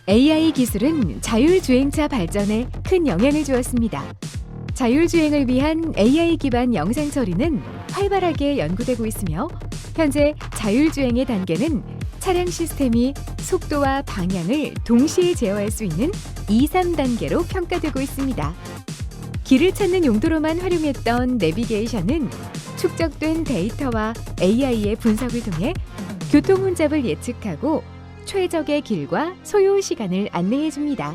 AI 기술은 자율주행차 발전에 큰 영향을 주었습니다. 자율주행을 위한 AI 기반 영상 처리는 활발하게 연구되고 있으며, 현재 자율주행의 단계는 차량 시스템이 속도와 방향을 동시에 제어할 수 있는 2, 3단계로 평가되고 있습니다. 길을 찾는 용도로만 활용했던 내비게이션은 축적된 데이터와 AI의 분석을 통해 교통 혼잡을 예측하고 최적의 길과 소요 시간을 안내해 줍니다.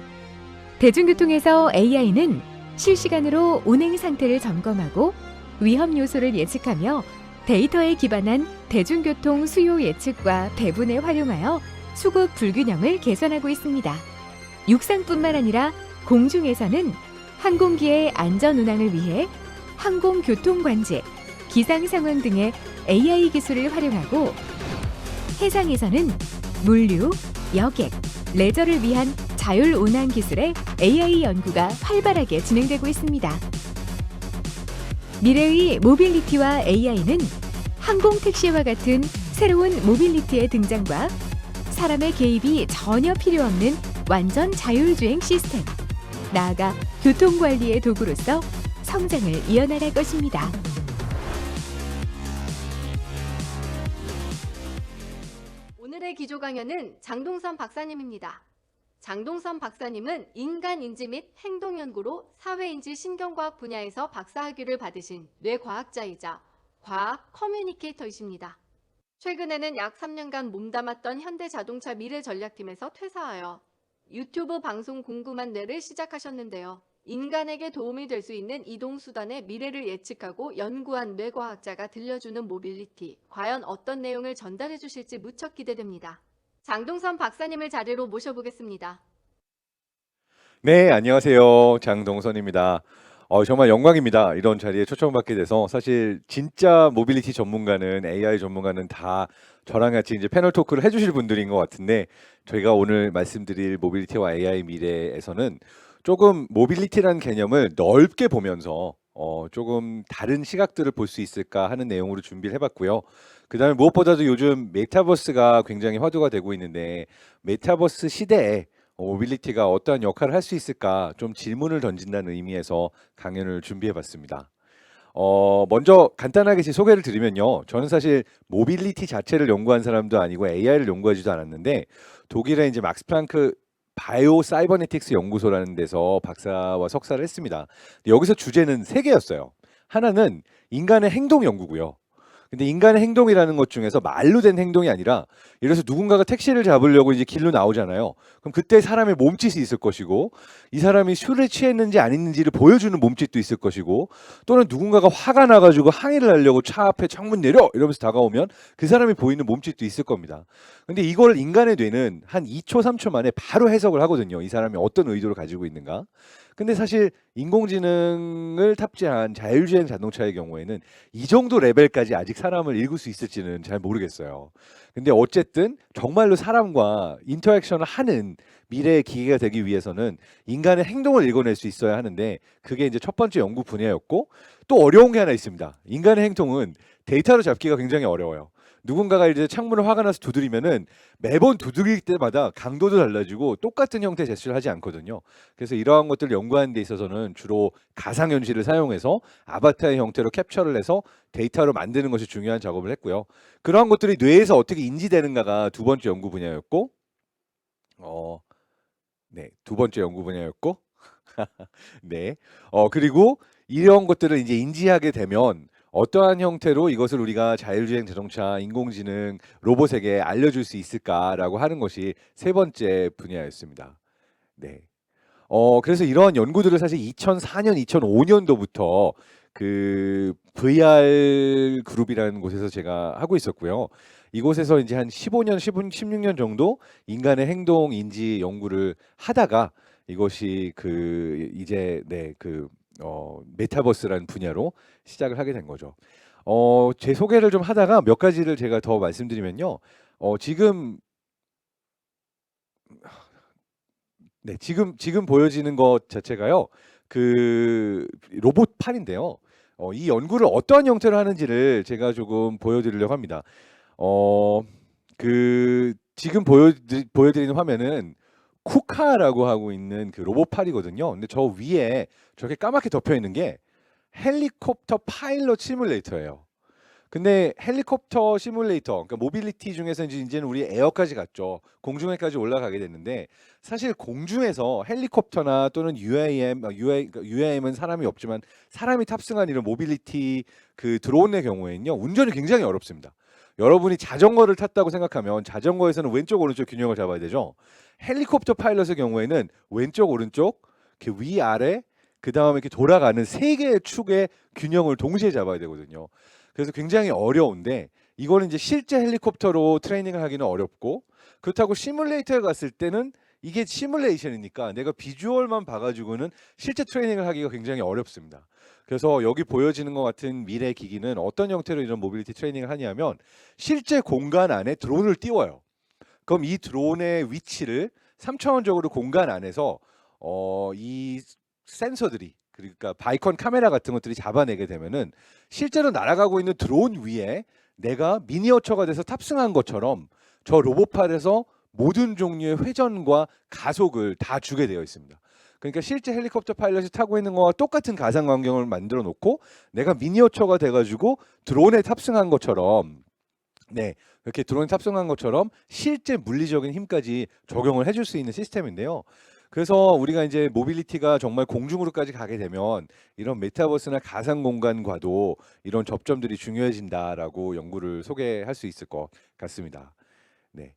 대중교통에서 AI는 실시간으로 운행 상태를 점검하고 위험 요소를 예측하며 데이터에 기반한 대중교통 수요 예측과 배분에 활용하여 수급 불균형을 개선하고 있습니다. 육상뿐만 아니라 공중에서는 항공기의 안전 운항을 위해 항공교통관제, 기상 상황 등의 AI 기술을 활용하고, 해상에서는 물류, 여객, 레저를 위한 자율 운항 기술의 AI 연구가 활발하게 진행되고 있습니다. 미래의 모빌리티와 AI는 항공 택시와 같은 새로운 모빌리티의 등장과 사람의 개입이 전혀 필요 없는 완전 자율주행 시스템, 나아가 교통관리의 도구로서 성장을 이어나갈 것입니다. 오늘의 기조 강연은 장동선 박사님입니다. 장동선 박사님은 인간인지 및 행동연구로 사회인지 신경과학 분야에서 박사학위를 받으신 뇌과학자이자 과학 커뮤니케이터이십니다. 최근에는 약 3년간 몸담았던 현대자동차 미래전략팀에서 퇴사하여 유튜브 방송 궁금한 뇌를 시작하셨는데요. 인간에게 도움이 될 수 있는 이동수단의 미래를 예측하고 연구한 뇌과학자가 들려주는 모빌리티, 과연 어떤 내용을 전달해 주실지 무척 기대됩니다. 장동선 박사님을 자리로 모셔보겠습니다. 네, 안녕하세요. 장동선입니다. 정말 영광입니다. 이런 자리에 초청받게 돼서. 사실 진짜 모빌리티 전문가는, AI 전문가는 다 저랑 같이 이제 패널 토크를 해주실 분들인 것 같은데, 저희가 오늘 말씀드릴 모빌리티와 AI 미래에서는 조금 모빌리티라는 개념을 넓게 보면서 조금 다른 시각들을 볼 수 있을까 하는 내용으로 준비를 해봤고요. 그 다음에 무엇보다도 요즘 메타버스가 굉장히 화두가 되고 있는데, 메타버스 시대에 모빌리티가 어떠한 역할을 할 수 있을까 좀 질문을 던진다는 의미에서 강연을 준비해봤습니다. 먼저 간단하게 제 소개를 드리면요. 저는 사실 모빌리티 자체를 연구한 사람도 아니고 AI를 연구하지도 않았는데, 독일의 이제 막스 플랑크 바이오 사이버네틱스 연구소라는 데서 박사와 석사를 했습니다. 여기서 주제는 세 개였어요. 하나는 인간의 행동 연구고요. 근데 인간의 행동이라는 것 중에서 말로 된 행동이 아니라, 예를 들어서 누군가가 택시를 잡으려고 이제 길로 나오잖아요. 그럼 그때 사람의 몸짓이 있을 것이고, 이 사람이 술에 취했는지 아닌지를 보여주는 몸짓도 있을 것이고, 또는 누군가가 화가 나가지고 항의를 하려고 차 앞에 창문 내려 이러면서 다가오면 그 사람이 보이는 몸짓도 있을 겁니다. 근데 이걸 인간의 뇌는 한 2초, 3초 만에 바로 해석을 하거든요. 이 사람이 어떤 의도를 가지고 있는가. 근데 사실 인공지능을 탑재한 자율주행 자동차의 경우에는 이 정도 레벨까지 아직 사람을 읽을 수 있을지는 잘 모르겠어요. 근데 어쨌든 정말로 사람과 인터랙션을 하는 미래의 기계가 되기 위해서는 인간의 행동을 읽어낼 수 있어야 하는데, 그게 이제 첫 번째 연구 분야였고, 또 어려운 게 하나 있습니다. 인간의 행동은 데이터로 잡기가 굉장히 어려워요. 누군가가 이제 창문을 화가 나서 두드리면은 매번 두드릴 때마다 강도도 달라지고 똑같은 형태의 제스처를 하지 않거든요. 그래서 이러한 것들을 연구하는 데 있어서는 주로 가상현실을 사용해서 아바타의 형태로 캡처를 해서 데이터로 만드는 것이 중요한 작업을 했고요. 그러한 것들이 뇌에서 어떻게 인지되는가가 두 번째 연구 분야였고, 네, 두 번째 연구 분야였고, 네, 그리고 이런 것들을 이제 인지하게 되면 어떠한 형태로 이것을 우리가 자율주행 자동차, 인공지능, 로봇에게 알려줄 수 있을까라고 하는 것이 세 번째 분야였습니다. 네. 그래서 이러한 연구들을 사실 2004년, 2005년도부터 그 VR 그룹이라는 곳에서 제가 하고 있었고요. 이곳에서 이제 한 15년, 16년 정도 인간의 행동 인지 연구를 하다가 이것이 그 이제 메타버스라는 분야로 시작을 하게 된 거죠. 제 소개를 좀 하다가 몇 가지를 제가 더 말씀드리면요. 지금 지금 보여지는 것 자체가요. 그 로봇팔인데요. 이 연구를 어떠한 형태로 하는지를 제가 조금 보여드리려고 합니다. 지금 보여드리는 화면은 쿠카라고 하고 있는 그 로봇팔이거든요. 근데 저 위에 저렇게 까맣게 덮여 있는 게 헬리콥터 파일럿 시뮬레이터예요. 근데 헬리콥터 시뮬레이터, 그러니까 모빌리티 중에서 이제는 우리 에어까지 갔죠. 공중에까지 올라가게 됐는데 사실 공중에서 헬리콥터나 또는 UAM은 사람이 없지만 사람이 탑승한 이런 모빌리티 그 드론의 경우에는요, 운전이 굉장히 어렵습니다. 여러분이 자전거를 탔다고 생각하면 자전거에서는 왼쪽 오른쪽 균형을 잡아야 되죠. 헬리콥터 파일럿의 경우에는 왼쪽 오른쪽, 이렇게 위아래, 그 다음에 이렇게 돌아가는 세 개의 축의 균형을 동시에 잡아야 되거든요. 그래서 굉장히 어려운데 이거는 이제 실제 헬리콥터로 트레이닝을 하기는 어렵고, 그렇다고 시뮬레이터에 갔을 때는 이게 시뮬레이션이니까 내가 비주얼만 봐가지고는 실제 트레이닝을 하기가 굉장히 어렵습니다. 그래서 여기 보여지는 것 같은 미래 기기는 어떤 형태로 이런 모빌리티 트레이닝을 하냐면 실제 공간 안에 드론을 띄워요. 그럼 이 드론의 위치를 3차원적으로 공간 안에서 이 센서들이, 그러니까 바이컨 카메라 같은 것들이 잡아내게 되면은 실제로 날아가고 있는 드론 위에 내가 미니어처가 돼서 탑승한 것처럼 저 로봇팔에서 모든 종류의 회전과 가속을 다 주게 되어 있습니다. 그러니까 실제 헬리콥터 파일럿이 타고 있는 거와 똑같은 가상 환경을 만들어 놓고 내가 미니어처가 돼가지고 드론에 탑승한 것처럼, 네, 이렇게 드론에 탑승한 것처럼 실제 물리적인 힘까지 적용을 해줄 수 있는 시스템인데요. 그래서 우리가 이제 모빌리티가 정말 공중으로까지 가게 되면 이런 메타버스나 가상 공간과도 이런 접점들이 중요해진다라고 연구를 소개할 수 있을 것 같습니다. 네.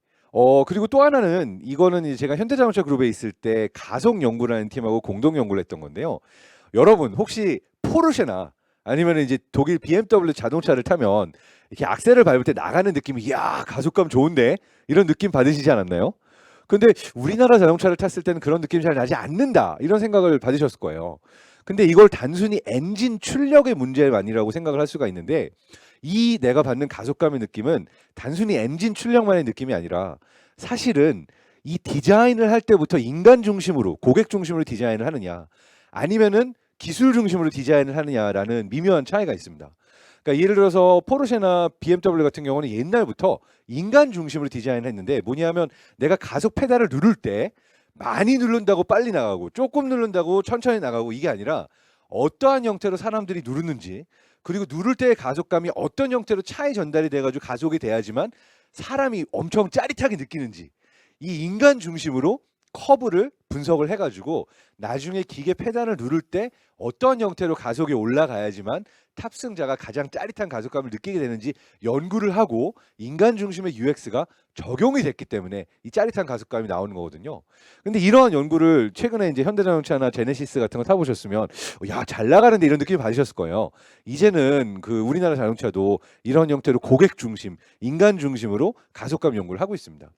그리고 또 하나는, 이거는 이제 제가 현대자동차 그룹에 있을 때 가속 연구라는 팀하고 공동 연구를 했던 건데요. 여러분 혹시 포르쉐나 아니면 이제 독일 BMW 자동차를 타면 이렇게 악셀을 밟을 때 나가는 느낌이, 이야 가속감 좋은데, 이런 느낌 받으시지 않았나요? 근데 우리나라 자동차를 탔을 때는 그런 느낌이 잘 나지 않는다, 이런 생각을 받으셨을 거예요. 근데 이걸 단순히 엔진 출력의 문제만이라고 생각을 할 수가 있는데, 이 내가 받는 가속감의 느낌은 단순히 엔진 출력만의 느낌이 아니라 사실은 이 디자인을 할 때부터 인간 중심으로, 고객 중심으로 디자인을 하느냐 아니면은 기술 중심으로 디자인을 하느냐라는 미묘한 차이가 있습니다. 그러니까 예를 들어서 포르쉐나 BMW 같은 경우는 옛날부터 인간 중심으로 디자인을 했는데, 뭐냐면 내가 가속 페달을 누를 때 많이 누른다고 빨리 나가고 조금 누른다고 천천히 나가고, 이게 아니라 어떠한 형태로 사람들이 누르는지, 그리고 누를 때의 가속감이 어떤 형태로 차에 전달이 돼가지고 가속이 돼야지만 사람이 엄청 짜릿하게 느끼는지, 이 인간 중심으로 커브를 분석을 해가지고 나중에 기계 페달을 누를 때 어떤 형태로 가속이 올라가야지만 탑승자가 가장 짜릿한 가속감을 느끼게 되는지 연구를 하고 인간 중심의 UX가 적용이 됐기 때문에 이 짜릿한 가속감이 나오는 거거든요. 근데 이러한 연구를 최근에 이제 현대자동차나 제네시스 같은 거 타보셨으면 야 잘 나가는데 이런 느낌 받으셨을 거예요. 이제는 그 우리나라 자동차도 이런 형태로 고객 중심, 인간 중심으로 가속감 연구를 하고 있습니다.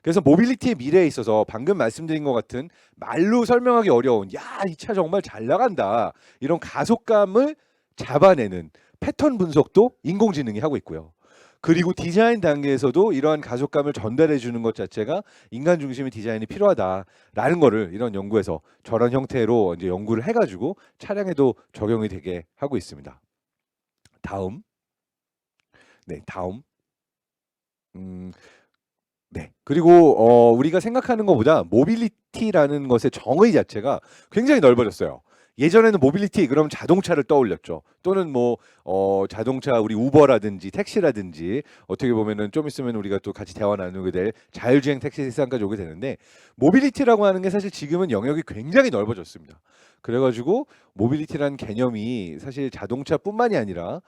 그래서 모빌리티의 미래에 있어서 방금 말씀드린 것 같은 말로 설명하기 어려운, 야 이 차 정말 잘 나간다, 이런 가속감을 잡아내는 패턴 분석도 인공지능이 하고 있고요. 그리고 디자인 단계에서도 이러한 가속감을 전달해 주는 것 자체가 인간 중심의 디자인이 필요하다라는 거를 이런 연구에서 저런 형태로 이제 연구를 해가지고 차량에도 적용이 되게 하고 있습니다. 다음, 네, 다음. 네. 그리고 우리가 생각하는 것보다 모빌리티라는 것의 정의 자체가 굉장히 넓어졌어요. 예전에는 모빌리티 그러면 자동차를 떠올렸죠. 또는 뭐 자동차, 우리 우버라든지 택시라든지, 어떻게 보면은 좀 있으면 우리가 또 같이 대화 나누게 될 자율주행 택시 세상까지 오게 되는데, 모빌리티라고 하는 게 사실 지금은 영역이 굉장히 넓어졌습니다. 그래가지고 모빌리티라는 개념이 사실 자동차뿐만이 아니라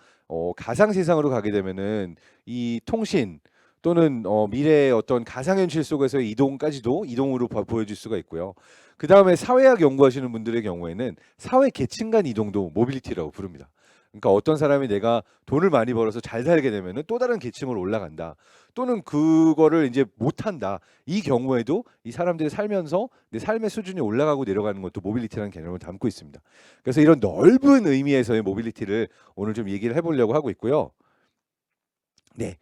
가상 세상으로 가게 되면은 이 통신 또는 미래의 어떤 가상현실 속에서의 이동까지도 이동으로 보여줄 수가 있고요. 그 다음에 사회학 연구하시는 분들의 경우에는 사회 계층 간 이동도 모빌리티라고 부릅니다. 그러니까 어떤 사람이 내가 돈을 많이 벌어서 잘 살게 되면은 또 다른 계층으로 올라간다, 또는 그거를 이제 못한다, 이 경우에도 이 사람들이 살면서 내 삶의 수준이 올라가고 내려가는 것도 모빌리티라는 개념을 담고 있습니다. 그래서 이런 넓은 의미에서의 모빌리티를 오늘 좀 얘기를 해보려고 하고 있고요. 네.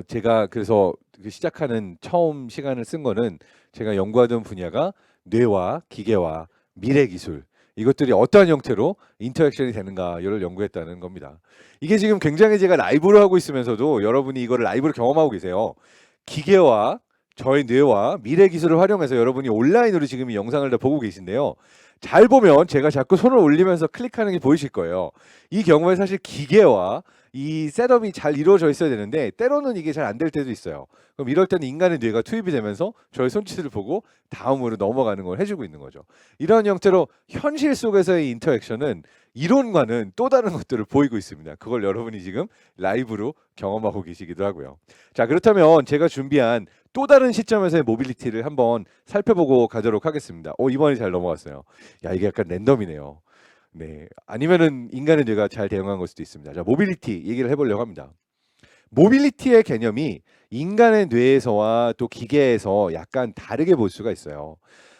제가 그래서 시작하는 처음 시간을 쓴 거는 제가 연구하던 분야가 뇌와 기계와 미래 기술, 이것들이 어떠한 형태로 인터랙션이 되는가를 연구했다는 겁니다. 이게 지금 굉장히 제가 라이브로 하고 있으면서도 여러분이 이거를 라이브로 경험하고 계세요. 기계와 저희 뇌와 미래 기술을 활용해서 여러분이 온라인으로 지금 이 영상을 다 보고 계신데요. 잘 보면 제가 자꾸 손을 올리면서 클릭하는 게 보이실 거예요. 이 경우에 사실 기계와 이 셋업이 잘 이루어져 있어야 되는데 때로는 이게 잘 안 될 때도 있어요. 그럼 이럴 때는 인간의 뇌가 투입이 되면서 저의 손짓을 보고 다음으로 넘어가는 걸 해주고 있는 거죠. 이런 형태로 현실 속에서의 인터액션은 이론과는 또 다른 것들을 보이고 있습니다. 그걸 여러분이 지금 라이브로 경험하고 계시기도 하고요. 자, 그렇다면 제가 준비한 또 다른 시점에서의 모빌리티를 한번 살펴보고 가도록 하겠습니다. 이번에 잘 넘어갔어요. 야, 이게 약간 랜덤이네요. 네, 아니면은 인간의 뇌가 잘 대응한 걸 수도 있습니다. 자, 모빌리티 얘기를 해보려고 합니다. 모빌리티의 개념이 인간의 뇌에서와 또 기계에서 약간 다르게 볼 수가 있어요.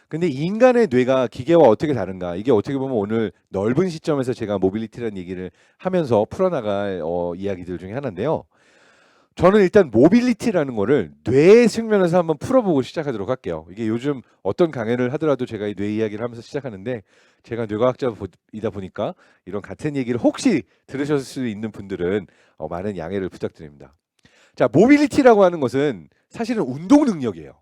근데 인간의 뇌가 기계와 어떻게 다른가? 이게 어떻게 보면 오늘 넓은 시점에서 제가 모빌리티라는 얘기를 하면서 풀어나갈 이야기들 중에 하나인데요. 저는 일단 모빌리티라는 거를 뇌의 측면에서 한번 풀어보고 시작하도록 할게요. 이게 요즘 어떤 강연을 하더라도 제가 이 뇌 이야기를 하면서 시작하는데 제가 뇌과학자이다 보니까 이런 같은 얘기를 혹시 들으셨을 수 있는 분들은 많은 양해를 부탁드립니다. 자, 모빌리티라고 하는 것은 사실은 운동 능력이에요.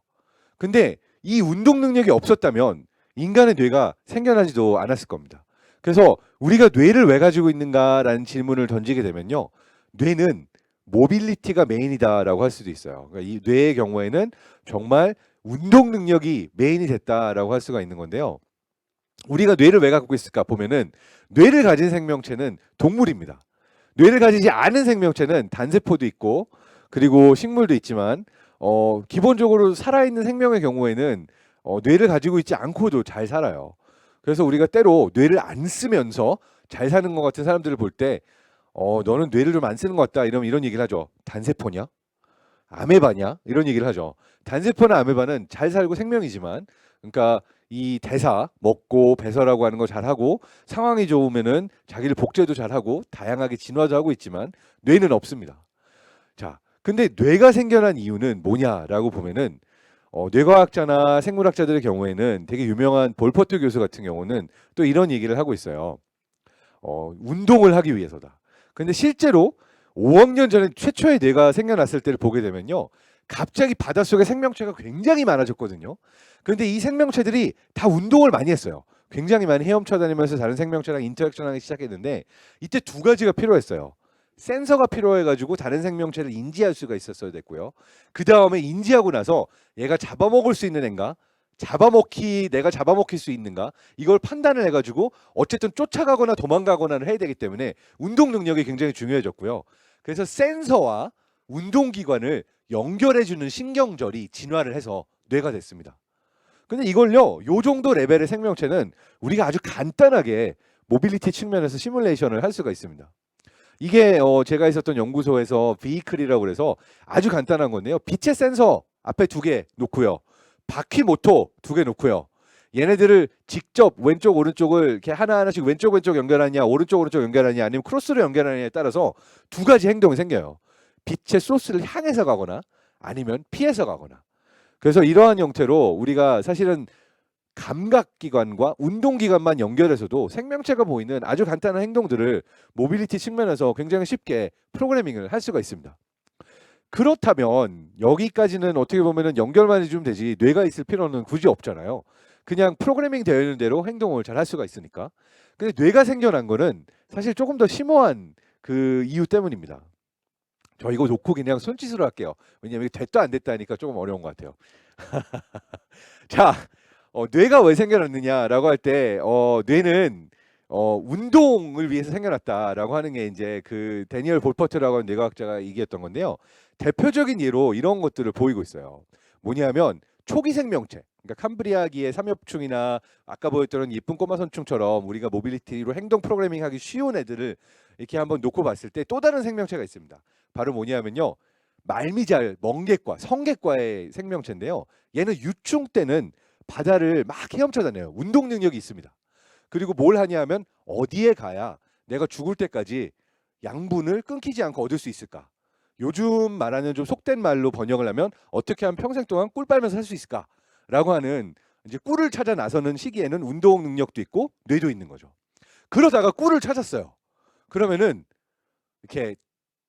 근데 이 운동 능력이 없었다면 인간의 뇌가 생겨나지도 않았을 겁니다. 그래서 우리가 뇌를 왜 가지고 있는가라는 질문을 던지게 되면요. 뇌는 모빌리티가 메인이다라고 할 수도 있어요. 그러니까 이 뇌의 경우에는 정말 운동 능력이 메인이 됐다라고 할 수가 있는 건데요. 우리가 뇌를 왜 갖고 있을까 보면은 뇌를 가진 생명체는 동물입니다. 뇌를 가지지 않은 생명체는 단세포도 있고 그리고 식물도 있지만 기본적으로 살아있는 생명의 경우에는 뇌를 가지고 있지 않고도 잘 살아요. 그래서 우리가 때로 뇌를 안 쓰면서 잘 사는 것 같은 사람들을 볼 때 너는 뇌를 좀 안 쓰는 것 같다 이러면 이런 얘기를 하죠. 단세포냐? 아메바냐? 이런 얘기를 하죠. 단세포나 아메바는 잘 살고 생명이지만 그러니까 이 대사, 먹고 배설하고 하는 거 잘하고 상황이 좋으면은 자기를 복제도 잘하고 다양하게 진화도 하고 있지만 뇌는 없습니다. 자, 근데 뇌가 생겨난 이유는 뭐냐라고 보면은 뇌과학자나 생물학자들의 경우에는 되게 유명한 볼퍼트 교수 같은 경우는 또 이런 얘기를 하고 있어요. 운동을 하기 위해서다. 근데 실제로 5억 년 전에 최초의 뇌가 생겨났을 때를 보게 되면요. 갑자기 바닷속에 생명체가 굉장히 많아졌거든요. 그런데 이 생명체들이 다 운동을 많이 했어요. 굉장히 많이 헤엄쳐 다니면서 다른 생명체랑 인터랙션하기 시작했는데 이때 두 가지가 필요했어요. 센서가 필요해가지고 다른 생명체를 인지할 수가 있었어야 됐고요. 그 다음에 인지하고 나서 얘가 잡아먹을 수 있는 애인가? 내가 잡아먹힐 수 있는가? 이걸 판단을 해가지고 어쨌든 쫓아가거나 도망가거나를 해야 되기 때문에 운동 능력이 굉장히 중요해졌고요. 그래서 센서와 운동기관을 연결해주는 신경절이 진화를 해서 뇌가 됐습니다. 근데 이걸요, 요 정도 레벨의 생명체는 우리가 아주 간단하게 모빌리티 측면에서 시뮬레이션을 할 수가 있습니다. 이게 제가 있었던 연구소에서 비이클이라고 그래서 아주 간단한 건데요. 빛의 센서 앞에 2개 놓고요. 바퀴 모터 2개 놓고요. 얘네들을 직접 왼쪽 오른쪽을 이렇게 하나하나씩 왼쪽 연결하냐 오른쪽 연결하냐 아니면 크로스로 연결하냐에 따라서 2가지 행동이 생겨요. 빛의 소스를 향해서 가거나 아니면 피해서 가거나. 그래서 이러한 형태로 우리가 사실은 감각기관과 운동기관만 연결해서도 생명체가 보이는 아주 간단한 행동들을 모빌리티 측면에서 굉장히 쉽게 프로그래밍을 할 수가 있습니다. 그렇다면 여기까지는 어떻게 보면 연결만 해주면 되지 뇌가 있을 필요는 굳이 없잖아요. 그냥 프로그래밍 되어 있는 대로 행동을 잘 할 수가 있으니까. 근데 뇌가 생겨난 거는 사실 조금 더 심오한 그 이유 때문입니다. 저 이거 놓고 그냥 손짓으로 할게요. 왜냐면 이게 됐다 안 됐다 하니까 조금 어려운 것 같아요. 자, 뇌가 왜 생겨났느냐라고 할 때 뇌는 운동을 위해서 생겨났다라고 하는 게 이제 그 데니얼 볼퍼트라고 하는 뇌과학자가 얘기했던 건데요. 대표적인 예로 이런 것들을 보이고 있어요. 뭐냐면 초기 생명체, 그러니까 캄브리아기의 삼엽충이나 아까 보였던 예쁜 꼬마 선충처럼 우리가 모빌리티로 행동 프로그래밍하기 쉬운 애들을 이렇게 한번 놓고 봤을 때 또 다른 생명체가 있습니다. 바로 뭐냐면요. 말미잘 멍게과, 성게과의 생명체인데요. 얘는 유충 때는 바다를 막 헤엄쳐 다녀요. 운동 능력이 있습니다. 그리고 뭘 하냐 하면 어디에 가야 내가 죽을 때까지 양분을 끊기지 않고 얻을 수 있을까? 요즘 말하는 좀 속된 말로 번역을 하면 어떻게 하면 평생 동안 꿀 빨면서 살 수 있을까? 라고 하는 이제 꿀을 찾아 나서는 시기에는 운동 능력도 있고 뇌도 있는 거죠. 그러다가 꿀을 찾았어요. 그러면은 이렇게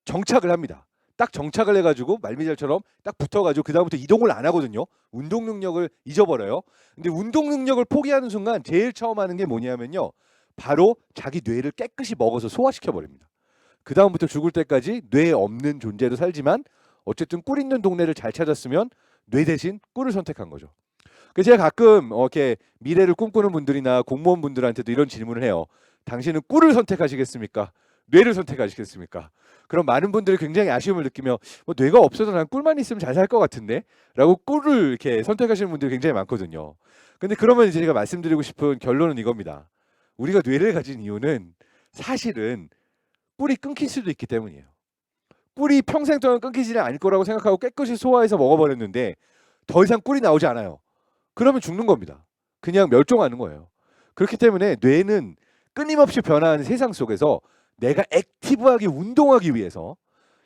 정착을 합니다. 딱 정착을 해가지고 말미잘처럼 딱 붙어가지고 그 다음부터 이동을 안 하거든요. 운동 능력을 잊어버려요. 근데 운동 능력을 포기하는 순간 제일 처음 하는 게 뭐냐면요, 바로 자기 뇌를 깨끗이 먹어서 소화시켜 버립니다. 그 다음부터 죽을 때까지 뇌 없는 존재로 살지만 어쨌든 꿀 있는 동네를 잘 찾았으면 뇌 대신 꿀을 선택한 거죠. 그래서 제가 가끔 이렇게 미래를 꿈꾸는 분들이나 공무원 분들한테도 이런 질문을 해요. 당신은 꿀을 선택하시겠습니까? 뇌를 선택하시겠습니까? 그럼 많은 분들이 굉장히 아쉬움을 느끼며 뭐 뇌가 없어도 난 꿀만 있으면 잘 살 것 같은데 라고 꿀을 이렇게 선택하시는 분들이 굉장히 많거든요. 근데 그러면 이제 제가 말씀드리고 싶은 결론은 이겁니다. 우리가 뇌를 가진 이유는 사실은 꿀이 끊길 수도 있기 때문이에요. 꿀이 평생 동안 끊기지는 않을 거라고 생각하고 깨끗이 소화해서 먹어버렸는데 더 이상 꿀이 나오지 않아요. 그러면 죽는 겁니다. 그냥 멸종하는 거예요. 그렇기 때문에 뇌는 끊임없이 변화하는 세상 속에서 내가 액티브하게 운동하기 위해서,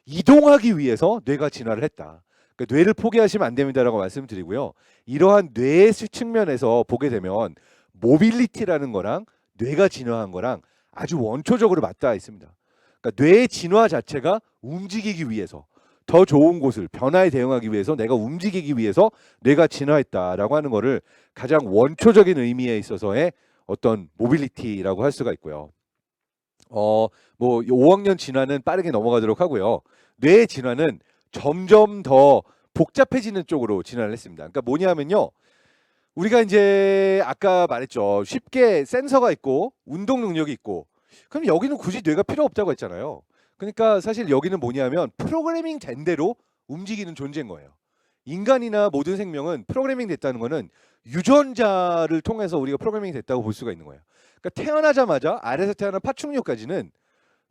이동하기 위해서 뇌가 진화를 했다. 그러니까 뇌를 포기하시면 안 됩니다라고 말씀드리고요. 이러한 뇌의 측면에서 보게 되면 모빌리티라는 거랑 뇌가 진화한 거랑 아주 원초적으로 맞닿아 있습니다. 그러니까 뇌의 진화 자체가 움직이기 위해서, 더 좋은 곳을 변화에 대응하기 위해서, 내가 움직이기 위해서 뇌가 진화했다라고 하는 거를 가장 원초적인 의미에 있어서의 어떤 모빌리티라고 할 수가 있고요. 뭐 5학년 진화는 빠르게 넘어가도록 하고요. 뇌의 진화는 점점 더 복잡해지는 쪽으로 진화를 했습니다. 그러니까 뭐냐면요, 우리가 이제 아까 말했죠. 쉽게 센서가 있고 운동 능력이 있고, 그럼 여기는 굳이 뇌가 필요 없다고 했잖아요. 그러니까 사실 여기는 뭐냐면 프로그래밍 된 대로 움직이는 존재인 거예요. 인간이나 모든 생명은 프로그래밍 됐다는 거는 유전자를 통해서 우리가 프로그래밍 됐다고 볼 수가 있는 거예요. 그러니까 태어나자마자 알에서 태어난 파충류까지는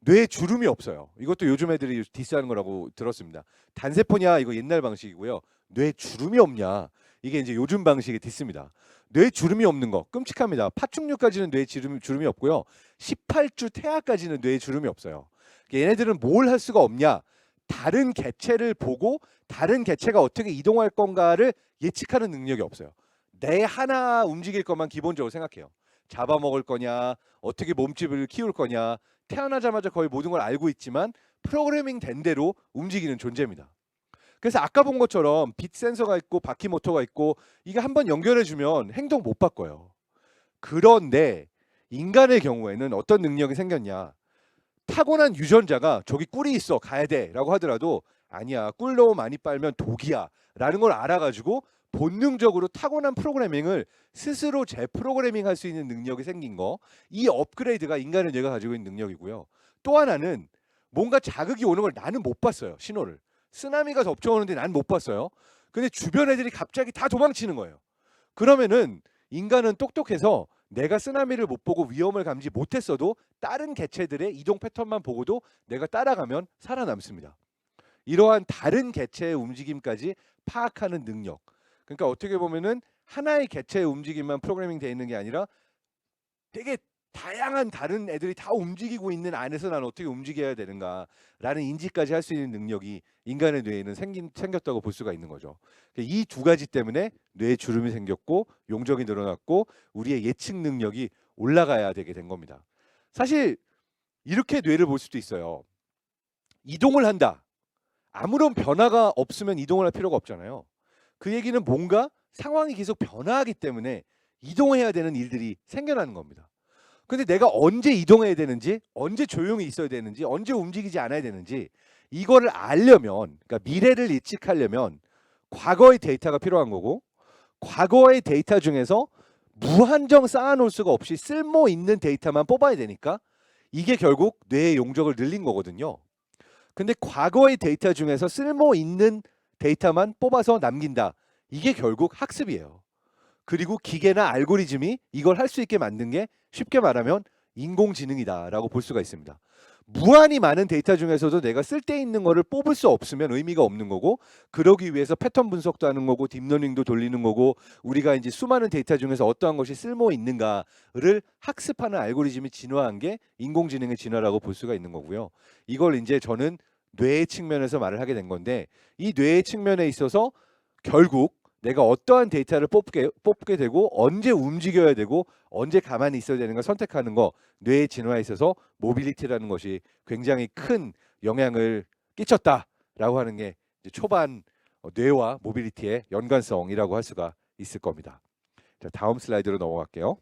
뇌에 주름이 없어요. 이것도 요즘 애들이 디스하는 거라고 들었습니다. 단세포냐 이거 옛날 방식이고요. 뇌에 주름이 없냐 이게 이제 요즘 방식의 디스입니다. 뇌에 주름이 없는 거 끔찍합니다. 파충류까지는 뇌에 주름이 없고요. 18주 태아까지는 뇌에 주름이 없어요. 얘네들은 뭘 할 수가 없냐? 다른 개체를 보고 다른 개체가 어떻게 이동할 건가를 예측하는 능력이 없어요. 내 하나 움직일 것만 기본적으로 생각해요. 잡아먹을 거냐, 어떻게 몸집을 키울 거냐, 태어나자마자 거의 모든 걸 알고 있지만 프로그래밍 된 대로 움직이는 존재입니다. 그래서 아까 본 것처럼 빛 센서가 있고 바퀴 모터가 있고 이게 한번 연결해주면 행동 못 바꿔요. 그런데 인간의 경우에는 어떤 능력이 생겼냐? 타고난 유전자가 저기 꿀이 있어 가야 돼 라고 하더라도 아니야, 꿀 너무 많이 빨면 독이야 라는 걸 알아가지고 본능적으로 타고난 프로그래밍을 스스로 재프로그래밍 할 수 있는 능력이 생긴 거, 이 업그레이드가 인간의 뇌가 가지고 있는 능력이고요. 또 하나는 뭔가 자극이 오는 걸 나는 못 봤어요. 신호를 쓰나미가 덮쳐오는데 난 못 봤어요. 근데 주변 애들이 갑자기 다 도망치는 거예요. 그러면은 인간은 똑똑해서 내가 쓰나미를 못 보고 위험을 감지 못했어도 다른 개체들의 이동 패턴만 보고도 내가 따라가면 살아남습니다. 이러한 다른 개체의 움직임까지 파악하는 능력. 그러니까 어떻게 보면은 하나의 개체의 움직임만 프로그래밍 되어 있는 게 아니라 되게 다양한 다른 애들이 다 움직이고 있는 안에서 난 어떻게 움직여야 되는가라는 인지까지 할 수 있는 능력이 인간의 뇌에는 생겼다고 볼 수가 있는 거죠. 이 두 가지 때문에 뇌에 주름이 생겼고 용적이 늘어났고 우리의 예측 능력이 올라가야 되게 된 겁니다. 사실 이렇게 뇌를 볼 수도 있어요. 이동을 한다. 아무런 변화가 없으면 이동을 할 필요가 없잖아요. 그 얘기는 뭔가 상황이 계속 변화하기 때문에 이동해야 되는 일들이 생겨나는 겁니다. 근데 내가 언제 이동해야 되는지, 언제 조용히 있어야 되는지, 언제 움직이지 않아야 되는지 이거를 알려면, 그러니까 미래를 예측하려면 과거의 데이터가 필요한 거고, 과거의 데이터 중에서 무한정 쌓아놓을 수가 없이 쓸모 있는 데이터만 뽑아야 되니까 이게 결국 뇌의 용적을 늘린 거거든요. 근데 과거의 데이터 중에서 쓸모 있는 데이터만 뽑아서 남긴다. 이게 결국 학습이에요. 그리고 기계나 알고리즘이 이걸 할 수 있게 만든 게 쉽게 말하면 인공지능이다라고 볼 수가 있습니다. 무한히 많은 데이터 중에서도 내가 쓸데있는 거를 뽑을 수 없으면 의미가 없는 거고, 그러기 위해서 패턴 분석도 하는 거고 딥러닝도 돌리는 거고, 우리가 이제 수많은 데이터 중에서 어떠한 것이 쓸모 있는가를 학습하는 알고리즘이 진화한 게 인공지능의 진화라고 볼 수가 있는 거고요. 이걸 이제 저는 뇌의 측면에서 말을 하게 된 건데, 이 뇌의 측면에 있어서 결국 내가 어떠한 데이터를 뽑게 되고 언제 움직여야 되고 언제 가만히 있어야 되는 걸 선택하는 거, 뇌의 진화에 있어서 모빌리티라는 것이 굉장히 큰 영향을 끼쳤다 뇌라고 하는 게 이제 초반 뇌와 모빌리티의 연관성이라고 할 수가 있을 겁니다. 자, 다음 슬라이드로 넘어갈게요.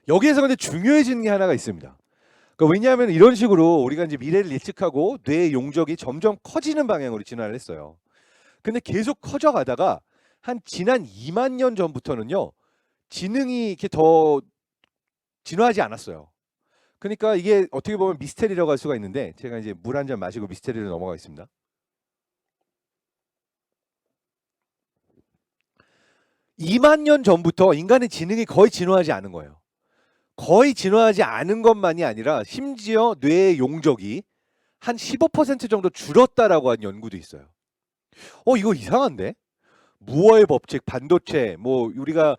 여기에서 근데 중요해지는 게 하나가 있습니다. 그러니까 왜냐하면 이런 식으로 우리가 이제 미래를 예측하고 뇌의 용적이 점점 커지는 방향으로 진화를 했어요. 근데 계속 커져가다가 한 지난 2만 년 전부터는요, 지능이 이렇게 더 진화하지 않았어요. 그러니까 이게 어떻게 보면 미스테리라고 할 수가 있는데, 제가 이제 물 한 잔 마시고 미스테리로 넘어가겠습니다. 2만 년 전부터 인간의 지능이 거의 진화하지 않은 거예요. 거의 진화하지 않은 것만이 아니라 심지어 뇌의 용적이 한 15% 정도 줄었다라고 한 연구도 있어요. 이거 이상한데? 무어의 법칙, 반도체, 뭐 우리가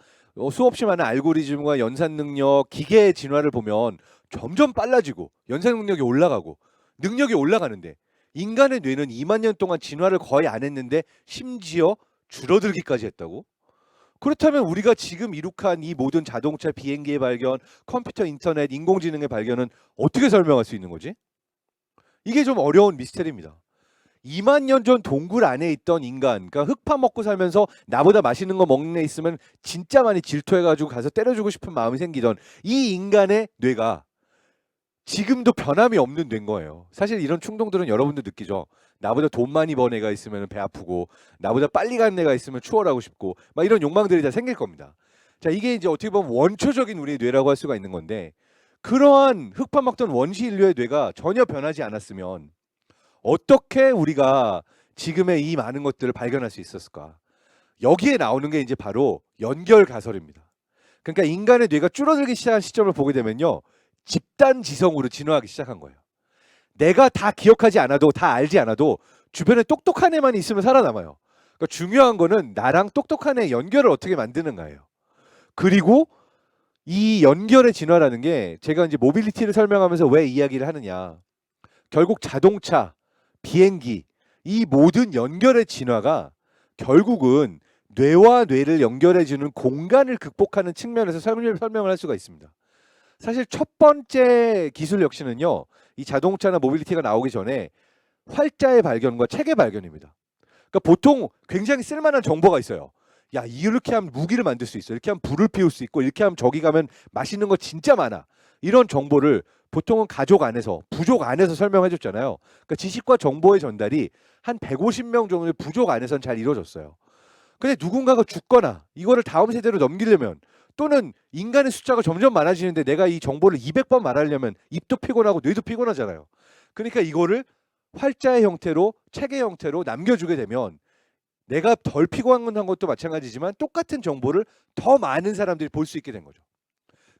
수없이 많은 알고리즘과 연산 능력, 기계의 진화를 보면 점점 빨라지고 연산 능력이 올라가고 능력이 올라가는데, 인간의 뇌는 2만 년 동안 진화를 거의 안 했는데 심지어 줄어들기까지 했다고? 그렇다면 우리가 지금 이룩한 이 모든 자동차, 비행기의 발견, 컴퓨터, 인터넷, 인공지능의 발견은 어떻게 설명할 수 있는 거지? 이게 좀 어려운 미스터리입니다. 2만 년 전 동굴 안에 있던 인간, 그러니까 흙파 먹고 살면서 나보다 맛있는 거 먹는 애 있으면 진짜 많이 질투해가지고 가서 때려주고 싶은 마음이 생기던 이 인간의 뇌가 지금도 변함이 없는 뇌인 거예요. 사실 이런 충동들은 여러분도 느끼죠. 나보다 돈 많이 번 애가 있으면 배 아프고, 나보다 빨리 가는 애가 있으면 추월하고 싶고, 막 이런 욕망들이 다 생길 겁니다. 자, 이게 이제 어떻게 보면 원초적인 우리의 뇌라고 할 수가 있는 건데, 그러한 흙파 먹던 원시 인류의 뇌가 전혀 변하지 않았으면 어떻게 우리가 지금의 이 많은 것들을 발견할 수 있었을까? 여기에 나오는 게 이제 바로 연결 가설입니다. 그러니까 인간의 뇌가 줄어들기 시작한 시점을 보게 되면요, 집단 지성으로 진화하기 시작한 거예요. 내가 다 기억하지 않아도, 다 알지 않아도 주변에 똑똑한 애만 있으면 살아남아요. 그러니까 중요한 거는 나랑 똑똑한 애 연결을 어떻게 만드는가예요. 그리고 이 연결의 진화라는 게, 제가 이제 모빌리티를 설명하면서 왜 이야기를 하느냐, 결국 자동차, 비행기, 이 모든 연결의 진화가 결국은 뇌와 뇌를 연결해주는 공간을 극복하는 측면에서 설명을 할 수가 있습니다. 사실 첫 번째 기술 역시는요, 이 자동차나 모빌리티가 나오기 전에 활자의 발견과 책의 발견입니다. 그러니까 보통 굉장히 쓸만한 정보가 있어요. 야, 이렇게 하면 무기를 만들 수 있어, 이렇게 하면 불을 피울 수 있고, 이렇게 하면 저기 가면 맛있는 거 진짜 많아, 이런 정보를 보통은 가족 안에서, 부족 안에서 설명해 줬잖아요. 그러니까 지식과 정보의 전달이 한 150명 정도의 부족 안에서는 잘 이루어졌어요. 근데 누군가가 죽거나 이거를 다음 세대로 넘기려면, 또는 인간의 숫자가 점점 많아지는데 내가 이 정보를 200번 말하려면 입도 피곤하고 뇌도 피곤하잖아요. 그러니까 이거를 활자의 형태로, 책의 형태로 남겨주게 되면 내가 덜 피곤한 것도 마찬가지지만 똑같은 정보를 더 많은 사람들이 볼 수 있게 된 거죠.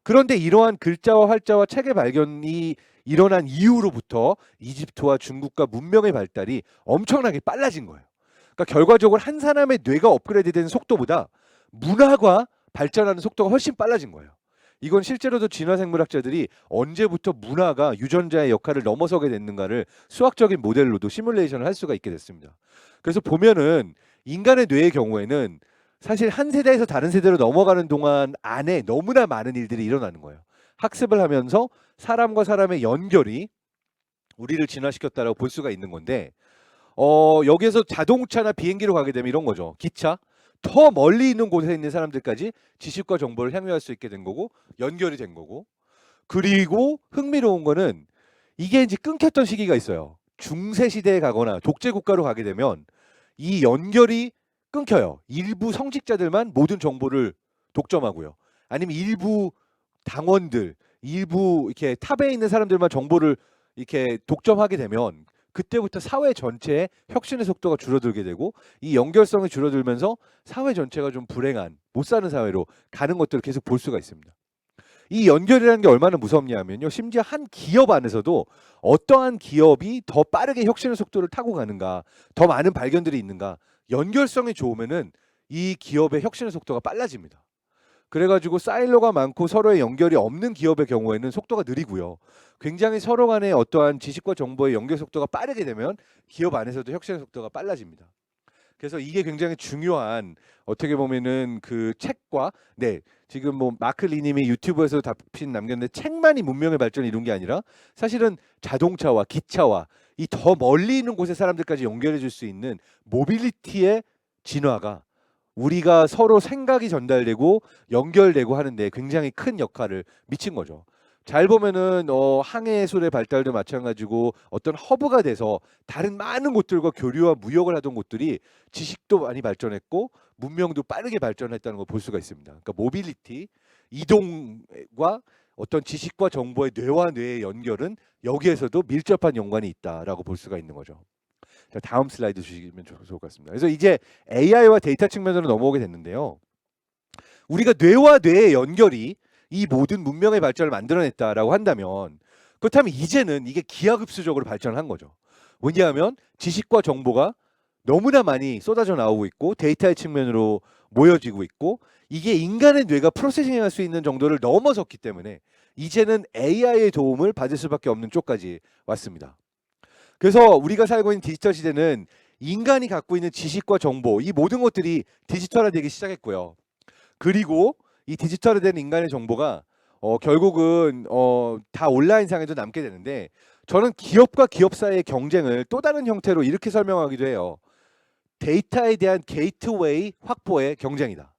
그런데 이러한 글자와 활자와 책의 발견이 일어난 이후로부터 이집트와 중국과 문명의 발달이 엄청나게 빨라진 거예요. 그러니까 결과적으로 한 사람의 뇌가 업그레이드된 속도보다 문화가 발전하는 속도가 훨씬 빨라진 거예요. 이건 실제로도 진화생물학자들이 언제부터 문화가 유전자의 역할을 넘어서게 됐는가를 수학적인 모델로도 시뮬레이션을 할 수가 있게 됐습니다. 그래서 보면은 인간의 뇌의 경우에는 사실 한 세대에서 다른 세대로 넘어가는 동안 안에 너무나 많은 일들이 일어나는 거예요. 학습을 하면서 사람과 사람의 연결이 우리를 진화시켰다라고 볼 수가 있는 건데, 여기에서 자동차나 비행기로 가게 되면 이런 거죠. 기차, 더 멀리 있는 곳에 있는 사람들까지 지식과 정보를 향유할 수 있게 된 거고, 연결이 된 거고, 그리고 흥미로운 거는 이게 이제 끊겼던 시기가 있어요. 중세 시대에 가거나 독재 국가로 가게 되면 이 연결이 끊겨요. 일부 성직자들만 모든 정보를 독점하고요. 아니면 일부 당원들, 일부 이렇게 탑에 있는 사람들만 정보를 이렇게 독점하게 되면 그때부터 사회 전체의 혁신의 속도가 줄어들게 되고, 이 연결성이 줄어들면서 사회 전체가 좀 불행한, 못 사는 사회로 가는 것들을 계속 볼 수가 있습니다. 이 연결이라는 게 얼마나 무섭냐면요, 심지어 한 기업 안에서도 어떠한 기업이 더 빠르게 혁신의 속도를 타고 가는가, 더 많은 발견들이 있는가, 연결성이 좋으면은 이 기업의 혁신의 속도가 빨라집니다. 그래가지고 사일로가 많고 서로의 연결이 없는 기업의 경우에는 속도가 느리고요. 굉장히 서로 간의 어떠한 지식과 정보의 연결 속도가 빠르게 되면 기업 안에서도 혁신의 속도가 빨라집니다. 그래서 이게 굉장히 중요한, 어떻게 보면은 그 책과, 네, 지금 뭐 마크 리님이 유튜브에서 답신 남겼는데 책만이 문명의 발전을 이룬 게 아니라 사실은 자동차와 기차와 이 더 멀리 있는 곳의 사람들까지 연결해 줄 수 있는 모빌리티의 진화가 우리가 서로 생각이 전달되고 연결되고 하는데 굉장히 큰 역할을 미친 거죠. 잘 보면은 항해술의 발달도 마찬가지고 어떤 허브가 돼서 다른 많은 곳들과 교류와 무역을 하던 곳들이 지식도 많이 발전했고 문명도 빠르게 발전했다는 걸 볼 수가 있습니다. 그러니까 모빌리티, 이동과 어떤 지식과 정보의 뇌와 뇌의 연결은 여기에서도 밀접한 연관이 있다라고 볼 수가 있는 거죠. 자, 다음 슬라이드 주시면 좋을 것 같습니다. 그래서 이제 AI와 데이터 측면으로 넘어오게 됐는데요. 우리가 뇌와 뇌의 연결이 이 모든 문명의 발전을 만들어냈다라고 한다면 그렇다면 이제는 이게 기하급수적으로 발전한 거죠. 왜냐하면 지식과 정보가 너무나 많이 쏟아져 나오고 있고 데이터의 측면으로 모여지고 있고 이게 인간의 뇌가 프로세싱할 수 있는 정도를 넘어섰기 때문에 이제는 AI의 도움을 받을 수밖에 없는 쪽까지 왔습니다. 그래서 우리가 살고 있는 디지털 시대는 인간이 갖고 있는 지식과 정보 이 모든 것들이 디지털화되기 시작했고요. 그리고 이 디지털화된 인간의 정보가 결국은 다 온라인상에도 남게 되는데 저는 기업과 기업 사이의 경쟁을 또 다른 형태로 이렇게 설명하기도 해요. 데이터에 대한 게이트웨이 확보의 경쟁이다.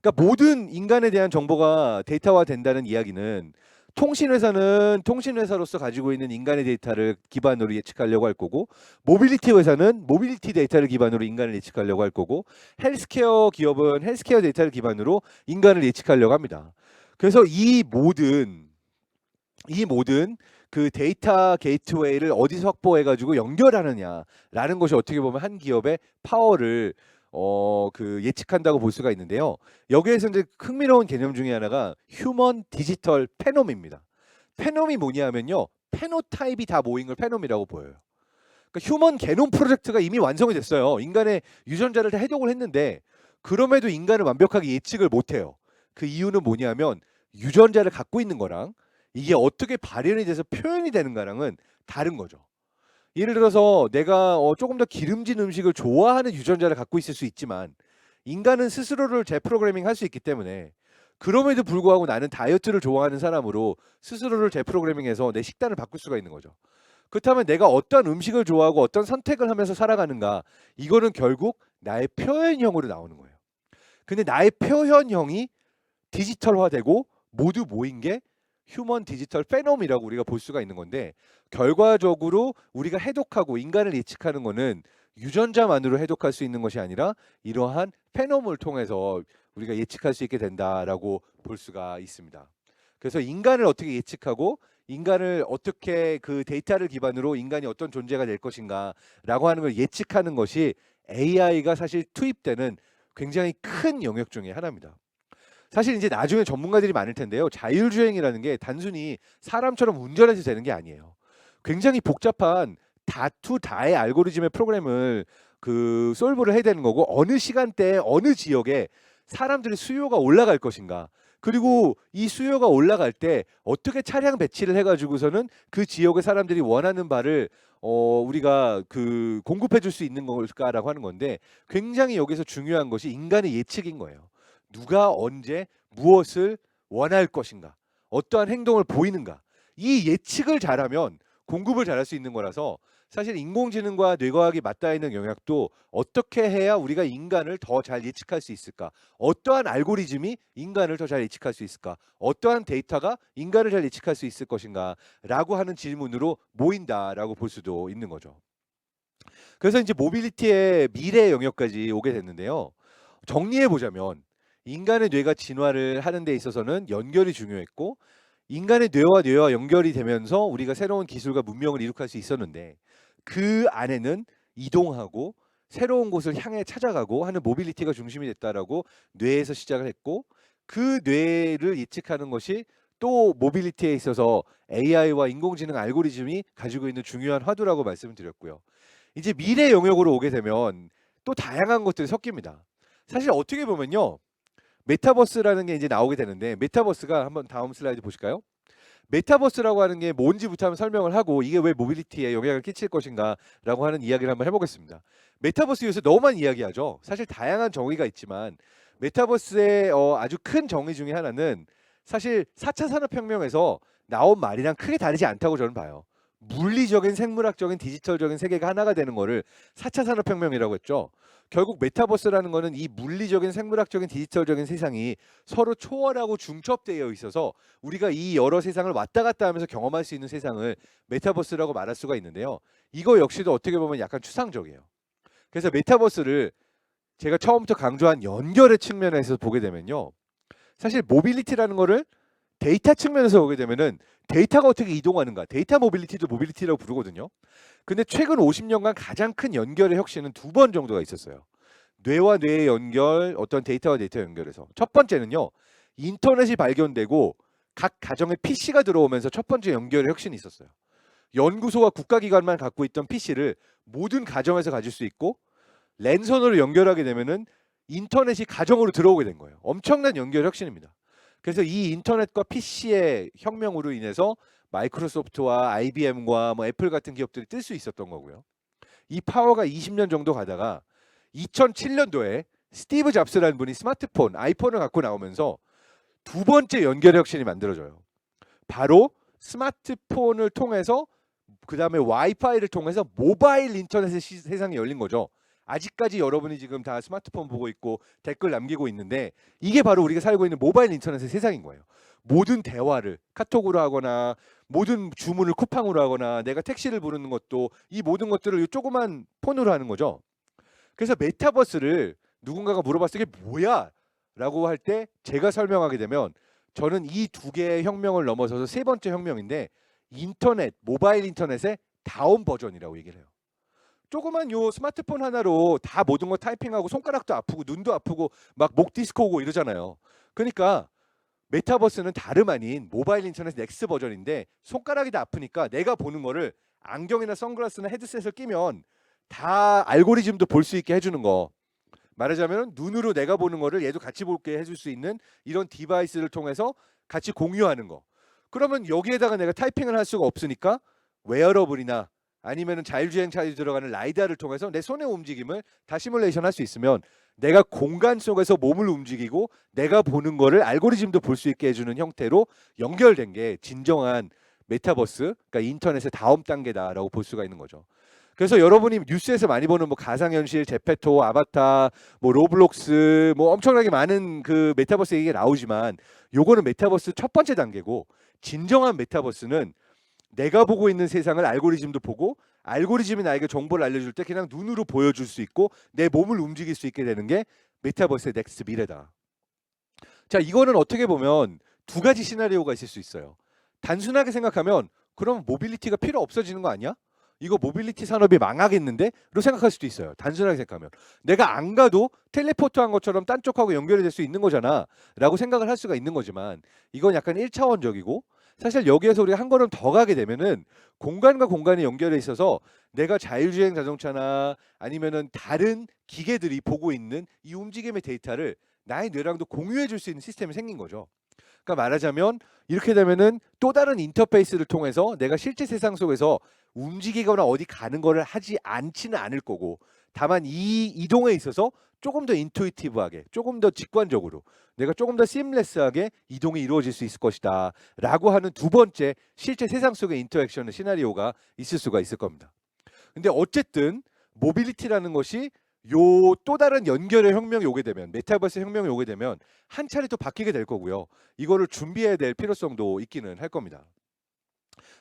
그러니까 모든 인간에 대한 정보가 데이터화 된다는 이야기는 통신회사는 통신회사로서 가지고 있는 인간의 데이터를 기반으로 예측하려고 할 거고 모빌리티 회사는 모빌리티 데이터를 기반으로 인간을 예측하려고 할 거고 헬스케어 기업은 헬스케어 데이터를 기반으로 인간을 예측하려고 합니다. 그래서 이 모든 그 데이터 게이트웨이를 어디서 확보해가지고 연결하느냐라는 것이 어떻게 보면 한 기업의 파워를 그 예측한다고 볼 수가 있는데요. 여기에서 이제 흥미로운 개념 중에 하나가 휴먼 디지털 페놈입니다. 페놈이 뭐냐면요, 페노타입이 다 모인 걸 페놈이라고 보여요. 그러니까 휴먼 게놈 프로젝트가 이미 완성이 됐어요. 인간의 유전자를 다 해독을 했는데 그럼에도 인간은 완벽하게 예측을 못해요. 그 이유는 뭐냐면 유전자를 갖고 있는 거랑 이게 어떻게 발현이 돼서 표현이 되는가랑은 다른 거죠. 예를 들어서 내가 조금 더 기름진 음식을 좋아하는 유전자를 갖고 있을 수 있지만 인간은 스스로를 재프로그래밍 할 수 있기 때문에 그럼에도 불구하고 나는 다이어트를 좋아하는 사람으로 스스로를 재프로그래밍해서 내 식단을 바꿀 수가 있는 거죠. 그렇다면 내가 어떤 음식을 좋아하고 어떤 선택을 하면서 살아가는가 이거는 결국 나의 표현형으로 나오는 거예요. 근데 나의 표현형이 디지털화되고 모두 모인 게 휴먼 디지털 페놈이라고 우리가 볼 수가 있는 건데 결과적으로 우리가 해독하고 인간을 예측하는 거는 유전자만으로 해독할 수 있는 것이 아니라 이러한 페놈을 통해서 우리가 예측할 수 있게 된다라고 볼 수가 있습니다. 그래서 인간을 어떻게 예측하고 인간을 어떻게 그 데이터를 기반으로 인간이 어떤 존재가 될 것인가라고 하는 걸 예측하는 것이 AI가 사실 투입되는 굉장히 큰 영역 중에 하나입니다. 사실 이제 나중에 전문가들이 많을 텐데요. 자율주행이라는 게 단순히 사람처럼 운전해서 되는 게 아니에요. 굉장히 복잡한 다투 다의 알고리즘의 프로그램을 그 솔브를 해야 되는 거고 어느 시간대에 어느 지역에 사람들의 수요가 올라갈 것인가 그리고 이 수요가 올라갈 때 어떻게 차량 배치를 해가지고서는 그 지역의 사람들이 원하는 바를 우리가 그 공급해 줄 수 있는 걸까라고 하는 건데 굉장히 여기서 중요한 것이 인간의 예측인 거예요. 누가 언제 무엇을 원할 것인가 어떠한 행동을 보이는가 이 예측을 잘하면 공급을 잘할 수 있는 거라서 사실 인공지능과 뇌과학이 맞닿아 있는 영역도 어떻게 해야 우리가 인간을 더 잘 예측할 수 있을까 어떠한 알고리즘이 인간을 더 잘 예측할 수 있을까 어떠한 데이터가 인간을 잘 예측할 수 있을 것인가 라고 하는 질문으로 모인다라고 볼 수도 있는 거죠. 그래서 이제 모빌리티의 미래 영역까지 오게 됐는데요. 정리해 보자면 인간의 뇌가 진화를 하는 데 있어서는 연결이 중요했고 인간의 뇌와 연결이 되면서 우리가 새로운 기술과 문명을 이룩할 수 있었는데 그 안에는 이동하고 새로운 곳을 향해 찾아가고 하는 모빌리티가 중심이 됐다라고 뇌에서 시작을 했고 그 뇌를 예측하는 것이 또 모빌리티에 있어서 AI와 인공지능 알고리즘이 가지고 있는 중요한 화두라고 말씀을 드렸고요. 이제 미래 영역으로 오게 되면 또 다양한 것들이 섞입니다. 사실 어떻게 보면요. 메타버스라는 게 이제 나오게 되는데 메타버스가 한번 다음 슬라이드 보실까요? 메타버스라고 하는 게 뭔지부터 한번 설명을 하고 이게 왜 모빌리티에 영향을 끼칠 것인가라고 하는 이야기를 한번 해보겠습니다. 메타버스 요새 너무 많이 이야기하죠. 사실 다양한 정의가 있지만 메타버스의 아주 큰 정의 중에 하나는 사실 4차 산업혁명에서 나온 말이랑 크게 다르지 않다고 저는 봐요. 물리적인, 생물학적인, 디지털적인 세계가 하나가 되는 거를 4차 산업혁명이라고 했죠. 결국 메타버스라는 거는 이 물리적인, 생물학적인, 디지털적인 세상이 서로 초월하고 중첩되어 있어서 우리가 이 여러 세상을 왔다 갔다 하면서 경험할 수 있는 세상을 메타버스라고 말할 수가 있는데요. 이거 역시도 어떻게 보면 약간 추상적이에요. 그래서 메타버스를 제가 처음부터 강조한 연결의 측면에서 보게 되면요. 사실 모빌리티라는 거를 데이터 측면에서 보게 되면은 데이터가 어떻게 이동하는가, 데이터 모빌리티도 모빌리티라고 부르거든요. 근데 최근 50년간 가장 큰 연결의 혁신은 두 번 정도가 있었어요. 뇌와 뇌의 연결, 어떤 데이터와 데이터 연결에서. 첫 번째는요. 인터넷이 발견되고 각 가정에 PC가 들어오면서 첫 번째 연결의 혁신이 있었어요. 연구소와 국가기관만 갖고 있던 PC를 모든 가정에서 가질 수 있고 랜선으로 연결하게 되면은 인터넷이 가정으로 들어오게 된 거예요. 엄청난 연결 혁신입니다. 그래서 이 인터넷과 PC의 혁명으로 인해서 마이크로소프트와 IBM과 뭐 애플 같은 기업들이 뜰 수 있었던 거고요. 이 파워가 20년 정도 가다가 2007년도에 스티브 잡스라는 분이 스마트폰, 아이폰을 갖고 나오면서 두 번째 연결 혁신이 만들어져요. 바로 스마트폰을 통해서 그 다음에 와이파이를 통해서 모바일 인터넷의 세상이 열린 거죠. 아직까지 여러분이 지금 다 스마트폰 보고 있고 댓글 남기고 있는데 이게 바로 우리가 살고 있는 모바일 인터넷의 세상인 거예요. 모든 대화를 카톡으로 하거나 모든 주문을 쿠팡으로 하거나 내가 택시를 부르는 것도 이 모든 것들을 이 조그만 폰으로 하는 거죠. 그래서 메타버스를 누군가가 물어봤을 때 이게 뭐야? 라고 할 때 제가 설명하게 되면 저는 이 두 개의 혁명을 넘어서서 세 번째 혁명인데 인터넷, 모바일 인터넷의 다운 버전이라고 얘기를 해요. 조그만 요 스마트폰 하나로 다 모든 거 타이핑하고 손가락도 아프고 눈도 아프고 막 목 디스크 오고 이러잖아요. 그러니까 메타버스는 다름 아닌 모바일 인터넷 넥스 버전인데 손가락이 다 아프니까 내가 보는 거를 안경이나 선글라스나 헤드셋을 끼면 다 알고리즘도 볼 수 있게 해주는 거. 말하자면 눈으로 내가 보는 거를 얘도 같이 볼게 해줄 수 있는 이런 디바이스를 통해서 같이 공유하는 거. 그러면 여기에다가 내가 타이핑을 할 수가 없으니까 웨어러블이나 아니면은 자율주행차에 들어가는 라이다를 통해서 내 손의 움직임을 다 시뮬레이션 할 수 있으면 내가 공간 속에서 몸을 움직이고 내가 보는 거를 알고리즘도 볼 수 있게 해주는 형태로 연결된 게 진정한 메타버스, 그러니까 인터넷의 다음 단계다라고 볼 수가 있는 거죠. 그래서 여러분이 뉴스에서 많이 보는 뭐 가상현실, 제페토, 아바타, 뭐 로블록스, 뭐 엄청나게 많은 그 메타버스 얘기가 나오지만 요거는 메타버스 첫 번째 단계고 진정한 메타버스는 내가 보고 있는 세상을 알고리즘도 보고 알고리즘이 나에게 정보를 알려줄 때 그냥 눈으로 보여줄 수 있고 내 몸을 움직일 수 있게 되는 게 메타버스의 넥스트 미래다. 자, 이거는 어떻게 보면 두 가지 시나리오가 있을 수 있어요. 단순하게 생각하면 그럼 모빌리티가 필요 없어지는 거 아니야? 이거 모빌리티 산업이 망하겠는데? 로 생각할 수도 있어요. 단순하게 생각하면. 내가 안 가도 텔레포트한 것처럼 딴 쪽하고 연결이 될 수 있는 거잖아 라고 생각을 할 수가 있는 거지만 이건 약간 1차원적이고 사실 여기에서 우리가 한 걸음 더 가게 되면은 공간과 공간이 연결해 있어서 내가 자율주행 자동차나 아니면은 다른 기계들이 보고 있는 이 움직임의 데이터를 나의 뇌랑도 공유해 줄 수 있는 시스템이 생긴 거죠. 그러니까 말하자면 이렇게 되면은 또 다른 인터페이스를 통해서 내가 실제 세상 속에서 움직이거나 어디 가는 거를 하지 않지는 않을 거고 다만 이 이동에 있어서 조금 더 인투이티브하게 조금 더 직관적으로 내가 조금 더 심레스하게 이동이 이루어질 수 있을 것이다 라고 하는 두 번째 실제 세상 속의 인터액션의 시나리오가 있을 수가 있을 겁니다. 근데 어쨌든 모빌리티라는 것이 요 또 다른 연결의 혁명이 오게 되면 메타버스 혁명이 오게 되면 한 차례 또 바뀌게 될 거고요. 이거를 준비해야 될 필요성도 있기는 할 겁니다.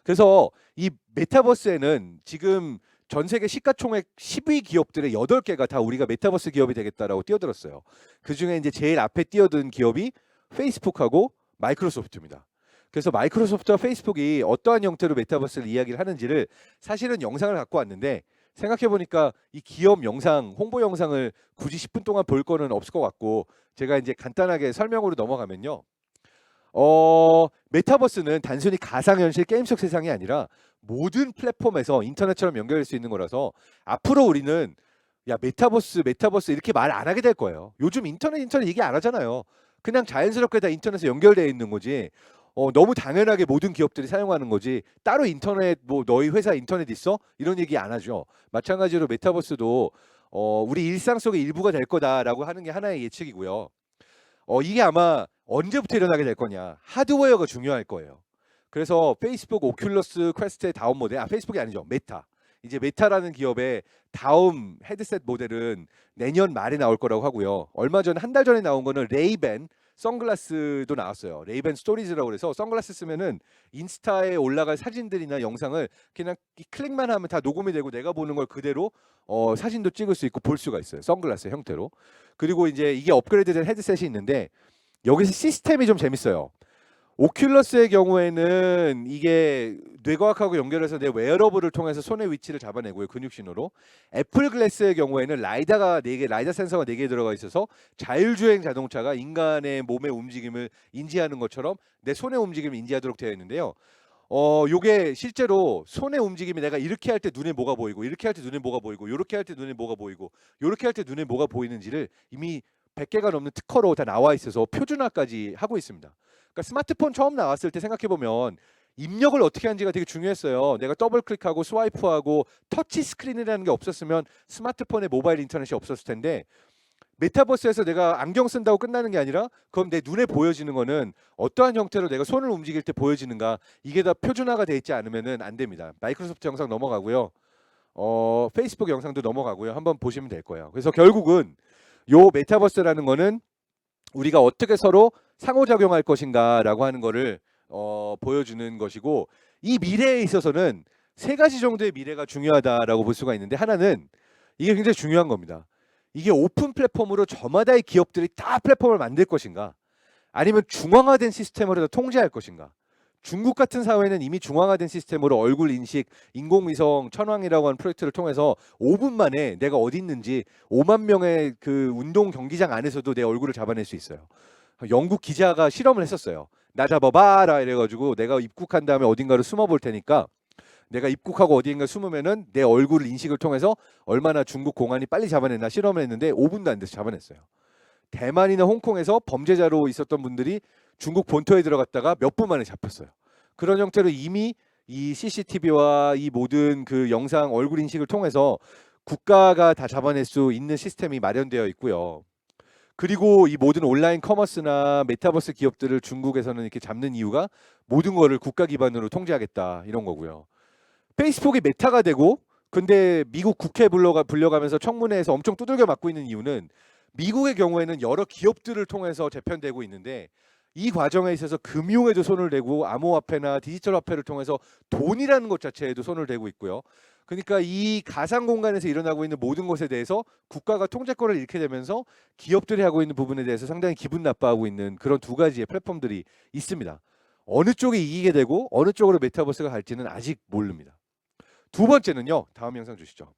그래서 이 메타버스에는 지금 전 세계 시가총액 10위 기업들의 8개가 다 우리가 메타버스 기업이 되겠다라고 뛰어들었어요. 그중에 이제 제일 앞에 뛰어든 기업이 페이스북하고 마이크로소프트입니다. 그래서 마이크로소프트와 페이스북이 어떠한 형태로 메타버스를 이야기를 하는지를 사실은 영상을 갖고 왔는데 생각해보니까 이 기업 영상, 홍보 영상을 굳이 10분 동안 볼 거는 없을 것 같고 제가 이제 간단하게 설명으로 넘어가면요. 메타버스는 단순히 가상현실 게임 속 세상이 아니라 모든 플랫폼에서 인터넷처럼 연결될 수 있는 거라서 앞으로 우리는 야 메타버스 이렇게 말 안 하게 될 거예요. 요즘 인터넷 얘기 안 하잖아요. 그냥 자연스럽게 다 인터넷에 연결되어 있는 거지. 너무 당연하게 모든 기업들이 사용하는 거지 따로 인터넷 뭐 너희 회사 인터넷 있어? 이런 얘기 안 하죠. 마찬가지로 메타버스도 우리 일상 속의 일부가 될 거다라고 하는 게 하나의 예측이고요. 이게 아마 언제부터 일어나게 될 거냐. 하드웨어가 중요할 거예요. 그래서 페이스북 오큘러스 퀘스트의 다음 모델, 페이스북이 아니죠. 메타. 이제 메타라는 기업의 다음 헤드셋 모델은 내년 말에 나올 거라고 하고요. 얼마 전 한 달 전에 나온 거는 레이벤 선글라스도 나왔어요. 레이벤 스토리즈라고 그래서 선글라스 쓰면은 인스타에 올라갈 사진들이나 영상을 그냥 클릭만 하면 다 녹음이 되고 내가 보는 걸 그대로 사진도 찍을 수 있고 볼 수가 있어요. 선글라스 형태로. 그리고 이제 이게 업그레이드된 헤드셋이 있는데 여기서 시스템이 좀 재밌어요. 오큘러스의 경우에는 이게 뇌과학하고 연결해서 내 웨어러블을 통해서 손의 위치를 잡아내고요. 근육 신호로. 애플 글래스의 경우에는 라이다가 4개, 라이다 센서가 4개 들어가 있어서 자율주행 자동차가 인간의 몸의 움직임을 인지하는 것처럼 내 손의 움직임을 인지하도록 되어 있는데요. 요게 실제로 손의 움직임이 내가 이렇게 할 때 눈에 뭐가 보이고, 이렇게 할 때 눈에 뭐가 보이고, 이렇게 할 때 눈에 뭐가 보이고, 이렇게 할 때 눈에 뭐가 보이는지를 이미 100개가 넘는 특허로 다 나와 있어서 표준화까지 하고 있습니다. 그러니까 스마트폰 처음 나왔을 때 생각해 보면 입력을 어떻게 하는지가 되게 중요했어요. 내가 더블 클릭하고 스와이프하고 터치 스크린이라는 게 없었으면 스마트폰에 모바일 인터넷이 없었을 텐데 메타버스에서 내가 안경 쓴다고 끝나는 게 아니라 그럼 내 눈에 보여지는 거는 어떠한 형태로 내가 손을 움직일 때 보여지는가 이게 다 표준화가 돼 있지 않으면은 안 됩니다. 마이크로소프트 영상 넘어가고요. 페이스북 영상도 넘어가고요. 한번 보시면 될 거예요. 그래서 결국은 요 메타버스라는 거는 우리가 어떻게 서로 상호작용할 것인가라고 하는 거를 보여주는 것이고 이 미래에 있어서는 3가지 정도의 미래가 중요하다라고 볼 수가 있는데 하나는 이게 굉장히 중요한 겁니다. 이게 오픈 플랫폼으로 저마다의 기업들이 다 플랫폼을 만들 것인가 아니면 중앙화된 시스템으로 통제할 것인가. 중국 같은 사회는 이미 중앙화된 시스템으로 얼굴 인식, 인공위성 천왕이라고 하는 프로젝트를 통해서 5분 만에 내가 어디 있는지 5만 명의 그 운동 경기장 안에서도 내 얼굴을 잡아낼 수 있어요. 영국 기자가 실험을 했었어요. 나 잡아봐라 이래가지고 내가 입국한 다음에 어딘가로 숨어볼 테니까 내가 입국하고 어디인가 숨으면은 내 얼굴 인식을 통해서 얼마나 중국 공안이 빨리 잡아냈나 실험을 했는데 5분도 안 돼서 잡아냈어요. 대만이나 홍콩에서 범죄자로 있었던 분들이 중국 본토에 들어갔다가 몇 분 만에 잡혔어요. 그런 형태로 이미 이 CCTV와 이 모든 그 영상 얼굴 인식을 통해서 국가가 다 잡아낼 수 있는 시스템이 마련되어 있고요. 그리고 이 모든 온라인 커머스나 메타버스 기업들을 중국에서는 이렇게 잡는 이유가 모든 거를 국가 기반으로 통제하겠다 이런 거고요. 페이스북이 메타가 되고 근데 미국 국회 불려가면서 청문회에서 엄청 두들겨 맞고 있는 이유는 미국의 경우에는 여러 기업들을 통해서 재편되고 있는데 이 과정에 있어서 금융에도 손을 대고 암호화폐나 디지털 화폐를 통해서 돈이라는 것 자체에도 손을 대고 있고요. 그러니까 이 가상 공간에서 일어나고 있는 모든 것에 대해서 국가가 통제권을 잃게 되면서 기업들이 하고 있는 부분에 대해서 상당히 기분 나빠하고 있는 그런 2가지의 플랫폼들이 있습니다. 어느 쪽이 이기게 되고 어느 쪽으로 메타버스가 갈지는 아직 모릅니다. 2번째는요. 다음 영상 주시죠.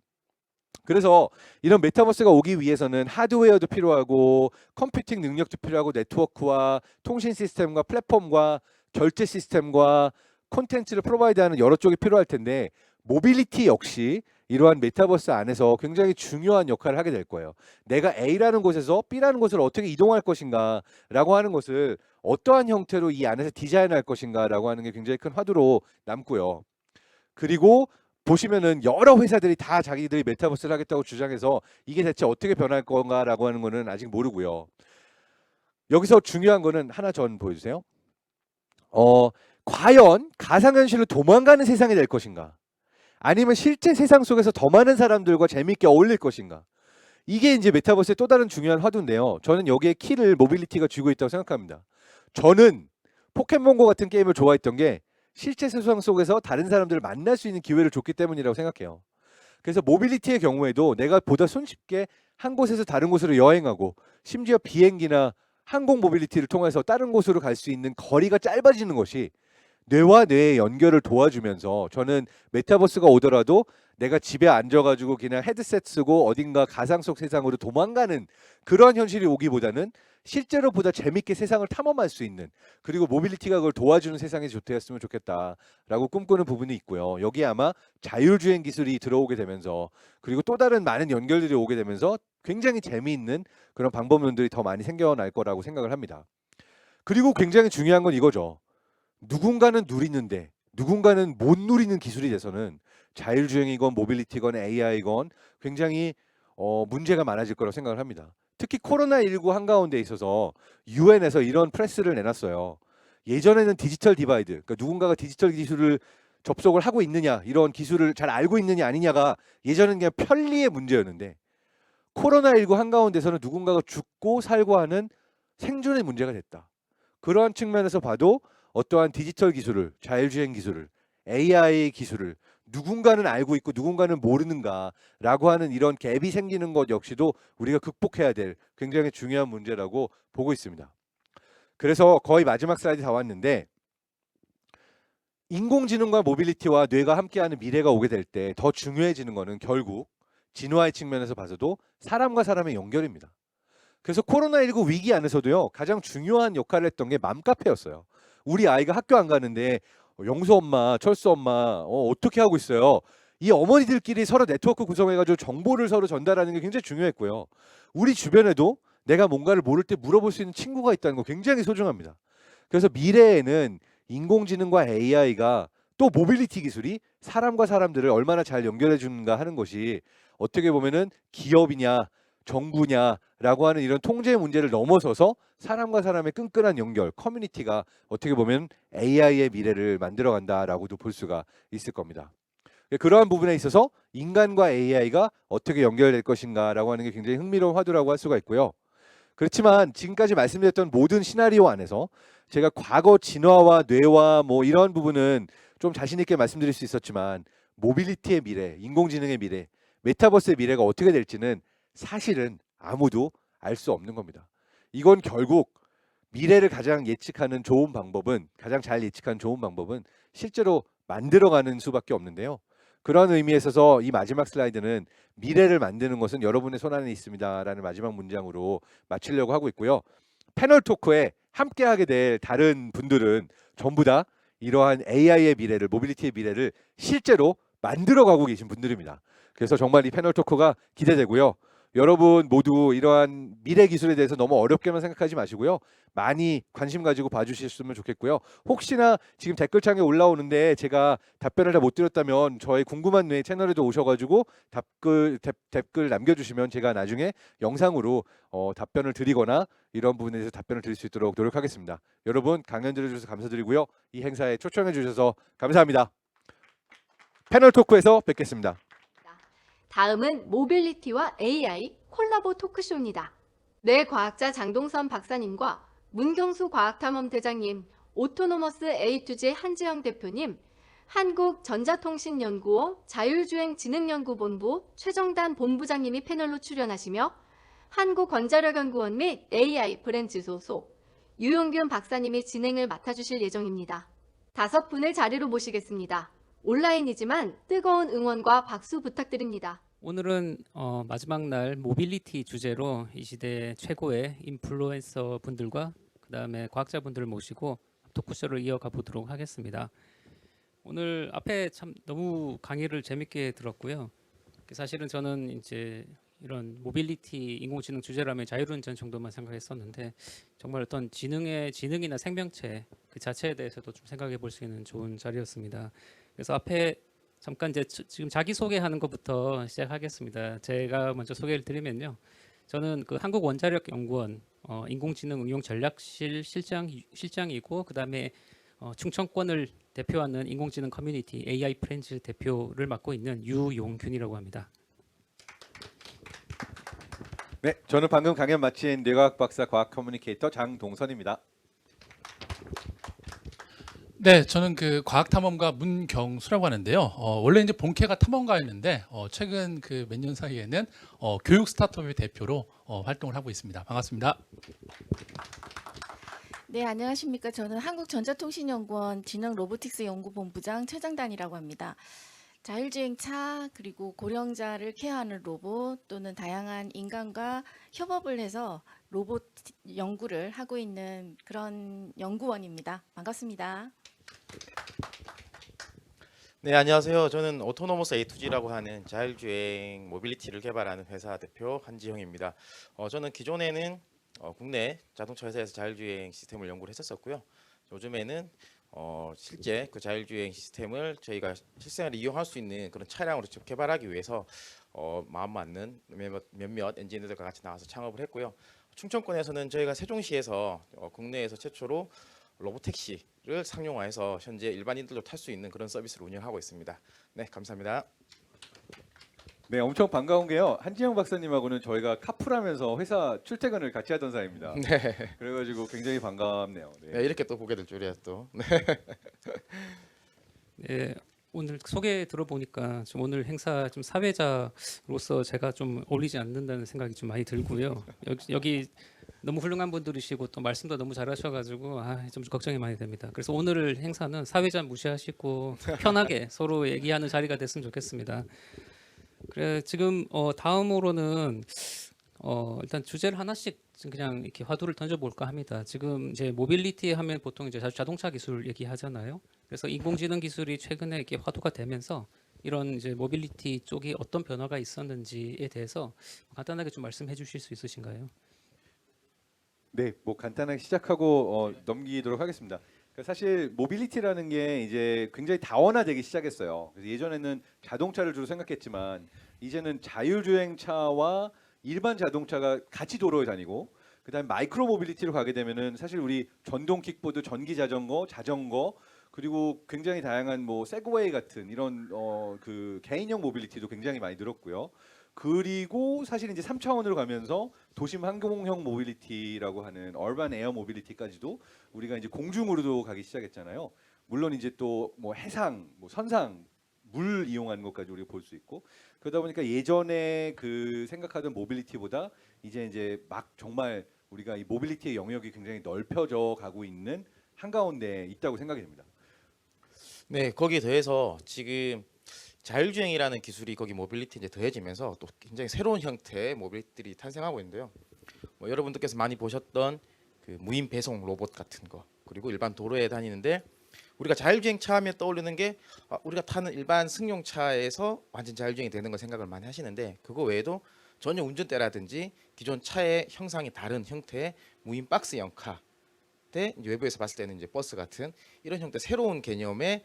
그래서 이런 메타버스가 오기 위해서는 하드웨어도 필요하고 컴퓨팅 능력도 필요하고 네트워크와 통신 시스템과 플랫폼과 결제 시스템과 콘텐츠를 프로바이드하는 여러 쪽이 필요할 텐데 모빌리티 역시 이러한 메타버스 안에서 굉장히 중요한 역할을 하게 될 거예요. 내가 A라는 곳에서 B라는 곳을 어떻게 이동할 것인가 라고 하는 것을 어떠한 형태로 이 안에서 디자인할 것인가 라고 하는 게 굉장히 큰 화두로 남고요. 그리고 보시면은 여러 회사들이 다 자기들이 메타버스를 하겠다고 주장해서 이게 대체 어떻게 변할 건가라고 하는 거는 아직 모르고요. 여기서 중요한 거는 하나 전 보여주세요. 과연 가상현실로 도망가는 세상이 될 것인가? 아니면 실제 세상 속에서 더 많은 사람들과 재미있게 어울릴 것인가? 이게 이제 메타버스의 또 다른 중요한 화두인데요. 저는 여기에 키를 모빌리티가 쥐고 있다고 생각합니다. 저는 포켓몬고 같은 게임을 좋아했던 게 실제 세상 속에서 다른 사람들을 만날 수 있는 기회를 줬기 때문이라고 생각해요. 그래서 모빌리티의 경우에도 내가 보다 손쉽게 한 곳에서 다른 곳으로 여행하고 심지어 비행기나 항공 모빌리티를 통해서 다른 곳으로 갈 수 있는 거리가 짧아지는 것이 뇌와 뇌의 연결을 도와주면서 저는 메타버스가 오더라도 내가 집에 앉아가지고 그냥 헤드셋 쓰고 어딘가 가상 속 세상으로 도망가는 그런 현실이 오기보다는 실제로 보다 재밌게 세상을 탐험할 수 있는 그리고 모빌리티가 그걸 도와주는 세상이 되었으면 좋겠다라고 꿈꾸는 부분이 있고요. 여기에 아마 자율주행 기술이 들어오게 되면서 그리고 또 다른 많은 연결들이 오게 되면서 굉장히 재미있는 그런 방법론들이 더 많이 생겨날 거라고 생각을 합니다. 그리고 굉장히 중요한 건 이거죠. 누군가는 누리는데 누군가는 못 누리는 기술이 돼서는 자율주행이건 모빌리티건 AI건 굉장히 문제가 많아질 거라고 생각을 합니다. 특히 코로나19 한가운데 있어서 유엔에서 이런 프레스를 내놨어요. 예전에는 디지털 디바이드, 그러니까 누군가가 디지털 기술을 접속을 하고 있느냐, 이런 기술을 잘 알고 있느냐 아니냐가 예전에는 그냥 편리의 문제였는데 코로나19 한가운데서는 누군가가 죽고 살고 하는 생존의 문제가 됐다. 그러한 측면에서 봐도 어떠한 디지털 기술을, 자율주행 기술을, AI 기술을 누군가는 알고 있고 누군가는 모르는가라고 하는 이런 갭이 생기는 것 역시도 우리가 극복해야 될 굉장히 중요한 문제라고 보고 있습니다. 그래서 거의 마지막 슬라이드 다 왔는데 인공지능과 모빌리티와 뇌가 함께하는 미래가 오게 될 때 더 중요해지는 것은 결국 진화의 측면에서 봐서도 사람과 사람의 연결입니다. 그래서 코로나19 위기 안에서도요, 가장 중요한 역할을 했던 게 맘카페였어요. 우리 아이가 학교 안 가는데 영수 엄마, 철수 엄마 어떻게 하고 있어요? 이 어머니들끼리 서로 네트워크 구성해가지고 정보를 서로 전달하는 게 굉장히 중요했고요. 우리 주변에도 내가 뭔가를 모를 때 물어볼 수 있는 친구가 있다는 거 굉장히 소중합니다. 그래서 미래에는 인공지능과 AI가 또 모빌리티 기술이 사람과 사람들을 얼마나 잘 연결해 주는가 하는 것이 어떻게 보면은 기업이냐 정부냐라고 하는 이런 통제 문제를 넘어서서 사람과 사람의 끈끈한 연결, 커뮤니티가 어떻게 보면 AI의 미래를 만들어 간다라고도 볼 수가 있을 겁니다. 그러한 부분에 있어서 인간과 AI가 어떻게 연결될 것인가라고 하는 게 굉장히 흥미로운 화두라고 할 수가 있고요. 그렇지만 지금까지 말씀드렸던 모든 시나리오 안에서 제가 과거 진화와 뇌와 뭐 이런 부분은 좀 자신 있게 말씀드릴 수 있었지만 모빌리티의 미래, 인공지능의 미래, 메타버스의 미래가 어떻게 될지는 사실은 아무도 알 수 없는 겁니다. 이건 결국 미래를 가장 예측하는 좋은 방법은, 가장 잘 예측하는 좋은 방법은 실제로 만들어가는 수밖에 없는데요. 그런 의미에 있어서 이 마지막 슬라이드는 미래를 만드는 것은 여러분의 손 안에 있습니다라는 마지막 문장으로 마치려고 하고 있고요. 패널 토크에 함께하게 될 다른 분들은 전부 다 이러한 AI의 미래를, 모빌리티의 미래를 실제로 만들어가고 계신 분들입니다. 그래서 정말 이 패널 토크가 기대되고요. 여러분 모두 이러한 미래 기술에 대해서 너무 어렵게만 생각하지 마시고요. 많이 관심 가지고 봐주셨으면 좋겠고요. 혹시나 지금 댓글창에 올라오는데 제가 답변을 다 못 드렸다면 저의 궁금한 뇌 채널에도 오셔가지고 댓글 남겨주시면 제가 나중에 영상으로 답변을 드리거나 이런 부분에 대해서 답변을 드릴 수 있도록 노력하겠습니다. 여러분 강연 들어주셔서 감사드리고요. 이 행사에 초청해 주셔서 감사합니다. 패널 토크에서 뵙겠습니다. 다음은 모빌리티와 AI 콜라보 토크쇼입니다. 뇌과학자 장동선 박사님과 문경수 과학탐험대장님, 오토노머스 A2G 한지영 대표님, 한국전자통신연구원 자율주행진흥연구본부 최정단 본부장님이 패널로 출연하시며 한국건자력연구원 및 AI 브랜드 소속 유용균 박사님이 진행을 맡아주실 예정입니다. 5분을 자리로 모시겠습니다. 온라인이지만 뜨거운 응원과 박수 부탁드립니다. 오늘은 마지막 날 모빌리티 주제로 이 시대 최고의 인플루엔서 분들과 그다음에 과학자분들을 모시고 토크쇼를 이어가 보도록 하겠습니다. 오늘 앞에 참 너무 강의를 재밌게 들었고요. 사실은 저는 이제 이런 모빌리티 인공지능 주제라면 자율운전 정도만 생각했었는데 정말 어떤 지능이나 생명체 그 자체에 대해서도 좀 생각해 볼 수 있는 좋은 자리였습니다. 그래서 앞에 잠깐 이제 지금 자기 소개하는 것부터 시작하겠습니다. 제가 먼저 소개를 드리면요, 저는 그 한국원자력연구원 인공지능 응용 전략실 실장이고 그다음에 충청권을 대표하는 인공지능 커뮤니티 AI 프렌즈 대표를 맡고 있는 유용균이라고 합니다. 네, 저는 방금 강연 마친 뇌과학 박사 과학 커뮤니케이터 장동선입니다. 네, 저는 그 과학탐험가 문경수라고 하는데요. 원래 이제 본캐가 탐험가였는데 최근 그 몇 년 사이에는 교육 스타트업의 대표로 활동을 하고 있습니다. 반갑습니다. 네, 안녕하십니까. 저는 한국전자통신연구원 지능로보틱스 연구본부장 최정단이라고 합니다. 자율주행차 그리고 고령자를 케어하는 로봇 또는 다양한 인간과 협업을 해서 로봇 연구를 하고 있는 그런 연구원입니다. 반갑습니다. 네, 안녕하세요. 저는 오토노머스 A2G라고 하는 자율주행 모빌리티를 개발하는 회사 대표 한지형입니다. 저는 기존에는 국내 자동차 회사에서 자율주행 시스템을 연구를 했었고요. 요즘에는 실제 그 자율주행 시스템을 저희가 실생활에 이용할 수 있는 그런 차량으로 직접 개발하기 위해서 마음 맞는 몇몇 엔지니어들과 같이 나와서 창업을 했고요. 충청권에서는 저희가 세종시에서 국내에서 최초로 로보택시를 상용화해서 현재 일반인들도 탈 수 있는 그런 서비스를 운영하고 있습니다. 네, 감사합니다. 네, 엄청 반가운 게요. 한지영 박사님하고는 저희가 카풀하면서 회사 출퇴근을 같이 하던 사이입니다. 네. 그래가지고 굉장히 반갑네요. 네. 네, 이렇게 또 보게 될 줄이야 또. 네. 네, 오늘 소개 들어보니까 좀 오늘 행사 좀 사회자로서 제가 좀 어울리지 않는다는 생각이 좀 많이 들고요. 여기 너무 훌륭한 분들이시고 또 말씀도 너무 잘하셔가지고 좀 걱정이 많이 됩니다. 그래서 오늘 행사는 사회자 무시하시고 편하게 서로 얘기하는 자리가 됐으면 좋겠습니다. 그래 지금 다음으로는 일단 주제를 하나씩 그냥 이렇게 화두를 던져볼까 합니다. 지금 이제 모빌리티 하면 보통 이제 자동차 기술 얘기하잖아요. 그래서 인공지능 기술이 최근에 이렇게 화두가 되면서 이런 이제 모빌리티 쪽이 어떤 변화가 있었는지에 대해서 간단하게 좀 말씀해 주실 수 있으신가요? 네, 뭐 간단하게 시작하고 넘기도록 하겠습니다. 그러니까 사실 모빌리티라는 게 이제 굉장히 다원화되기 시작했어요. 그래서 예전에는 자동차를 주로 생각했지만 이제는 자율주행차와 일반 자동차가 같이 도로에 다니고 그다음에 마이크로 모빌리티로 가게 되면은 사실 우리 전동 킥보드, 전기 자전거, 자전거 그리고 굉장히 다양한 뭐 세그웨이 같은 이런 그 개인형 모빌리티도 굉장히 많이 늘었고요. 그리고 사실 이제 3차원으로 가면서 도심 항공형 모빌리티라고 하는 얼반 에어 모빌리티까지도 우리가 이제 공중으로도 가기 시작했잖아요. 물론 이제 또 뭐 해상, 뭐 선상, 물 이용하는 것까지 우리가 볼 수 있고 그러다 보니까 예전에 그 생각하던 모빌리티보다 이제 막 정말 우리가 이 모빌리티의 영역이 굉장히 넓혀져 가고 있는 한가운데 있다고 생각이 됩니다. 네, 거기에 더해서 지금 자율주행이라는 기술이 거기 모빌리티 이제 더해지면서 또 굉장히 새로운 형태의 모빌리티들이 탄생하고 있는데요. 뭐 여러분들께서 많이 보셨던 그 무인 배송 로봇 같은 거 그리고 일반 도로에 다니는데 우리가 자율주행차 하면 떠오르는 게 우리가 타는 일반 승용차에서 완전 자율주행이 되는 걸 생각을 많이 하시는데 그거 외에도 전용 운전대라든지 기존 차의 형상이 다른 형태의 무인 박스형 카, 이제 외부에서 봤을 때는 이제 버스 같은 이런 형태 새로운 개념의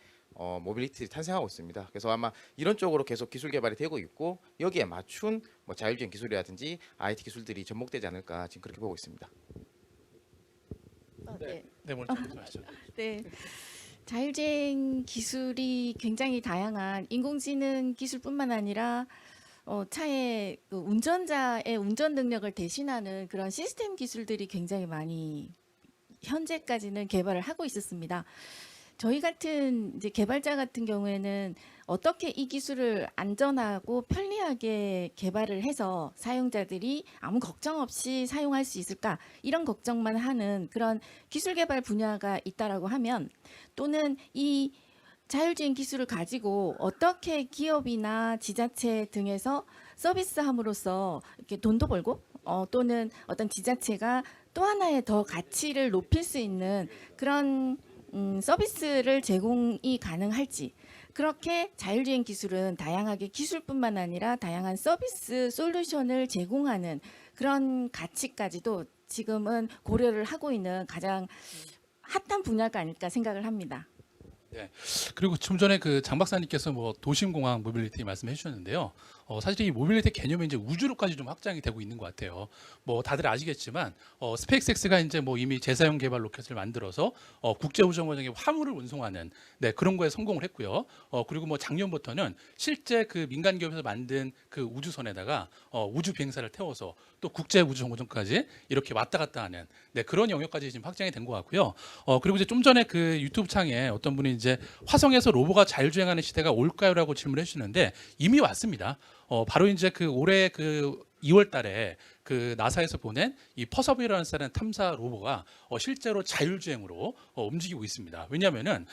모빌리티 탄생하고 있습니다. 그래서 아마 이런 쪽으로 계속 기술 개발이 되고 있고 여기에 맞춘 뭐 자율주행 기술이라든지 IT 기술들이 접목되지 않을까 지금 그렇게 보고 있습니다. 네. 네, 먼저 말씀하시죠. 네. 자율주행 기술이 굉장히 다양한 인공지능 기술뿐만 아니라 차의 그 운전자의 운전 능력을 대신하는 그런 시스템 기술들이 굉장히 많이 현재까지는 개발을 하고 있었습니다. 저희 같은 이제 개발자 같은 경우에는 어떻게 이 기술을 안전하고 편리하게 개발을 해서 사용자들이 아무 걱정 없이 사용할 수 있을까 이런 걱정만 하는 그런 기술 개발 분야가 있다라고 하면 또는 이 자율주행 기술을 가지고 어떻게 기업이나 지자체 등에서 서비스함으로써 이렇게 돈도 벌고 또는 어떤 지자체가 또 하나의 더 가치를 높일 수 있는 그런 서비스를 제공이 가능할지 그렇게 자율주행 기술은 다양하게 기술뿐만 아니라 다양한 서비스 솔루션을 제공하는 그런 가치까지도 지금은 고려를 하고 있는 가장 핫한 분야가 아닐까 생각을 합니다. 그리고 좀 전에 그 장 박사님께서 뭐 도심공항 모빌리티 말씀해 주셨는데요. 사실 이 모빌리티 개념이 이제 우주로까지 좀 확장이 되고 있는 것 같아요. 뭐 다들 아시겠지만 스페이스X가 이제 뭐 이미 재사용 개발 로켓을 만들어서 국제우주정거장에 화물을 운송하는 그런 거에 성공을 했고요. 그리고 뭐 작년부터는 실제 그 민간 기업에서 만든 그 우주선에다가 우주 비행사를 태워서 또 국제우주정거장까지 이렇게 왔다 갔다 하는 그런 영역까지 지금 확장이 된 것 같고요. 그리고 이제 좀 전에 그 유튜브 창에 어떤 분이 이제 화성에서 로봇가 자율주행하는 시대가 올까요라고 질문을 해주시는데 이미 왔습니다. 바로 이제 그 올해 그 2월 달에 그 나사에서 보낸 이 퍼서비어런스라는 탐사 로버가 실제로 자율주행으로 움직이고 있습니다. 왜냐하면은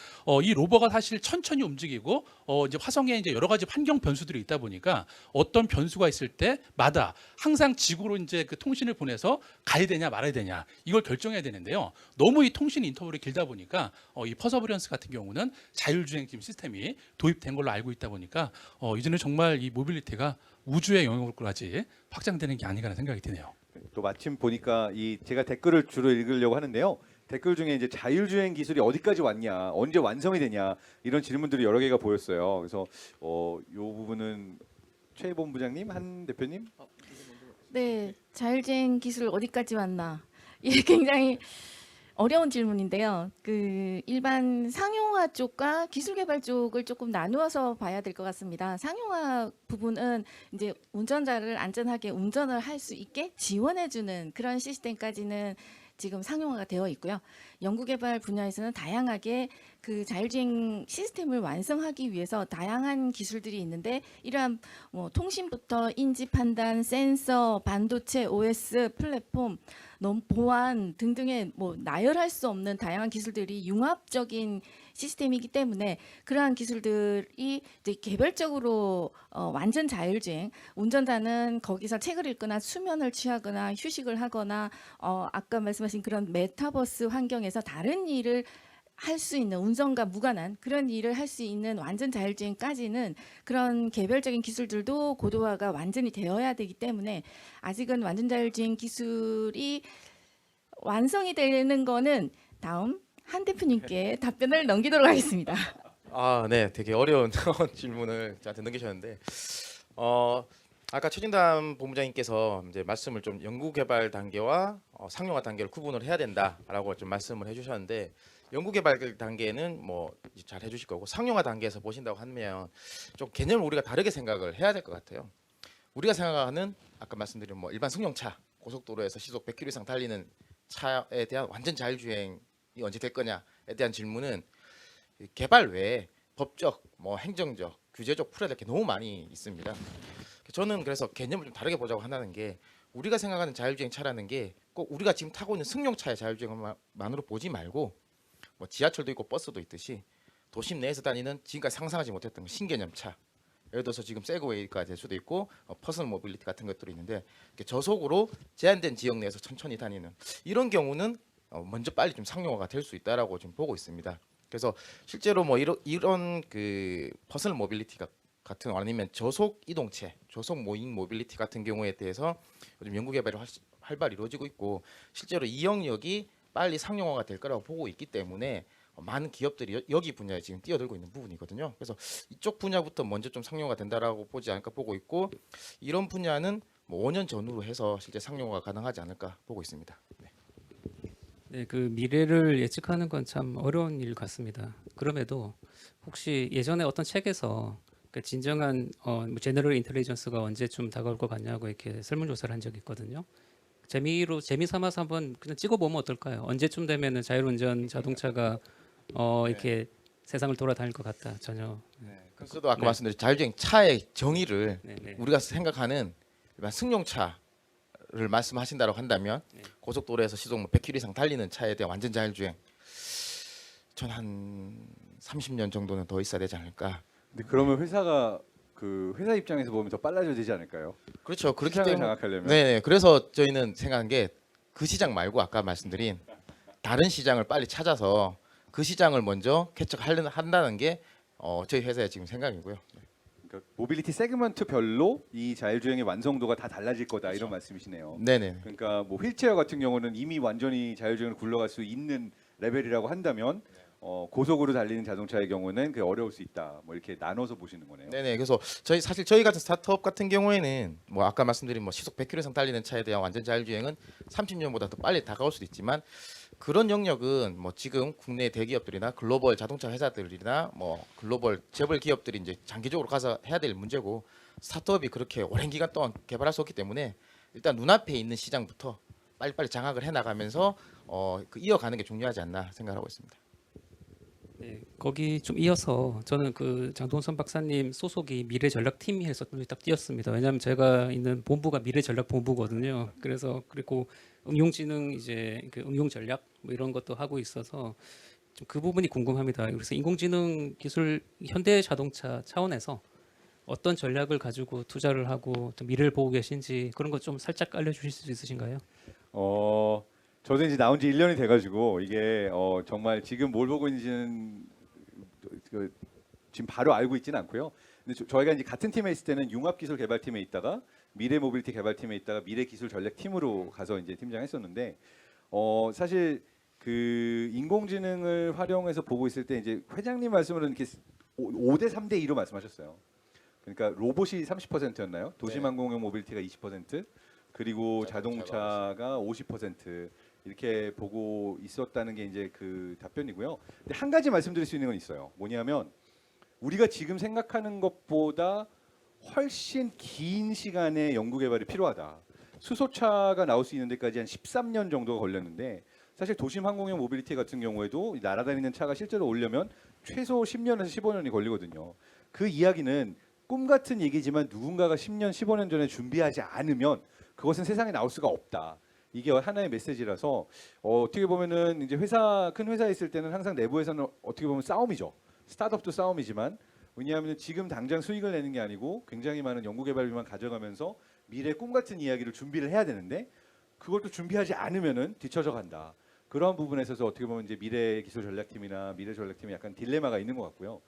이 로버가 사실 천천히 움직이고 이제 화성에 이제 여러 가지 환경 변수들이 있다 보니까 어떤 변수가 있을 때마다 항상 지구로 이제 그 통신을 보내서 가야 되냐 말아야 되냐 이걸 결정해야 되는데요. 너무 이 통신 인터벌이 길다 보니까 이 퍼서비어런스 같은 경우는 자율주행 지금 시스템이 도입된 걸로 알고 있다 보니까 이제는 정말 이 모빌리티가 우주의 영역으로까지 확장되는 게 아닌가라는 생각이 드네요. 또 마침 보니까 이 제가 댓글을 주로 읽으려고 하는데요. 댓글 중에 이제 자율주행 기술이 어디까지 왔냐, 언제 완성이 되냐 이런 질문들이 여러 개가 보였어요. 그래서 요 부분은 최 본부장님, 한 대표님. 네, 자율주행 기술 어디까지 왔나? 이게 굉장히 어려운 질문인데요. 그 일반 상용화 쪽과 기술 개발 쪽을 조금 나누어서 봐야 될 것 같습니다. 상용화 부분은 이제 운전자를 안전하게 운전을 할 수 있게 지원해주는 그런 시스템까지는 지금 상용화가 되어 있고요. 연구개발 분야에서는 다양하게 그 자율주행 시스템을 완성하기 위해서 다양한 기술들이 있는데 이러한 뭐 통신부터 인지 판단, 센서, 반도체, OS, 플랫폼, 보안 등등의 뭐 나열할 수 없는 다양한 기술들이 융합적인 시스템이기 때문에 그러한 기술들이 이제 개별적으로 완전 자율주행, 운전자는 거기서 책을 읽거나 수면을 취하거나 휴식을 하거나 아까 말씀하신 그런 메타버스 환경에서 다른 일을 할 수 있는 운전과 무관한 그런 일을 할 수 있는 완전 자율주행까지는 그런 개별적인 기술들도 고도화가 완전히 되어야 되기 때문에 아직은 완전 자율주행 기술이 완성이 되는 거는 다음 한 대표님께 답변을 넘기도록 하겠습니다. 아, 네, 되게 어려운 질문을 저한테 넘기셨는데, 아까 최진담 본부장님께서 이제 말씀을 좀 연구개발 단계와 상용화 단계를 구분을 해야 된다라고 좀 말씀을 해주셨는데, 연구개발 단계는 뭐 잘 해주실 거고 상용화 단계에서 보신다고 하면 좀 개념을 우리가 다르게 생각을 해야 될 것 같아요. 우리가 생각하는 아까 말씀드린 뭐 일반 승용차 고속도로에서 시속 100km 이상 달리는 차에 대한 완전 자율주행이 언제 될 거냐에 대한 질문은 개발 외에 법적, 뭐 행정적, 규제적 풀어야 될 게 너무 많이 있습니다. 저는 그래서 개념을 좀 다르게 보자고 한다는 게 우리가 생각하는 자율주행 차라는 게 꼭 우리가 지금 타고 있는 승용차의 자율주행만으로 보지 말고 뭐 지하철도 있고 버스도 있듯이 도심 내에서 다니는 지금까지 상상하지 못했던 신개념차, 예를 들어서 지금 세그웨이가 될 수도 있고 퍼스널 모빌리티 같은 것들이 있는데 저속으로 제한된 지역 내에서 천천히 다니는 이런 경우는 먼저 빨리 좀 상용화가 될 수 있다라고 좀 보고 있습니다. 그래서 실제로 뭐 이런 그 퍼스널 모빌리티 같은 아니면 저속 이동체, 저속 모잉 모빌리티 같은 경우에 대해서 요즘 연구 개발이 활발히 이루어지고 있고 실제로 이 영역이 빨리 상용화가 될 거라고 보고 있기 때문에 많은 기업들이 여기 분야에 지금 뛰어들고 있는 부분이거든요. 그래서 이쪽 분야부터 먼저 좀 상용화가 된다라고 보지 않을까 보고 있고 이런 분야는 뭐 5년 전후로 해서 실제 상용화가 가능하지 않을까 보고 있습니다. 네. 네, 그 미래를 예측하는 건 참 어려운 일 같습니다. 그럼에도 혹시 예전에 어떤 책에서 그 진정한 제너럴 인텔리전스가 언제쯤 다가올 것 같냐고 이렇게 설문조사를 한 적이 있거든요. 재미 삼아서 한번 그냥 찍어보면 어떨까요? 언제쯤 되면은 자율운전 자동차가 이렇게 세상을 돌아다닐 것 같다. 전혀. 그래서도 아까 네. 말씀드린 자율주행 차의 정의를 네. 우리가 생각하는 일반 승용차를 말씀하신다고 한다면 네. 고속도로에서 시속 100km 이상 달리는 차에 대한 완전 자율주행 전 한 30년 정도는 더 있어야 되지 않을까. 근데 그러면 회사가 그 회사 입장에서 보면 더 빨라져야 되지 않을까요? 그렇죠. 그렇기 시장을 때문에 장악하려면. 네, 그래서 저희는 생각한 게 그 시장 말고 아까 말씀드린 다른 시장을 빨리 찾아서 그 시장을 먼저 한다는 게 저희 회사의 지금 생각이고요. 그러니까 모빌리티 세그먼트별로 이 자율주행의 완성도가 다 달라질 거다 이런 말씀이시네요. 네네. 그러니까 뭐 휠체어 같은 경우는 이미 완전히 자율주행을 굴러갈 수 있는 레벨이라고 한다면 고속으로 달리는 자동차의 경우는 그 어려울 수 있다. 뭐 이렇게 나눠서 보시는 거네요. 네네. 그래서 저희 같은 스타트업 같은 경우에는 뭐 아까 말씀드린 뭐 시속 100km 이상 달리는 차에 대한 완전 자율주행은 30년보다 더 빨리 다가올 수도 있지만 그런 영역은 뭐 지금 국내 대기업들이나 글로벌 자동차 회사들이나 뭐 글로벌 재벌 기업들이 이제 장기적으로 가서 해야 될 문제고 스타트업이 그렇게 오랜 기간 동안 개발할 수 없기 때문에 일단 눈앞에 있는 시장부터 빨리빨리 장악을 해 나가면서 그 이어가는 게 중요하지 않나 생각하고 있습니다. 네, 거기 좀 이어서 저는 그 장동선 박사님 소속이 미래전략팀이 해서 눈이 딱 띄었습니다. 왜냐하면 제가 있는 본부가 미래전략본부거든요. 그리고 응용지능 이제 그 응용전략 뭐 이런 것도 하고 있어서 좀 그 부분이 궁금합니다. 그래서 인공지능 기술 현대자동차 차원에서 어떤 전략을 가지고 투자를 하고 또 미래를 보고 계신지 그런 것 좀 살짝 알려주실 수 있으신가요? 저도 이제 나온 지 1년이 돼가지고 이게 정말 지금 뭘 보고 있는지는 지금 바로 알고 있지는 않고요. 근데 저희가 이제 같은 팀에 있을 때는 융합기술 개발팀에 있다가 미래 모빌리티 개발팀에 있다가 미래 기술 전략팀으로 가서 이제 팀장했었는데 사실 그 인공지능을 활용해서 보고 있을 때 이제 회장님 말씀으로는 이렇게 5대 3대 2로 말씀하셨어요. 그러니까 로봇이 30%였나요? 도시망공용 모빌리티가 20%, 그리고 자동차가 50%. 이렇게 보고 있었다는 게 이제 그 답변이고요. 근데 한 가지 말씀드릴 수 있는 건 있어요. 뭐냐면 우리가 지금 생각하는 것보다 훨씬 긴 시간의 연구 개발이 필요하다. 수소차가 나올 수 있는 데까지 한 13년 정도가 걸렸는데 사실 도심 항공형 모빌리티 같은 경우에도 날아다니는 차가 실제로 오려면 최소 10년에서 15년이 걸리거든요. 그 이야기는 꿈 같은 얘기지만 누군가가 10년, 15년 전에 준비하지 않으면 그것은 세상에 나올 수가 없다. 이게 하나의 메시지라서 어떻게 보면은 이제 큰 회사에 있을 때는 항상 내부에서는 어떻게 보면 싸움이죠. 스타트업도 싸움이지만 왜냐하면 지금 당장 수익을 내는 게 아니고 굉장히 많은 연구개발비만 가져가면서 미래 꿈 같은 이야기를 준비를 해야 되는데 그걸 또 준비하지 않으면은 뒤처져 간다. 그런 부분에 있어서 어떻게 보면 이제 미래 기술 전략팀이나 미래 전략팀이 약간 딜레마가 있는 것 같고요.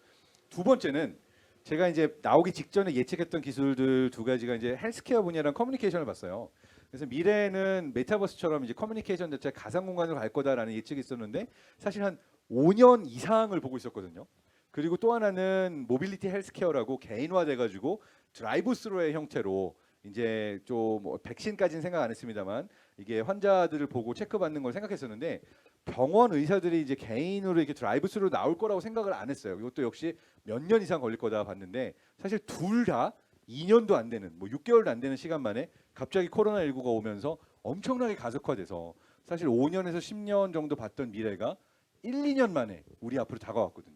두 번째는 제가 이제 나오기 직전에 예측했던 기술들 두 가지가 이제 헬스케어 분야랑 커뮤니케이션을 봤어요. 그래서 미래에는 메타버스처럼 이제 커뮤니케이션 자체 가상 공간으로 갈 거다라는 예측이 있었는데 사실 한 5년 이상을 보고 있었거든요. 그리고 또 하나는 모빌리티 헬스케어라고 개인화돼 가지고 드라이브 스루의 형태로 이제 좀뭐 백신까지는 생각 안 했습니다만 이게 환자들을 보고 체크받는 걸 생각했었는데 병원 의사들이 이제 개인으로 이렇게 드라이브 스루로 나올 거라고 생각을 안 했어요. 이것도 역시 몇 년 이상 걸릴 거다 봤는데 사실 둘 다 2년도 안 되는 뭐 6개월도 안 되는 시간 만에 갑자기 코로나19가 오면서 엄청나게 가속화돼서 사실 5년에서 10년 정도 봤던 미래가 1, 2년 만에 우리 앞으로 다가왔거든요.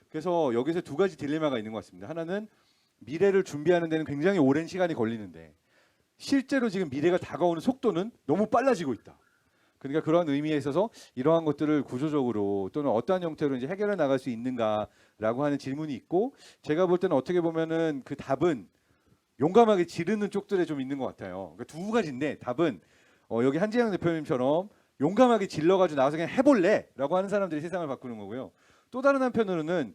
그래서 여기서 두 가지 딜레마가 있는 것 같습니다. 하나는 미래를 준비하는 데는 굉장히 오랜 시간이 걸리는데 실제로 지금 미래가 다가오는 속도는 너무 빨라지고 있다. 그러니까 그런 의미에 있어서 이러한 것들을 구조적으로 또는 어떠한 형태로 이제 해결해 나갈 수 있는가라고 하는 질문이 있고 제가 볼 때는 어떻게 보면은 그 답은 용감하게 지르는 쪽들에 좀 있는 것 같아요. 그러니까 두 가지인데 답은 여기 한지영 대표님처럼 용감하게 질러가지고 나와서 그냥 해볼래라고 하는 사람들이 세상을 바꾸는 거고요. 또 다른 한편으로는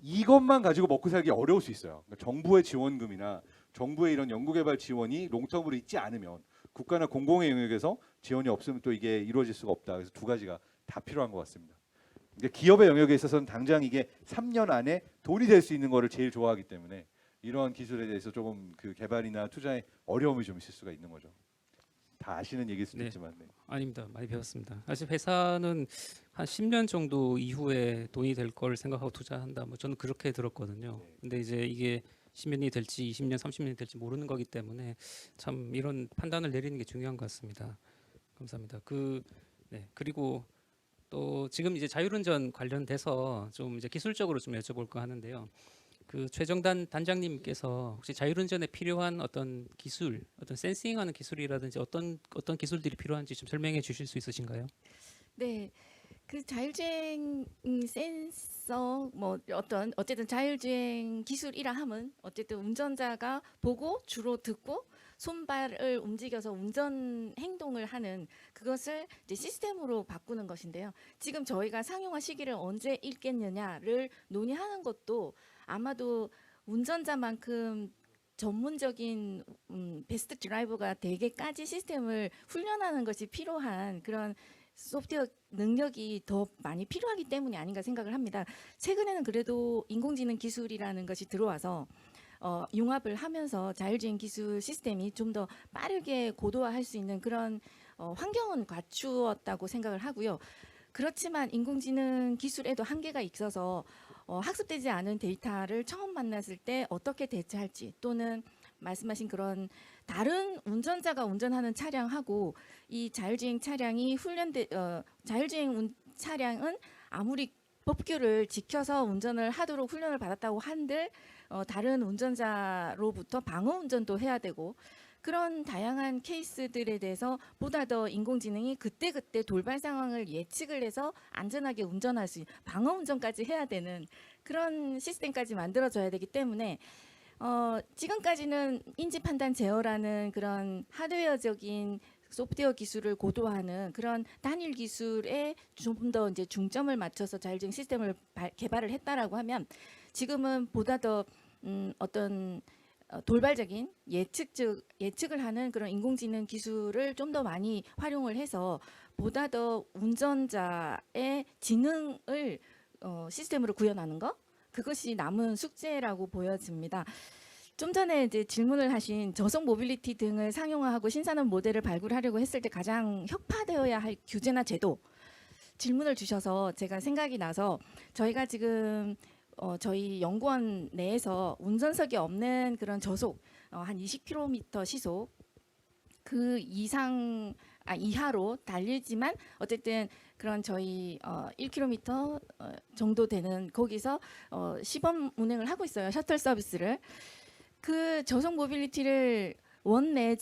이것만 가지고 먹고 살기 어려울 수 있어요. 그러니까 정부의 지원금이나 정부의 이런 연구개발 지원이 롱텀으로 있지 않으면 국가나 공공의 영역에서 지원이 없으면 또 이게 이루어질 수가 없다. 그래서 두 가지가 다 필요한 것 같습니다. 그러니까 기업의 영역에 있어서는 당장 이게 3년 안에 돈이 될 수 있는 거를 제일 좋아하기 때문에 이러한 기술에 대해서 조금 그 개발이나 투자에 어려움이 좀 있을 수가 있는 거죠. 다 아시는 얘기일 수도 네. 있지만. 네. 아닙니다. 많이 배웠습니다. 사실 회사는 한 10년 정도 이후에 돈이 될 걸 생각하고 투자한다. 뭐 저는 그렇게 들었거든요. 근데 이제 이게 10년이 될지 20년, 30년이 될지 모르는 거기 때문에 참 이런 판단을 내리는 게 중요한 것 같습니다. 감사합니다. 그리고 또 지금 이제 자율운전 관련돼서 좀 이제 기술적으로 좀 여쭤볼까 하는데요. 그 최정단 단장님께서 혹시 자율운전에 필요한 어떤 기술, 어떤 센싱하는 기술이라든지 어떤 기술들이 필요한지 좀 설명해 주실 수 있으신가요? 네, 그 자율주행 센서 뭐 어쨌든 자율주행 기술이라 함은 어쨌든 운전자가 보고 주로 듣고 손발을 움직여서 운전 행동을 하는 그것을 이제 시스템으로 바꾸는 것인데요. 지금 저희가 상용화 시기를 언제 읽겠느냐를 논의하는 것도 아마도 운전자만큼 전문적인 베스트 드라이버가 되게까지 시스템을 훈련하는 것이 필요한 그런 소프트웨어 능력이 더 많이 필요하기 때문이 아닌가 생각을 합니다. 최근에는 그래도 인공지능 기술이라는 것이 들어와서 융합을 하면서 자율주행 기술 시스템이 좀 더 빠르게 고도화할 수 있는 그런 환경은 갖추었다고 생각을 하고요. 그렇지만 인공지능 기술에도 한계가 있어서 학습되지 않은 데이터를 처음 만났을 때 어떻게 대처할지 또는 말씀하신 그런 다른 운전자가 운전하는 차량하고 이 자율주행 차량이 자율주행 차량은 아무리 법규를 지켜서 운전을 하도록 훈련을 받았다고 한들 다른 운전자로부터 방어 운전도 해야 되고 그런 다양한 케이스들에 대해서 보다 더 인공지능이 그때그때 돌발 상황을 예측을 해서 안전하게 운전할 수 있는 방어 운전까지 해야 되는 그런 시스템까지 만들어져야 되기 때문에 지금까지는 인지 판단 제어라는 그런 하드웨어적인 소프트웨어 기술을 고도화하는 그런 단일 기술에 좀 더 이제 중점을 맞춰서 자율주행 시스템을 개발을 했다라고 하면 지금은 보다 더 어떤 돌발적인 예측을 하는 그런 인공지능 기술을 좀 더 많이 활용을 해서 보다 더 운전자의 지능을 시스템으로 구현하는 것 그것이 남은 숙제라고 보여집니다. 좀 전에 이제 질문을 하신 저속 모빌리티 등을 상용화하고 신산업 모델을 발굴하려고 했을 때 가장 혁파되어야 할 규제나 제도 질문을 주셔서 제가 생각이 나서 저희가 지금 저희 연구원 내에서 운전석이 없는 그런 저속 한 20km 시속 그 이하로 달리지만 어쨌든 그런 저희 1km 정도 되는 거기서 시범 운행을 하고 있어요. 셔틀 서비스를. 그 저속 모빌리티를 원내에서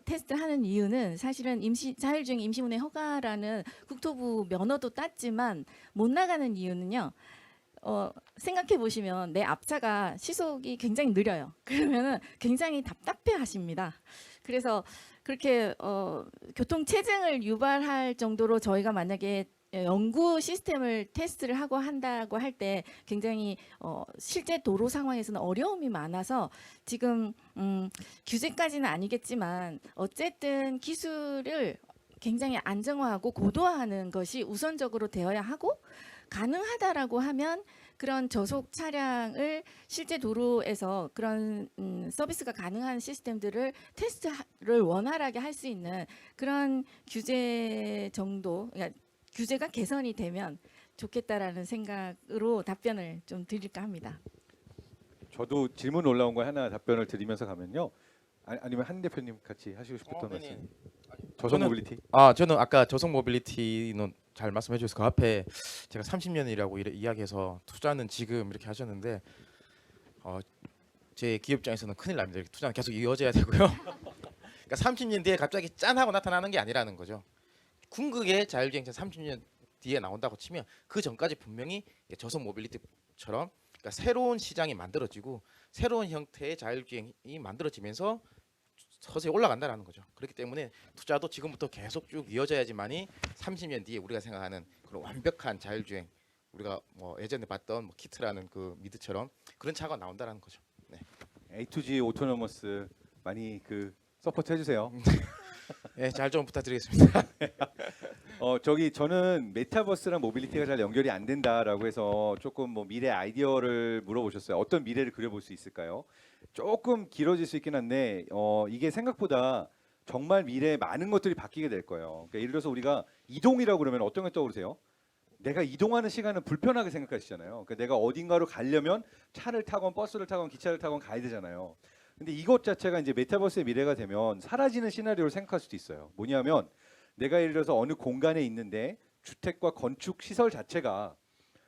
테스트하는 이유는 사실은 자율주행 임시운행 허가라는 국토부 면허도 땄지만 못 나가는 이유는요. 생각해 보시면 내 앞차가 시속이 굉장히 느려요. 그러면은 굉장히 답답해 하십니다. 그래서 그렇게 교통 체증을 유발할 정도로 저희가 만약에 연구 시스템을 테스트를 하고 한다고 할 때 굉장히 실제 도로 상황에서는 어려움이 많아서 지금 규제까지는 아니겠지만 어쨌든 기술을 굉장히 안정화하고 고도화하는 것이 우선적으로 되어야 하고 가능하다라고 하면 그런 저속 차량을 실제 도로에서 그런 서비스가 가능한 시스템들을 테스트를 원활하게 할 수 있는 그런 규제 정도, 그러니까 규제가 개선이 되면 좋겠다라는 생각으로 답변을 좀 드릴까 합니다. 저도 질문 올라온 거 하나 답변을 드리면서 가면요. 아니면 한 대표님 같이 하시고 싶었던 네네. 말씀. 저속 저는- 모빌리티. 저는 아까 저속 모빌리티는 잘 말씀해 주셔서 그 앞에 제가 30년이라고 이야기해서 투자는 지금 이렇게 하셨는데 제 기업 입장에서는 큰일 납니다. 이렇게 투자는 계속 이어져야 되고요. 그러니까 30년 뒤에 갑자기 짠 하고 나타나는 게 아니라는 거죠. 궁극의 자율주행차 30년 뒤에 나온다고 치면 그 전까지 분명히 저속 모빌리티처럼 그러니까 새로운 시장이 만들어지고 새로운 형태의 자율주행이 만들어지면서 서서히 올라간다라는 거죠. 그렇기 때문에 투자도 지금부터 계속 쭉 이어져야지만이 30년 뒤에 우리가 생각하는 그런 완벽한 자율주행, 우리가 뭐 예전에 봤던 뭐 키트라는 그 미드처럼 그런 차가 나온다라는 거죠. A2G 오토노머스 많이 그 서포트 해주세요. 네, 잘 좀 부탁드리겠습니다. 저는 메타버스랑 모빌리티가 잘 연결이 안 된다라고 해서 조금 뭐 미래 아이디어를 물어보셨어요. 어떤 미래를 그려볼 수 있을까요? 조금 길어질 수 있긴 한데 이게 생각보다 정말 미래에 많은 것들이 바뀌게 될 거예요. 그러니까 예를 들어서 우리가 이동이라고 그러면 어떤 게 떠오르세요? 내가 이동하는 시간은 불편하게 생각하시잖아요. 그러니까 내가 어딘가로 가려면 차를 타건 버스를 타건 기차를 타건 가야 되잖아요. 근데 이것 자체가 이제 메타버스의 미래가 되면 사라지는 시나리오를 생각할 수도 있어요. 뭐냐면 내가 예를 들어서 어느 공간에 있는데 주택과 건축 시설 자체가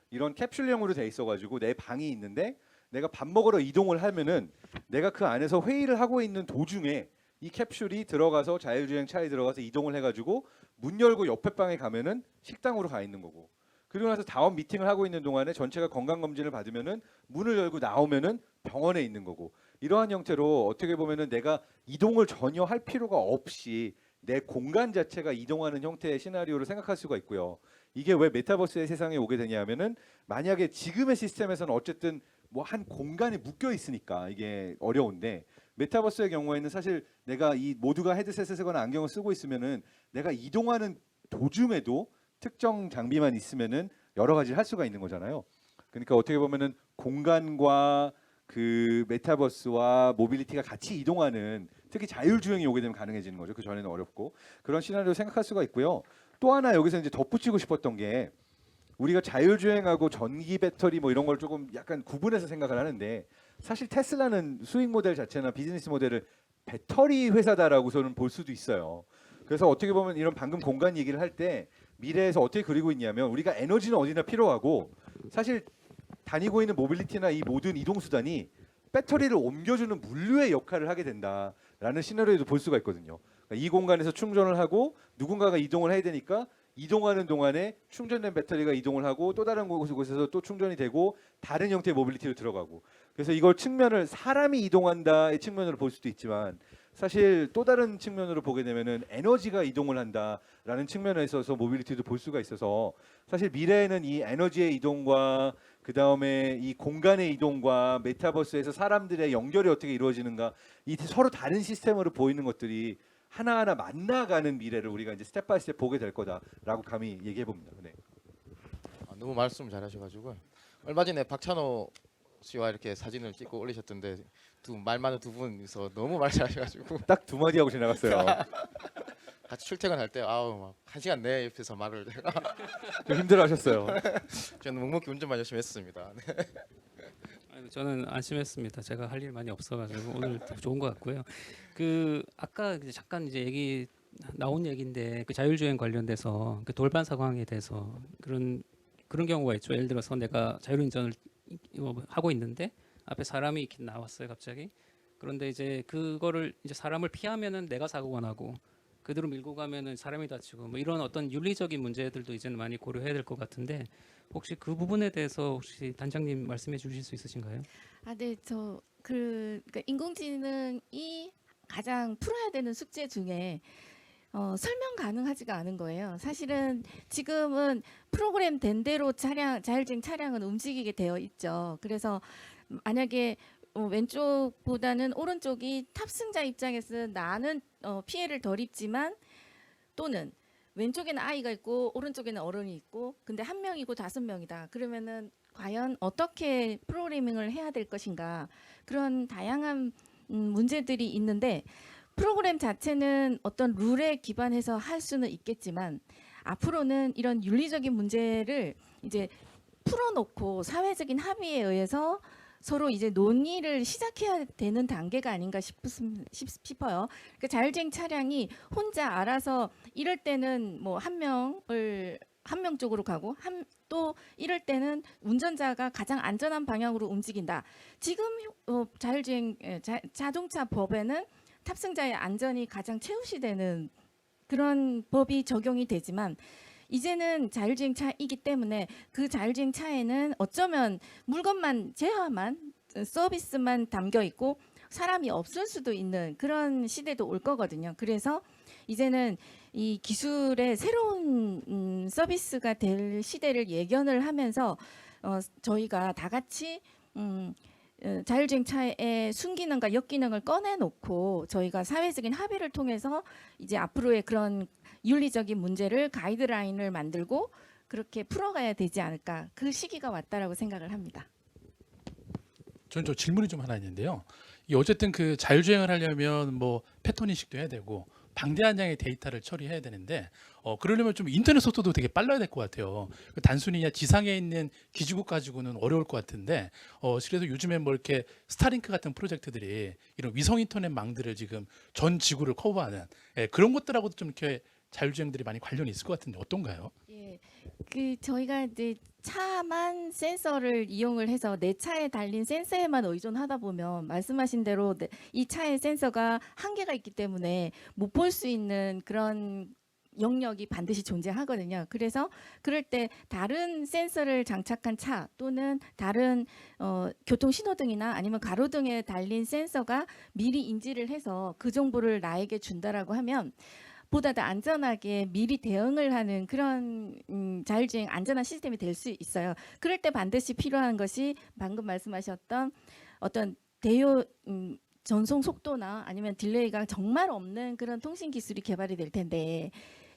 이런 캡슐형으로 돼 있어가지고 내 방이 있는데 내가 밥 먹으러 이동을 하면은 내가 그 안에서 회의를 하고 있는 도중에 이 캡슐이 들어가서 자율주행 차에 들어가서 이동을 해가지고 문 열고 옆에 방에 가면은 식당으로 가 있는 거고, 그리고 나서 다음 미팅을 하고 있는 동안에 전체가 건강검진을 받으면은 문을 열고 나오면은 병원에 있는 거고, 이러한 형태로 어떻게 보면은 내가 이동을 전혀 할 필요가 없이 내 공간 자체가 이동하는 형태의 시나리오를 생각할 수가 있고요. 이게 왜 메타버스의 세상에 오게 되냐면은 만약에 지금의 시스템에서는 어쨌든 뭐 한 공간에 묶여 있으니까 이게 어려운데, 메타버스의 경우에는 사실 내가 이 모두가 헤드셋을 쓰거나 안경을 쓰고 있으면은 내가 이동하는 도중에도 특정 장비만 있으면은 여러 가지를 할 수가 있는 거잖아요. 그러니까 어떻게 보면은 공간과 그 메타버스와 모빌리티가 같이 이동하는, 특히 자율주행이 오게 되면 가능해지는 거죠. 그 전에는 어렵고, 그런 시나리오 생각할 수가 있고요. 또 하나 여기서 이제 덧붙이고 싶었던 게, 우리가 자율주행하고 전기 배터리 뭐 이런 걸 조금 약간 구분해서 생각을 하는데, 사실 테슬라는 수익 모델 자체나 비즈니스 모델을 배터리 회사다라고서는 볼 수도 있어요. 그래서 어떻게 보면 이런 방금 공간 얘기를 할 때 미래에서 어떻게 그리고 있냐면, 우리가 에너지는 어디나 필요하고 사실 다니고 있는 모빌리티나 이 모든 이동 수단이 배터리를 옮겨주는 물류의 역할을 하게 된다라는 시나리오도 볼 수가 있거든요. 그러니까 이 공간에서 충전을 하고 누군가가 이동을 해야 되니까 이동하는 동안에 충전된 배터리가 이동을 하고 또 다른 곳에서 또 충전이 되고 다른 형태의 모빌리티로 들어가고, 그래서 이걸 측면을 사람이 이동한다의 측면으로 볼 수도 있지만 사실 또 다른 측면으로 보게 되면은 에너지가 이동을 한다라는 측면에 있어서 모빌리티도 볼 수가 있어서, 사실 미래에는 이 에너지의 이동과 그 다음에 이 공간의 이동과 메타버스에서 사람들의 연결이 어떻게 이루어지는가, 이 서로 다른 시스템으로 보이는 것들이 하나하나 만나가는 미래를 우리가 이제 스텝 바이 스텝 보게 될 거다라고 감히 얘기해 봅니다. 네. 너무 말씀 잘하셔가지고 얼마 전에 박찬호 씨와 이렇게 사진을 찍고 올리셨던데 말 많은 두 분이서 너무 말 잘하셔가지고 딱 두 마디 하고 지나갔어요. 같이 출퇴근할 때 아우 막 1시간 내 옆에서 말을 내가 좀 힘들어하셨어요. 저는 묵묵히 운전만 열심히 했습니다. 네. 아이고, 저는 안심했습니다. 제가 할 일 많이 없어가지고 오늘 좋은 것 같고요. 그 아까 이제 잠깐 이제 얘기 나온 얘기인데 그 자율주행 관련돼서 그 돌발 상황에 대해서 그런 경우가 있죠. 예를 들어서 내가 자율운전을 하고 있는데 앞에 사람이 이렇게 나왔어요, 갑자기. 그런데 이제 그거를 이제 사람을 피하면은 내가 사고가 나고 그대로 밀고 가면은 사람이 다치고 뭐 이런 어떤 윤리적인 문제들도 이제는 많이 고려해야 될 것 같은데 혹시 그 부분에 대해서 혹시 단장님 말씀해 주실 수 있으신가요? 아, 네, 그러니까 인공지능이 가장 풀어야 되는 숙제 중에 설명 가능하지가 않은 거예요. 사실은 지금은 프로그램 된 대로 자율주행 차량은 움직이게 되어 있죠. 그래서 만약에 왼쪽보다는 오른쪽이 탑승자 입장에서 나는 피해를 덜 입지만 또는 왼쪽에는 아이가 있고 오른쪽에는 어른이 있고 근데 한 명이고 5명이다. 그러면은 과연 어떻게 프로그래밍을 해야 될 것인가 그런 다양한 문제들이 있는데 프로그램 자체는 어떤 룰에 기반해서 할 수는 있겠지만 앞으로는 이런 윤리적인 문제를 이제 풀어놓고 사회적인 합의에 의해서 서로 이제 논의를 시작해야 되는 단계가 아닌가 싶어요. 그 자율주행 차량이 혼자 알아서 이럴 때는 뭐 한 명 쪽으로 가고 또 이럴 때는 운전자가 가장 안전한 방향으로 움직인다. 지금 자율주행 자동차 법에는 탑승자의 안전이 가장 최우시되는 그런 법이 적용이 되지만 이제는 자율주행 차이기 때문에 그 자율주행 차에는 어쩌면 물건만 제어만 서비스만 담겨 있고 사람이 없을 수도 있는 그런 시대도 올 거거든요. 그래서 이제는 이 기술의 새로운 서비스가 될 시대를 예견을 하면서 저희가 다 같이 자율주행 차의 순기능과 역기능을 꺼내놓고 저희가 사회적인 합의를 통해서 이제 앞으로의 그런 윤리적인 문제를 가이드라인을 만들고 그렇게 풀어가야 되지 않을까 그 시기가 왔다라고 생각을 합니다. 저는 저 질문이 좀 하나 있는데요. 이 어쨌든 그 자율주행을 하려면 뭐 패턴 인식도 해야 되고 방대한 양의 데이터를 처리해야 되는데 그러려면 좀 인터넷 속도도 되게 빨라야 될 것 같아요. 단순히 그냥 지상에 있는 기지국 가지고는 어려울 것 같은데 그래서 요즘에 뭐 이렇게 스타링크 같은 프로젝트들이 이런 위성 인터넷 망들을 지금 전 지구를 커버하는 그런 것들하고도 좀 이렇게 자율주행들이 많이 관련이 있을 것 같은데 어떤가요? 예, 저희가 이제 차만 센서를 이용을 해서 내 차에 달린 센서에만 의존하다 보면 말씀하신 대로 이 차의 센서가 한계가 있기 때문에 못 볼 수 있는 그런 영역이 반드시 존재하거든요. 그래서 그럴 때 다른 센서를 장착한 차 또는 다른 교통 신호등이나 아니면 가로등에 달린 센서가 미리 인지를 해서 그 정보를 나에게 준다라고 하면 보다 더 안전하게 미리 대응을 하는 그런 자율주행 안전한 시스템이 될 수 있어요. 그럴 때 반드시 필요한 것이 방금 말씀하셨던 어떤 대요 전송 속도나 아니면 딜레이가 정말 없는 그런 통신 기술이 개발이 될 텐데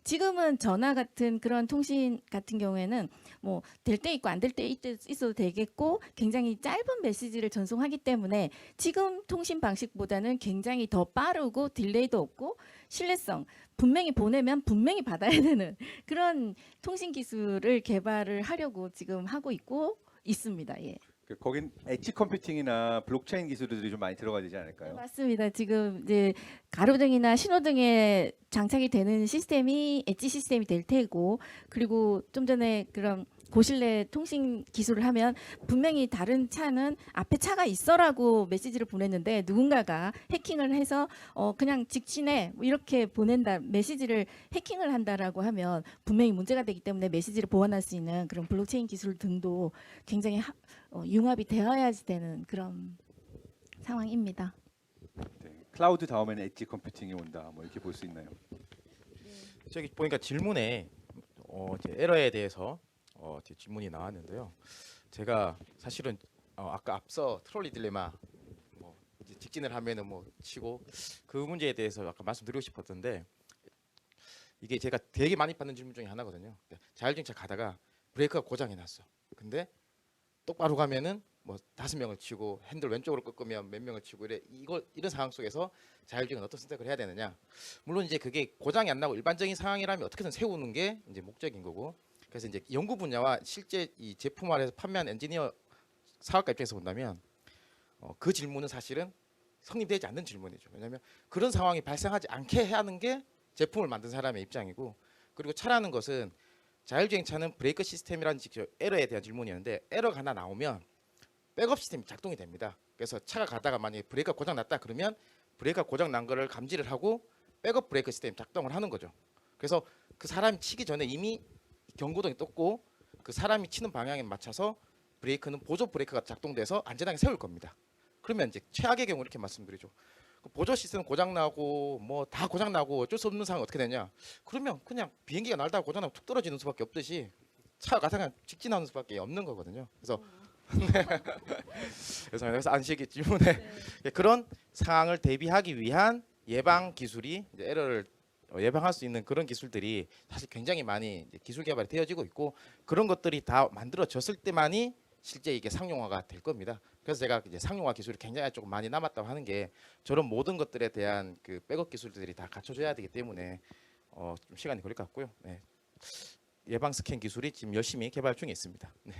지금은 전화 같은 그런 통신 같은 경우에는 뭐 될 때 있고 안 될 때 있어도 되겠고 굉장히 짧은 메시지를 전송하기 때문에 지금 통신 방식보다는 굉장히 더 빠르고 딜레이도 없고 신뢰성 분명히 보내면 분명히 받아야 되는 그런 통신 기술을 개발을 하려고 지금 하고 있습니다. 예. 거긴 엣지 컴퓨팅이나 블록체인 기술들이 좀 많이 들어가야 되지 않을까요? 맞습니다. 지금 이제 가로등이나 신호등에 장착이 되는 시스템이 엣지 시스템이 될 테고 그리고 좀 전에 그런 고실내 통신 기술을 하면 분명히 다른 차는 앞에 차가 있어라고 메시지를 보냈는데 누군가가 해킹을 해서 그냥 직진해 이렇게 보낸다 메시지를 해킹을 한다라고 하면 분명히 문제가 되기 때문에 메시지를 보완할 수 있는 그런 블록체인 기술 등도 굉장히 융합이 되어야지 되는 그런 상황입니다. 네. 클라우드 다음에는 엣지 컴퓨팅이 온다. 뭐 이렇게 볼 수 있나요? 저기 보니까 질문에 이제 에러에 대해서 제 질문이 나왔는데요. 제가 사실은 아까 앞서 트롤리 딜레마 뭐 이제 직진을 하면은 뭐 치고 그 문제에 대해서 아까 말씀드리고 싶었던데 이게 제가 되게 많이 받는 질문 중에 하나거든요. 자율주행차 가다가 브레이크가 고장이 났어. 근데 똑바로 가면은 뭐 5명을 치고 핸들 왼쪽으로 꺾으면 몇 명을 치고 이런 상황 속에서 자율주행은 어떤 선택을 해야 되느냐. 물론 이제 그게 고장이 안 나고 일반적인 상황이라면 어떻게든 세우는 게 이제 목적인 거고. 그래서 이제 연구 분야와 실제 이 제품화해서 판매한 엔지니어 사업가 입장에서 본다면 그 질문은 사실은 성립되지 않는 질문이죠. 왜냐하면 그런 상황이 발생하지 않게 해야 하는 게 제품을 만든 사람의 입장이고, 그리고 차라는 것은 자율주행차는 브레이크 시스템이라는 에러에 대한 질문이었는데, 에러가 하나 나오면 백업 시스템이 작동이 됩니다. 그래서 차가 가다가 만약에 브레이크가 고장 났다 그러면 브레이크가 고장 난 거를 감지를 하고 백업 브레이크 시스템이 작동을 하는 거죠. 그래서 그 사람이 치기 전에 이미 경고등이 떴고 그 사람이 치는 방향에 맞춰서 브레이크는 보조 브레이크가 작동돼서 안전하게 세울 겁니다. 그러면 이제 최악의 경우 이렇게 말씀드리죠. 보조 시스템 고장 나고 뭐 다 고장 나고 어쩔 수 없는 상황이 어떻게 되냐? 그러면 그냥 비행기가 날다가 고장 나고 툭 떨어지는 수밖에 없듯이 차가 가서 그냥 직진하는 수밖에 없는 거거든요. 그래서 안식이 질문에 그런 상황을 대비하기 위한 예방 기술이 이제 에러를 예방할 수 있는 그런 기술들이 사실 굉장히 많이 이제 기술 개발이 되어지고 있고, 그런 것들이 다 만들어졌을 때만이 실제 이게 상용화가 될 겁니다. 그래서 제가 이제 상용화 기술이 굉장히 조금 많이 남았다고 하는 게, 저런 모든 것들에 대한 그 백업 기술들이 다 갖춰져야 되기 때문에 좀 시간이 걸릴 것 같고요. 네. 예방 스캔 기술이 지금 열심히 개발 중에 있습니다. 네.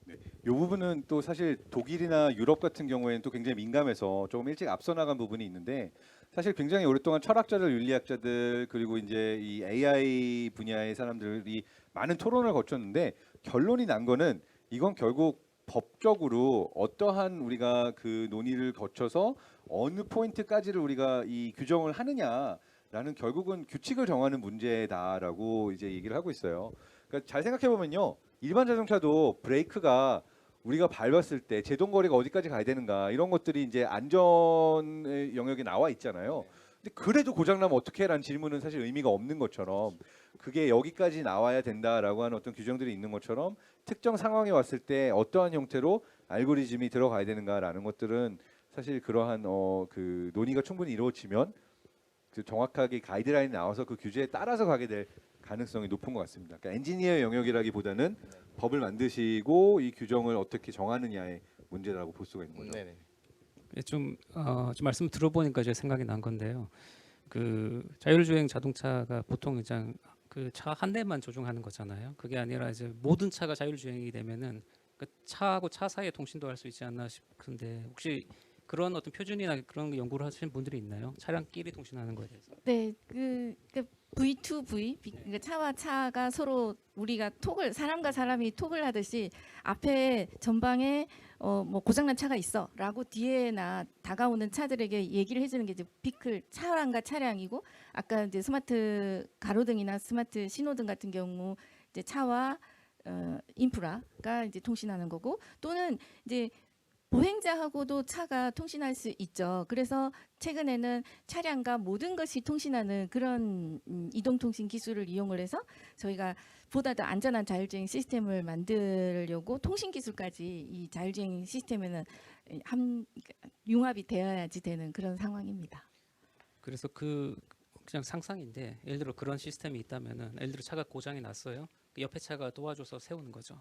이 부분은 또 사실 독일이나 유럽 같은 경우에는 또 굉장히 민감해서 조금 일찍 앞서 나간 부분이 있는데, 사실 굉장히 오랫동안 철학자들, 윤리학자들, 그리고 이제 이 AI 분야의 사람들이 많은 토론을 거쳤는데 결론이 난 거는, 이건 결국 법적으로 어떠한 우리가 그 논의를 거쳐서 어느 포인트까지를 우리가 이 규정을 하느냐라는 결국은 규칙을 정하는 문제다라고 이제 얘기를 하고 있어요. 그러니까 잘 생각해 보면요, 일반 자동차도 브레이크가 우리가 밟았을 때 제동 거리가 어디까지 가야 되는가, 이런 것들이 이제 안전의 영역에 나와 있잖아요. 근데 그래도 고장나면 어떻게 해라는 질문은 사실 의미가 없는 것처럼, 그게 여기까지 나와야 된다라고 하는 어떤 규정들이 있는 것처럼, 특정 상황에 왔을 때 어떠한 형태로 알고리즘이 들어가야 되는가라는 것들은 사실 그러한 그 논의가 충분히 이루어지면 그 정확하게 가이드라인이 나와서 그 규제에 따라서 가게 될 가능성이 높은 것 같습니다. 그러니까 엔지니어의 영역이라기보다는 법을 만드시고 이 규정을 어떻게 정하느냐의 문제라고 볼 수가 있는 거죠. 네네. 좀 말씀 들어보니까 제 생각이 난 건데요. 그 자율주행 자동차가 보통 이제 그 차 한 대만 조종하는 거잖아요. 그게 아니라 이제 모든 차가 자율주행이 되면은 그 차하고 차 사이에 통신도 할 수 있지 않나 싶은데, 혹시 그런 어떤 표준이나 그런 연구를 하시는 분들이 있나요? 차량끼리 통신하는 거에 대해서? 네, 그 V2V, 그러니까 차와 차가 서로 우리가 사람과 사람이 톡을 하듯이 앞에 전방에 뭐 고장난 차가 있어라고 뒤에나 다가오는 차들에게 얘기를 해주는 게 이제 비클, 차량과 차량이고, 아까 이제 스마트 가로등이나 스마트 신호등 같은 경우 이제 차와 인프라가 이제 통신하는 거고, 또는 이제 보행자하고도 차가 통신할 수 있죠. 그래서 최근에는 차량과 모든 것이 통신하는 그런 이동통신 기술을 이용을 해서 저희가 보다 더 안전한 자율주행 시스템을 만들려고 통신 기술까지 이 자율주행 시스템에는 융합이 되어야지 되는 그런 상황입니다. 그래서 그냥 상상인데, 예를 들어 그런 시스템이 있다면은, 예를 들어 차가 고장이 났어요. 그 옆에 차가 도와줘서 세우는 거죠.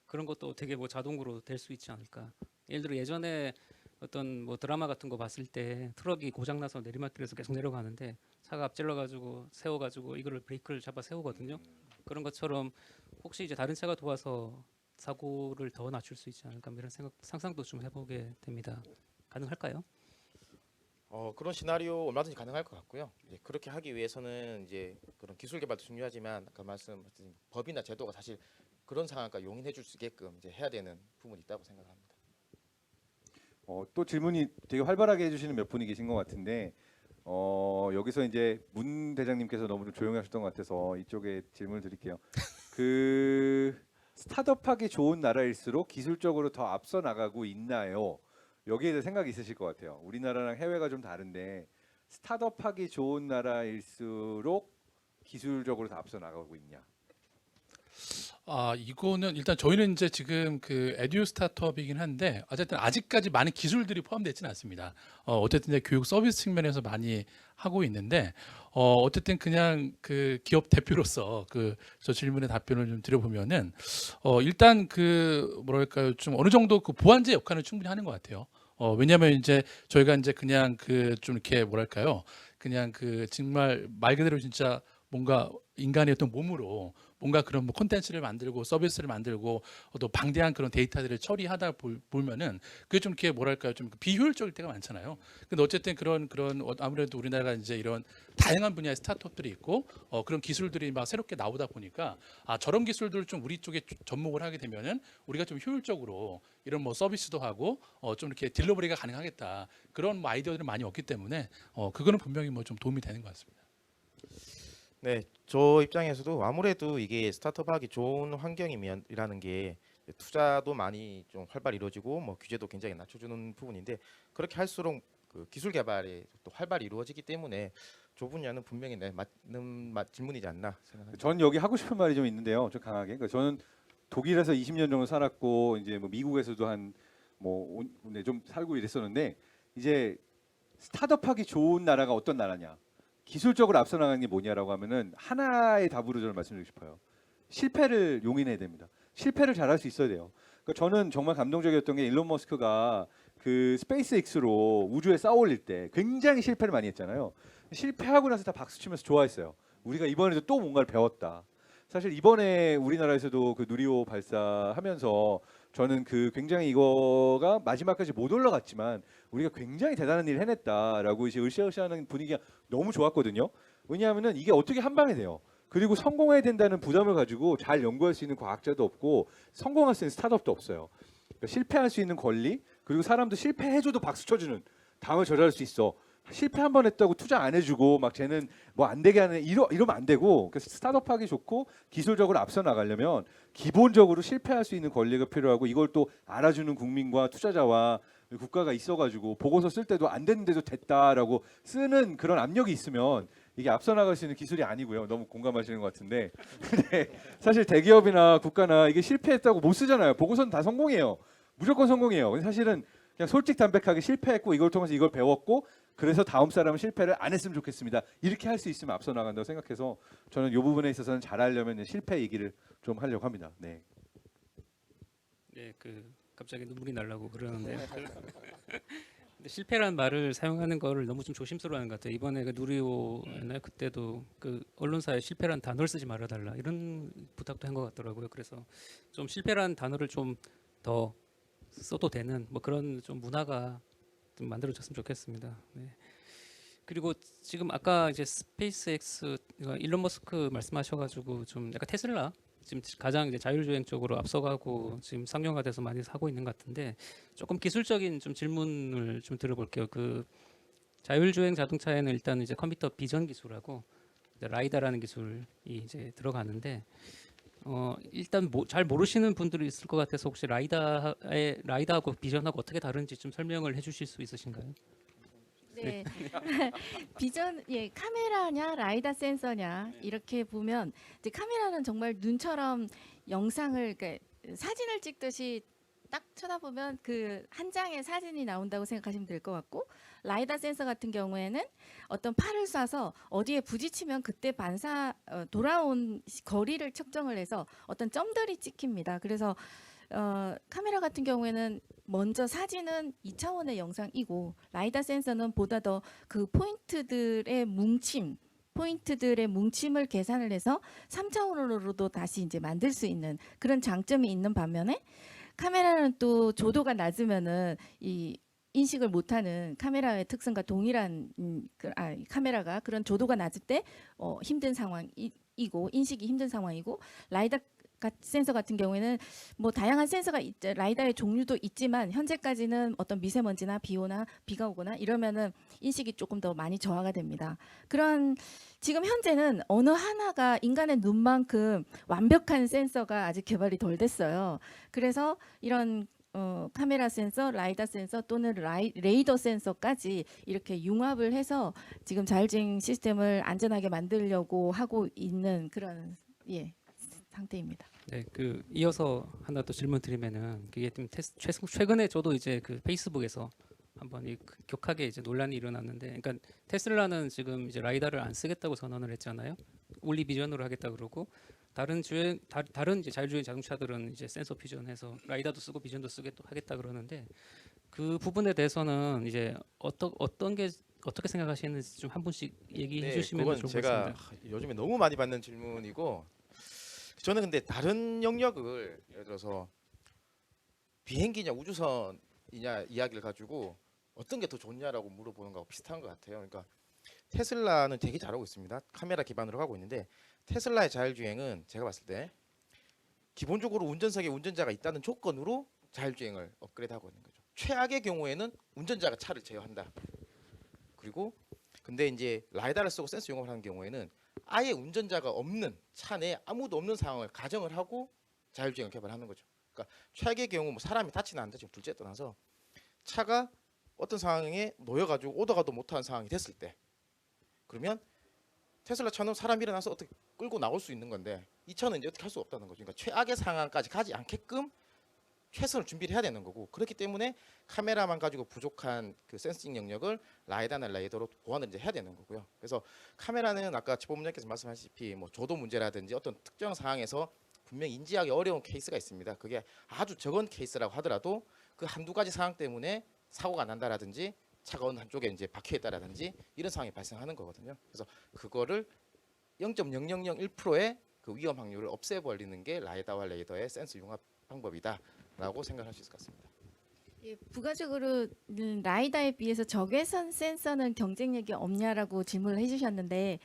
그런 것도 되게 뭐 자동으로 될 수 있지 않을까. 예를 들어 예전에 어떤 뭐 드라마 같은 거 봤을 때 트럭이 고장 나서 내리막길에서 계속 내려가는데 차가 앞질러 가지고 세워 가지고 이거를 브레이크를 잡아 세우거든요. 그런 것처럼 혹시 이제 다른 차가 도와서 사고를 더 낮출 수 있지 않을까, 이런 상상도 좀 해보게 됩니다. 가능할까요? 그런 시나리오 얼마든지 가능할 것 같고요. 이제 그렇게 하기 위해서는 이제 그런 기술 개발도 중요하지만, 아까 말씀하신 법이나 제도가 사실 그런 상황과 용인해 줄 수 있게끔 이제 해야 되는 부분이 있다고 생각합니다. 또 질문이 되게 활발하게 해주시는 몇 분이 계신 것 같은데, 여기서 이제 문 대장님께서 너무 좀 조용히 하셨던 것 같아서 이쪽에 질문을 드릴게요. 그 스타트업하기 좋은 나라일수록 기술적으로 더 앞서 나가고 있나요? 여기에 대해 생각이 있으실 것 같아요. 우리나라랑 해외가 좀 다른데 스타트업하기 좋은 나라일수록 기술적으로 더 앞서 나가고 있냐? 이거는 일단 저희는 이제 지금 그 에듀 스타트업이긴 한데 어쨌든 아직까지 많은 기술들이 포함되지는 않습니다. 어쨌든 이제 교육 서비스 측면에서 많이 하고 있는데 어쨌든 그냥 그 기업 대표로서 그 저 질문에 답변을 좀 드려보면은 일단 그 뭐랄까요 좀 어느 정도 그 보완제 역할은 충분히 하는 것 같아요. 왜냐하면 이제 저희가 이제 그냥 그 좀 이렇게 뭐랄까요 그냥 그 정말 말 그대로 진짜 뭔가 인간의 어떤 몸으로 뭔가 그런 뭐 콘텐츠를 만들고 서비스를 만들고 또 방대한 그런 데이터들을 처리하다 보면은 그게 좀 이렇게 뭐랄까요 좀 비효율적일 때가 많잖아요. 근데 어쨌든 그런 아무래도 우리나라가 이제 이런 다양한 분야의 스타트업들이 있고 그런 기술들이 막 새롭게 나오다 보니까 저런 기술들을 좀 우리 쪽에 접목을 하게 되면은 우리가 좀 효율적으로 이런 뭐 서비스도 하고 좀 이렇게 딜러버리가 가능하겠다 그런 뭐 아이디어들을 많이 얻기 때문에 그거는 분명히 뭐 좀 도움이 되는 것 같습니다. 네, 저 입장에서도 아무래도 이게 스타트업하기 좋은 환경이라는 게 투자도 많이 좀 활발히 이루어지고 뭐 규제도 굉장히 낮춰주는 부분인데 그렇게 할수록 그 기술 개발이 또 활발히 이루어지기 때문에 저 분야는 분명히 맞는 질문이지 않나 생각합니다. 전 여기 하고 싶은 말이 좀 있는데요. 좀 강하게. 그러니까 저는 독일에서 20년 정도 살았고 이제 뭐 미국에서도 좀 살고 이랬었는데 이제 스타트업하기 좋은 나라가 어떤 나라냐? 기술적으로 앞서 나가는 게 뭐냐라고 하면은 하나의 답으로 저는 말씀드리고 싶어요. 실패를 용인해야 됩니다. 실패를 잘할 수 있어야 돼요. 그러니까 저는 정말 감동적이었던 게 일론 머스크가 그 스페이스X로 우주에 쌓아올릴 때 굉장히 실패를 많이 했잖아요. 실패하고 나서 다 박수 치면서 좋아했어요. 우리가 이번에도 또 뭔가를 배웠다. 사실 이번에 우리나라에서도 그 누리호 발사하면서 저는 그 굉장히 이거가 마지막까지 못 올라갔지만 우리가 굉장히 대단한 일을 해냈다라고 이제 으쌰으쌰하는 분위기가 너무 좋았거든요. 왜냐하면은 이게 어떻게 한 방에 돼요. 그리고 성공해야 된다는 부담을 가지고 잘 연구할 수 있는 과학자도 없고 성공할 수 있는 스타트업도 없어요. 그러니까 실패할 수 있는 권리 그리고 사람도 실패해줘도 박수 쳐주는 다음을 저지할 수 있어. 실패 한 번 했다고 투자 안 해주고 막 쟤는 뭐 안 되게 하는 이러면 안 되고 그래서 스타트업 하기 좋고 기술적으로 앞서 나가려면 기본적으로 실패할 수 있는 권리가 필요하고 이걸 또 알아주는 국민과 투자자와 국가가 있어가지고 보고서 쓸 때도 안 됐는데도 됐다라고 쓰는 그런 압력이 있으면 이게 앞서 나갈 수 있는 기술이 아니고요. 너무 공감하시는 것 같은데 근데 사실 대기업이나 국가나 이게 실패했다고 못 쓰잖아요. 보고서는 다 성공이에요. 무조건 성공이에요. 근데 사실은 그냥 솔직담백하게 실패했고 이걸 통해서 이걸 배웠고 그래서 다음 사람은 실패를 안 했으면 좋겠습니다. 이렇게 할 수 있으면 앞서 나간다고 생각해서 저는 이 부분에 있어서는 잘하려면 실패 얘기를 좀 하려고 합니다. 네. 네, 그 갑자기 눈물이 나려고 그러는데 근데 실패란 말을 사용하는 거를 너무 좀 조심스러워하는 것 같아요. 이번에 그 누리호나 그때도 그 언론사에 실패란 단어를 쓰지 말아달라 이런 부탁도 한 것 같더라고요. 그래서 좀 실패란 단어를 좀 더 써도 되는 뭐 그런 좀 문화가 좀 만들어졌으면 좋겠습니다. 네. 그리고 지금 아까 이제 스페이스X 일론 머스크 말씀하셔가지고 좀 약간 테슬라 지금 가장 이제 자율주행 쪽으로 앞서가고 지금 상용화돼서 많이 사고 있는 것 같은데 조금 기술적인 좀 질문을 좀 들어볼게요. 그 자율주행 자동차에는 일단 이제 컴퓨터 비전 기술하고 라이다라는 기술이 이제 들어가는데 일단 잘 모르시는 분들이 있을 것 같아서 혹시 라이다하고 비전하고 어떻게 다른지 좀 설명을 해주실 수 있으신가요? 네. 비전 카메라냐 라이다 센서냐 이렇게 보면 이제 카메라는 정말 눈처럼 영상을 그러니까 사진을 찍듯이 딱 쳐다보면 그 한 장의 사진이 나온다고 생각하시면 될 것 같고 라이다 센서 같은 경우에는 어떤 팔을 쏴서 어디에 부딪히면 그때 돌아온 거리를 측정을 해서 어떤 점들이 찍힙니다. 그래서 카메라 같은 경우에는 먼저 사진은 2차원의 영상이고 라이다 센서는 보다 더 그 포인트들의 뭉침을 계산을 해서 3차원으로도 다시 이제 만들 수 있는 그런 장점이 있는 반면에 카메라는 또 조도가 낮으면은 이 인식을 못하는 카메라의 특성과 동일한 카메라가 그런 조도가 낮을 때 힘든 상황이고 인식이 힘든 상황이고 라이다 센서 같은 경우에는 뭐 다양한 센서가 라이다의 종류도 있지만 현재까지는 어떤 미세먼지나 비가 오거나 이러면은 인식이 조금 더 많이 저하가 됩니다. 지금 현재는 어느 하나가 인간의 눈만큼 완벽한 센서가 아직 개발이 덜 됐어요. 그래서 이런 카메라 센서, 라이다 센서 또는 레이더 센서까지 이렇게 융합을 해서 지금 자율주행 시스템을 안전하게 만들려고 하고 있는 그런 상태입니다. 네, 그 이어서 하나 또 질문 드리면은 그게 좀 최근에 저도 이제 그 페이스북에서 한번 격하게 이제 논란이 일어났는데, 그러니까 테슬라는 지금 이제 라이다를 안 쓰겠다고 선언을 했잖아요. 올리 비전으로 하겠다 그러고 다른 이제 자율주행 자동차들은 이제 센서 퓨전해서 라이다도 쓰고 비전도 쓰게 또 하겠다 그러는데, 그 부분에 대해서는 이제 어떤 게 어떻게 생각하시는지 좀 한 분씩 얘기해 주시면 그건 좋을 것 제가 같습니다. 요즘에 너무 많이 받는 질문이고, 저는 근데 다른 영역을 예를 들어서 비행기냐 우주선이냐 이야기를 가지고 어떤 게 더 좋냐라고 물어보는 거하고 비슷한 것 같아요. 그러니까 테슬라는 되게 잘하고 있습니다. 카메라 기반으로 하고 있는데, 테슬라의 자율주행은 제가 봤을 때 기본적으로 운전석에 운전자가 있다는 조건으로 자율주행을 업그레이드하고 있는 거죠. 최악의 경우에는 운전자가 차를 제어한다. 그리고 근데 이제 라이다를 쓰고 센서 용업을 하는 경우에는 아예 운전자가 없는 차 내에 아무도 없는 상황을 가정을 하고 자율주행을 개발하는 거죠. 그러니까 최악의 경우 뭐 사람이 다치나 안 다치나 둘째 떠나서 차가 어떤 상황에 놓여가지고 오더가도 못하는 상황이 됐을 때, 그러면 테슬라 차는 사람 일어나서 어떻게 끌고 나올 수 있는 건데 이 차는 이제 어떻게 할 수 없다는 거죠. 그러니까 최악의 상황까지 가지 않게끔 최선을 준비를 해야 되는 거고, 그렇기 때문에 카메라만 가지고 부족한 그 센싱 영역을 라이다나 레이더로 보완을 이제 해야 되는 거고요. 그래서 카메라는 아까 지법문장께서 말씀하셨다시피 뭐 조도 문제라든지 어떤 특정 상황에서 분명히 인지하기 어려운 케이스가 있습니다. 그게 아주 적은 케이스라고 하더라도 그 한두 가지 상황 때문에 사고가 난다라든지 차가 어느 한쪽에 이제 박혀 있다라든지 이런 상황이 발생하는 거거든요. 그래서 그거를 0.0001%의 그 위험 확률을 없애버리는 게 라이다와 레이더의 센서 융합 방법이다라고 생각할 수 있을 것 같습니다. 예, 부가적으로 라이다에 비해서 적외선 센서는 경쟁력이 없냐라고 질문을 해주셨는데,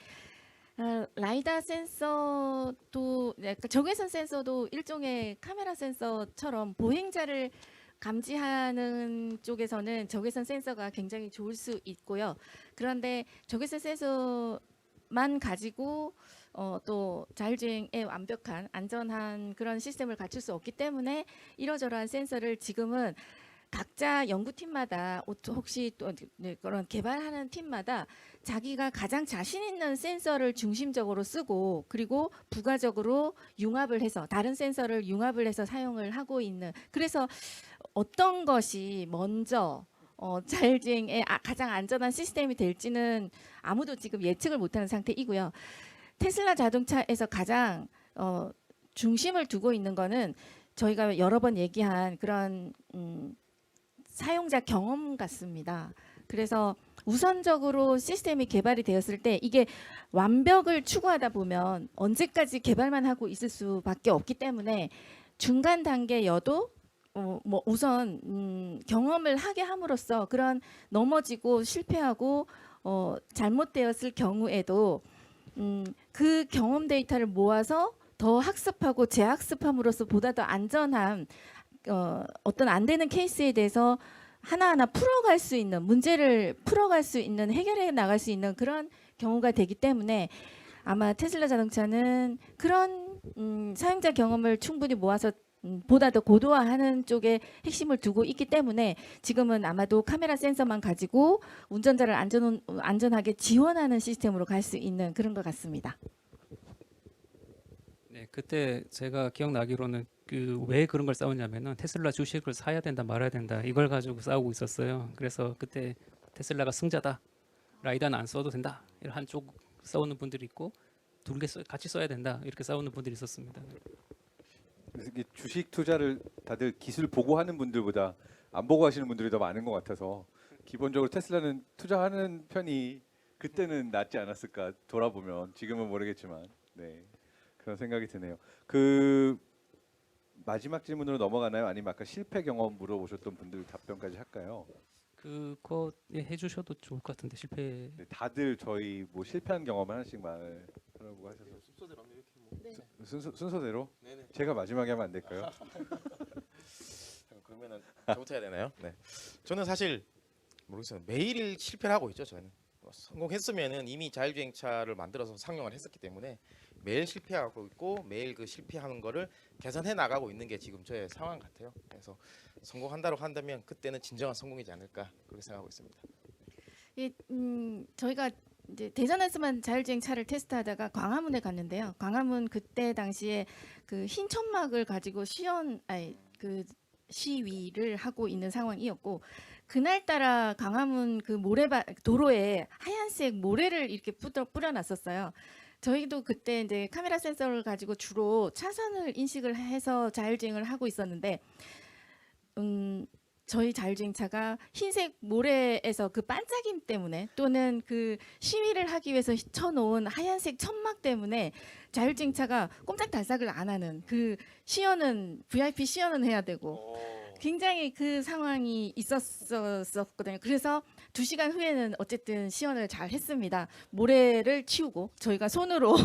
라이다 센서도 약간 적외선 센서도 일종의 카메라 센서처럼 보행자를 감지하는 쪽에서는 적외선 센서가 굉장히 좋을 수 있고요. 그런데 적외선 센서만 가지고 또 자율주행에 완벽한 안전한 그런 시스템을 갖출 수 없기 때문에 이러저러한 센서를 지금은 각자 연구팀마다 혹시 또 그런 개발하는 팀마다 자기가 가장 자신 있는 센서를 중심적으로 쓰고, 그리고 부가적으로 융합을 해서 다른 센서를 융합을 해서 사용을 하고 있는, 그래서 어떤 것이 먼저 자율주행에 가장 안전한 시스템이 될지는 아무도 지금 예측을 못하는 상태이고요. 테슬라 자동차에서 가장 중심을 두고 있는 거는 저희가 여러 번 얘기한 그런 사용자 경험 같습니다. 그래서 우선적으로 시스템이 개발이 되었을 때 이게 완벽을 추구하다 보면 언제까지 개발만 하고 있을 수밖에 없기 때문에 중간 단계여도 뭐 우선 경험을 하게 함으로써 그런 넘어지고 실패하고 잘못되었을 경우에도 그 경험 데이터를 모아서 더 학습하고 재학습함으로써 보다 더 안전한 어떤 안 되는 케이스에 대해서 하나하나 풀어갈 수 있는, 문제를 풀어갈 수 있는, 해결해 나갈 수 있는 그런 경우가 되기 때문에 아마 테슬라 자동차는 그런 사용자 경험을 충분히 모아서 보다 더 고도화하는 쪽에 핵심을 두고 있기 때문에 지금은 아마도 카메라 센서만 가지고 운전자를 안전하게 지원하는 시스템으로 갈 수 있는 그런 것 같습니다. 네, 그때 제가 기억나기로는 그 왜 그런 걸 싸웠냐면은 테슬라 주식을 사야 된다 말아야 된다 이걸 가지고 싸우고 있었어요. 그래서 그때 테슬라가 승자다, 라이다는 안 써도 된다, 이런 한쪽 싸우는 분들이 있고 둘 개 같이 써야 된다 이렇게 싸우는 분들이 있었습니다. 그래서 이게 주식 투자를 다들 기술 보고 하는 분들보다 안 보고 하시는 분들이 더 많은 것 같아서 기본적으로 테슬라는 투자하는 편이 그때는 낫지 않았을까 돌아보면, 지금은 모르겠지만 네, 그런 생각이 드네요. 그 마지막 질문으로 넘어가나요? 아니면 아까 실패 경험 물어보셨던 분들 답변까지 할까요? 그거 해주셔도 좋을 것 같은데 실패. 네, 다들 저희 뭐 실패한 경험 하나씩 말하라고 하셔서 순서대로? 네네. 제가 마지막에 하면 안 될까요? 그러면은 저부터 해야 되나요? 네. 저는 사실 모르겠어요. 매일 실패를 하고 있죠. 저는 성공했으면은 이미 자율주행차를 만들어서 상용을 했었기 때문에 매일 실패하고 있고 매일 그 실패하는 거를 개선해 나가고 있는 게 지금 저의 상황 같아요. 그래서 성공한다고 한다면 그때는 진정한 성공이지 않을까 그렇게 생각하고 있습니다. 저희가 이제 대전에서만 자율주행 차를 테스트하다가 광화문에 갔는데요. 광화문 그때 당시에 그 흰 천막을 가지고 시위를 하고 있는 상황이었고, 그날따라 광화문 그 도로에 하얀색 모래를 이렇게 뿌려놨었어요. 저희도 그때 이제 카메라 센서를 가지고 주로 차선을 인식을 해서 자율주행을 하고 있었는데, 저희 자율주행차가 흰색 모래에서 그 반짝임 때문에, 또는 그 시위를 하기 위해서 쳐놓은 하얀색 천막 때문에 자율주행차가 꼼짝달싹을 안 하는, 그 시연은 VIP 시연은 해야 되고 굉장히 그 상황이 있었거든요. 그래서 2시간 후에는 어쨌든 시연을 잘 했습니다. 모래를 치우고 저희가 손으로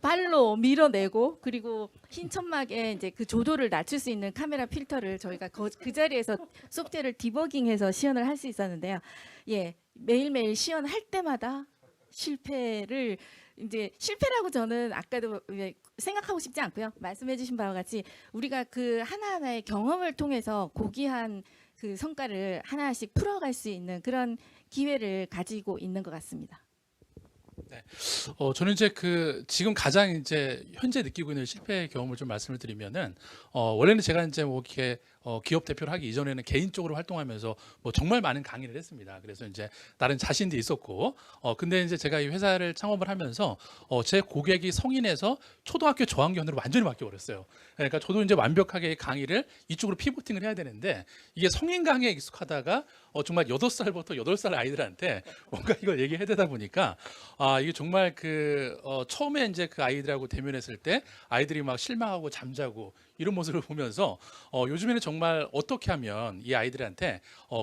발로 밀어내고, 그리고 흰 천막에 이제 그 조도를 낮출 수 있는 카메라 필터를 저희가 그 자리에서 소프트웨어를 디버깅해서 시연을 할 수 있었는데요. 예, 매일매일 시연할 때마다 실패를, 이제 실패라고 저는 아까도 생각하고 싶지 않고요. 말씀해주신 바와 같이 우리가 그 하나하나의 경험을 통해서 고귀한 그 성과를 하나씩 풀어갈 수 있는 그런 기회를 가지고 있는 것 같습니다. 저는 이제 지금 가장 이제 현재 느끼고 있는 실패 경험을 좀 말씀을 드리면은, 원래는 제가 이제 뭐 이렇게 기업 대표를 하기 이전에는 개인적으로 활동하면서 뭐 정말 많은 강의를 했습니다. 그래서 이제 나름 자신도 있었고, 근데 이제 제가 이 회사를 창업을 하면서 제 고객이 성인에서 초등학교 저학년으로 완전히 바뀌어 버렸어요. 그러니까 저도 이제 완벽하게 강의를 이쪽으로 피보팅을 해야 되는데, 이게 성인 강의에 익숙하다가 정말 8살부터 8살 아이들한테 뭔가 이걸 얘기해야 되다 보니까, 이게 정말 처음에 이제 그 아이들하고 대면했을 때 아이들이 막 실망하고 잠자고 이런 모습을 보면서, 요즘에는 정말 어떻게 하면 이 아이들한테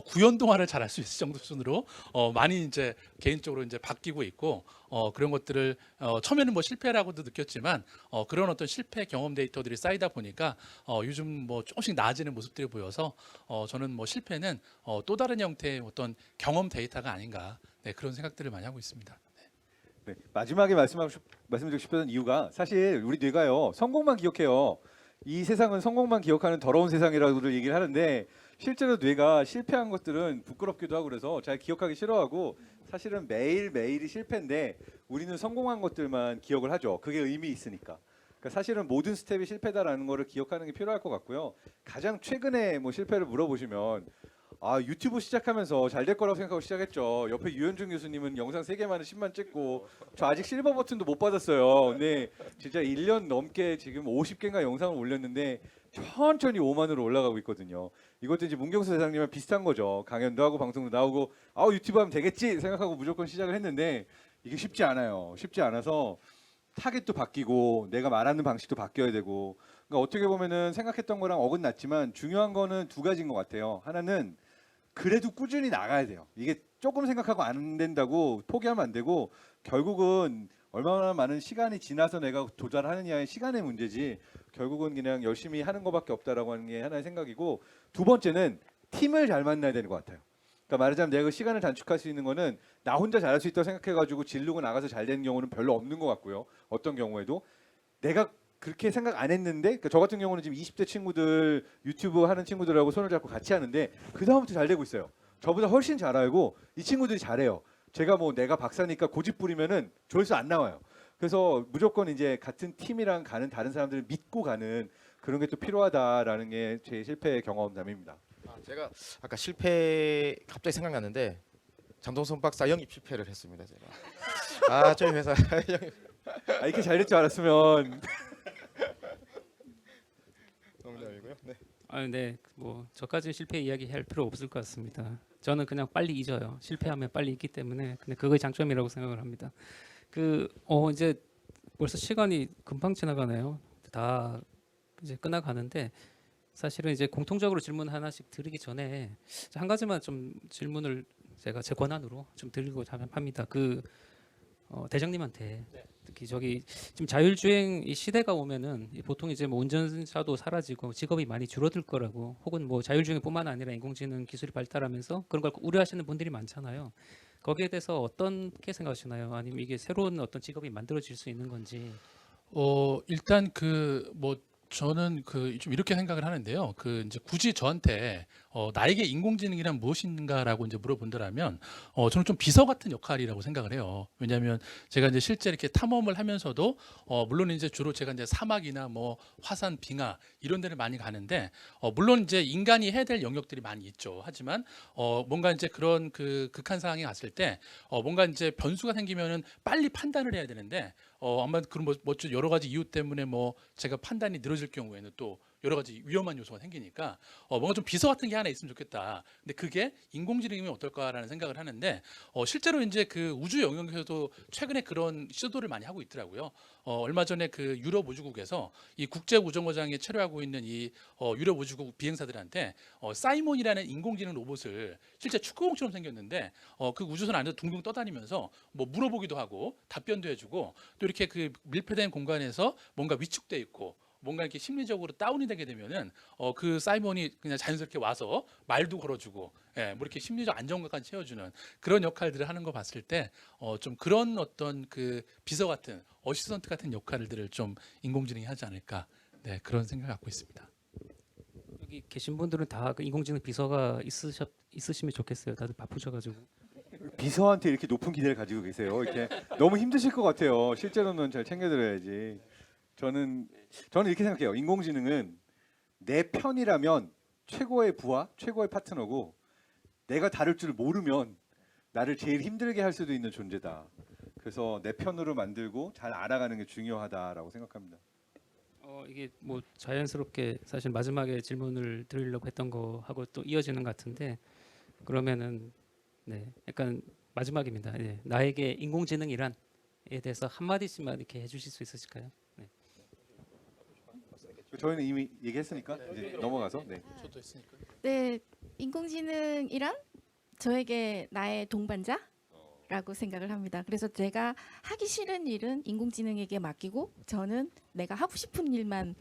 구연동화를 잘할 수 있을 정도 수준으로 많이 이제 개인적으로 이제 바뀌고 있고, 그런 것들을 처음에는 뭐 실패라고도 느꼈지만, 그런 어떤 실패 경험 데이터들이 쌓이다 보니까 요즘 뭐 조금씩 나아지는 모습들이 보여서, 저는 뭐 실패는 또 다른 형태의 어떤 경험 데이터가 아닌가, 네, 그런 생각들을 많이 하고 있습니다. 네, 마지막에 말씀드리고 싶었던 이유가, 사실 우리 뇌가요, 성공만 기억해요. 이 세상은 성공만 기억하는 더러운 세상이라고들 얘기를 하는데, 실제로 뇌가 실패한 것들은 부끄럽기도 하고 그래서 잘 기억하기 싫어하고, 사실은 매일매일이 실패인데 우리는 성공한 것들만 기억을 하죠. 그게 의미 있으니까. 그러니까 사실은 모든 스텝이 실패다라는 거를 기억하는 게 필요할 것 같고요. 가장 최근에 뭐 실패를 물어보시면, 유튜브 시작하면서 잘 될 거라고 생각하고 시작했죠. 옆에 유현중 교수님은 영상 3개 만에 10만 찍고, 저 아직 실버 버튼도 못 받았어요. 근데 진짜 1년 넘게 지금 50개인가 영상을 올렸는데 천천히 5만으로 올라가고 있거든요. 이것도 이제 문경수 대장님이랑 비슷한 거죠. 강연도 하고 방송도 나오고, 유튜브 하면 되겠지 생각하고 무조건 시작을 했는데, 이게 쉽지 않아요. 쉽지 않아서 타겟도 바뀌고 내가 말하는 방식도 바뀌어야 되고, 그러니까 어떻게 보면은 생각했던 거랑 어긋났지만 중요한 거는 2가지인 것 같아요. 하나는 그래도 꾸준히 나가야 돼요. 이게 조금 생각하고 안 된다고 포기하면 안 되고, 결국은 얼마나 많은 시간이 지나서 내가 도달하느냐의 시간의 문제지, 결국은 그냥 열심히 하는 것밖에 없다라고 하는 게 하나의 생각이고, 2번째는 팀을 잘 만나야 되는 것 같아요. 그러니까 말하자면 내가 그 시간을 단축할 수 있는 거는 나 혼자 잘할 수 있다고 생각해가지고 지르고 나가서 잘 되는 경우는 별로 없는 것 같고요. 어떤 경우에도 내가 그렇게 생각 안 했는데, 그러니까 저 같은 경우는 지금 20대 친구들, 유튜브 하는 친구들하고 손을 잡고 같이 하는데 그 다음부터 잘 되고 있어요. 저보다 훨씬 잘 알고 이 친구들이 잘해요. 제가 뭐 내가 박사니까 고집 부리면은 조회수 안 나와요. 그래서 무조건 이제 같은 팀이랑 가는 다른 사람들을 믿고 가는 그런 게 또 필요하다라는 게 제 실패 경험담입니다. 제가 아까 실패 갑자기 생각났는데, 장동선 박사 영입 실패를 했습니다. 제가 저희 회사 이렇게 잘 될 줄 알았으면. 농담이고요. 네. 네, 뭐 저까지 실패 이야기 할 필요 없을 것 같습니다. 저는 그냥 빨리 잊어요. 실패하면 빨리 잊기 때문에. 근데 그게 장점이라고 생각을 합니다. 이제 벌써 시간이 금방 지나가네요. 다 이제 끝나가는데, 사실은 이제 공통적으로 질문 하나씩 드리기 전에 한 가지만 좀 질문을 제가 제 권한으로 좀 드리고 합니다. 대장님한테, 특히 지금 자율주행 이 시대가 오면은 보통 이제 뭐 운전자도 사라지고 직업이 많이 줄어들 거라고, 혹은 뭐 자율주행뿐만 아니라 인공지능 기술이 발달하면서 그런 걸 우려하시는 분들이 많잖아요. 거기에 대해서 어떻게 생각하시나요? 아니면 이게 새로운 어떤 직업이 만들어질 수 있는 건지? 일단 저는 그 좀 이렇게 생각을 하는데요. 그 이제 굳이 저한테 나에게 인공지능이란 무엇인가라고 이제 물어본다라면 저는 좀 비서 같은 역할이라고 생각을 해요. 왜냐하면 제가 이제 실제 이렇게 탐험을 하면서도 물론 이제 주로 제가 이제 사막이나 뭐 화산, 빙하 이런 데를 많이 가는데 물론 이제 인간이 해야 될 영역들이 많이 있죠. 하지만 뭔가 이제 그런 그 극한 상황에 갔을 때 뭔가 이제 변수가 생기면은 빨리 판단을 해야 되는데 아마 그런 뭐 여러 가지 이유 때문에 뭐 제가 판단이 늘어질 경우에는 또 여러 가지 위험한 요소가 생기니까 뭔가 좀 비서 같은 게 하나 있으면 좋겠다. 근데 그게 인공지능이면 어떨까라는 생각을 하는데 실제로 이제 그 우주 영역에서도 최근에 그런 시도를 많이 하고 있더라고요. 얼마 전에 그 유럽 우주국에서 이 국제 우정거장에 체류하고 있는 이 유럽 우주국 비행사들한테 사이몬이라는 인공지능 로봇을 실제 축구공처럼 생겼는데 그 우주선 안에서 둥둥 떠다니면서 뭐 물어보기도 하고 답변도 해주고 또 이렇게 그 밀폐된 공간에서 뭔가 위축돼 있고 뭔가 이렇게 심리적으로 다운이 되게 되면은 그 사이먼이 그냥 자연스럽게 와서 말도 걸어주고 뭐 이렇게 심리적 안정감까지 채워주는 그런 역할들을 하는 거 봤을 때 좀 그런 어떤 그 비서 같은 어시스턴트 같은 역할들을 좀 인공지능이 하지 않을까 네 그런 생각을 갖고 있습니다. 여기 계신 분들은 다 그 인공지능 비서가 있으시면 좋겠어요. 다들 바쁘셔가지고. 비서한테 이렇게 높은 기대를 가지고 계세요. 이렇게 너무 힘드실 것 같아요. 실제로는 잘 챙겨드려야지. 저는 이렇게 생각해요. 인공지능은 내 편이라면 최고의 부하, 최고의 파트너고 내가 다룰 줄 모르면 나를 제일 힘들게 할 수도 있는 존재다. 그래서 내 편으로 만들고 잘 알아가는 게 중요하다라고 생각합니다. 이게 뭐 자연스럽게 사실 마지막에 질문을 드리려고 했던 거하고 또 이어지는 것 같은데 그러면은 네, 약간 마지막입니다. 네, 나에게 인공지능이란에 대해서 한 마디씩만 이렇게 해주실 수 있으실까요? 네. 저희는 이미 얘기했으니까 이제 넘어가서 네. 저도 했으니까. 네, 인공지능이란 저에게 나의 동반자라고 생각을 합니다. 그래서 제가 하기 싫은 일은 인공지능에게 맡기고 저는 내가 하고 싶은 일만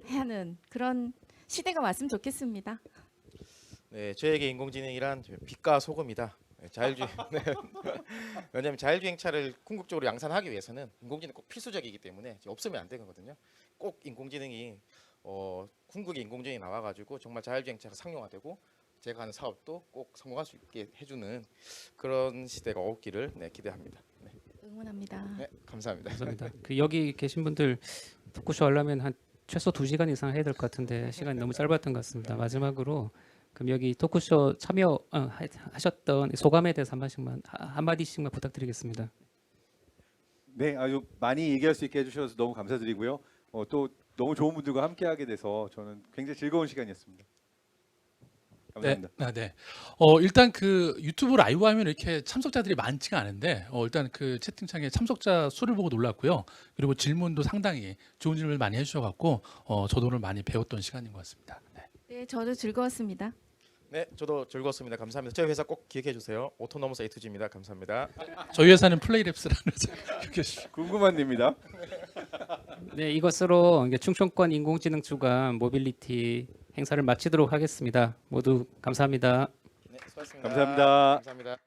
하는 그런 시대가 왔으면 좋겠습니다. 네, 저에게 인공지능이란 빛과 소금이다. 네, 자율주행. 네. 왜냐하면 자율주행차를 궁극적으로 양산하기 위해서는 인공지능 꼭 필수적이기 때문에 없으면 안 되거든요. 꼭 인공지능이 궁극의 인공지능이 나와가지고 정말 자율주행차가 상용화되고 제가 하는 사업도 꼭 성공할 수 있게 해주는 그런 시대가 오기를 네, 기대합니다. 네. 응원합니다. 네, 감사합니다. 감사합니다. 그 여기 계신 분들 토크쇼 하려면 한 최소 2시간 이상 해야 될 것 같은데 시간이 너무 짧았던 것 같습니다. 마지막으로 그럼 여기 토크쇼 참여 하셨던 소감에 대해서 한 마디씩만 부탁드리겠습니다. 네, 아주 많이 얘기할 수 있게 해주셔서 너무 감사드리고요. 또 너무 좋은 분들과 함께하게 돼서 저는 굉장히 즐거운 시간이었습니다. 감사합니다. 네. 일단 그 유튜브 라이브 하면 이렇게 참석자들이 많지가 않은데 일단 그 채팅창에 참석자 수를 보고 놀랐고요. 그리고 질문도 상당히 좋은 질문을 많이 해주셔갖고 저도 오늘 많이 배웠던 시간인 것 같습니다. 네. 네, 저도 즐거웠습니다. 네, 저도 즐거웠습니다. 감사합니다. 저희 회사 꼭 기억해 주세요. 오토노머스 A2G입니다. 감사합니다. 저희 회사는 플레이랩스라는 회사. 궁금한 일입니다. 네, 이것으로 이제 충청권 인공지능 주간 모빌리티 행사를 마치도록 하겠습니다. 모두 감사합니다. 네, 수고하셨습니다. 감사합니다. 감사합니다.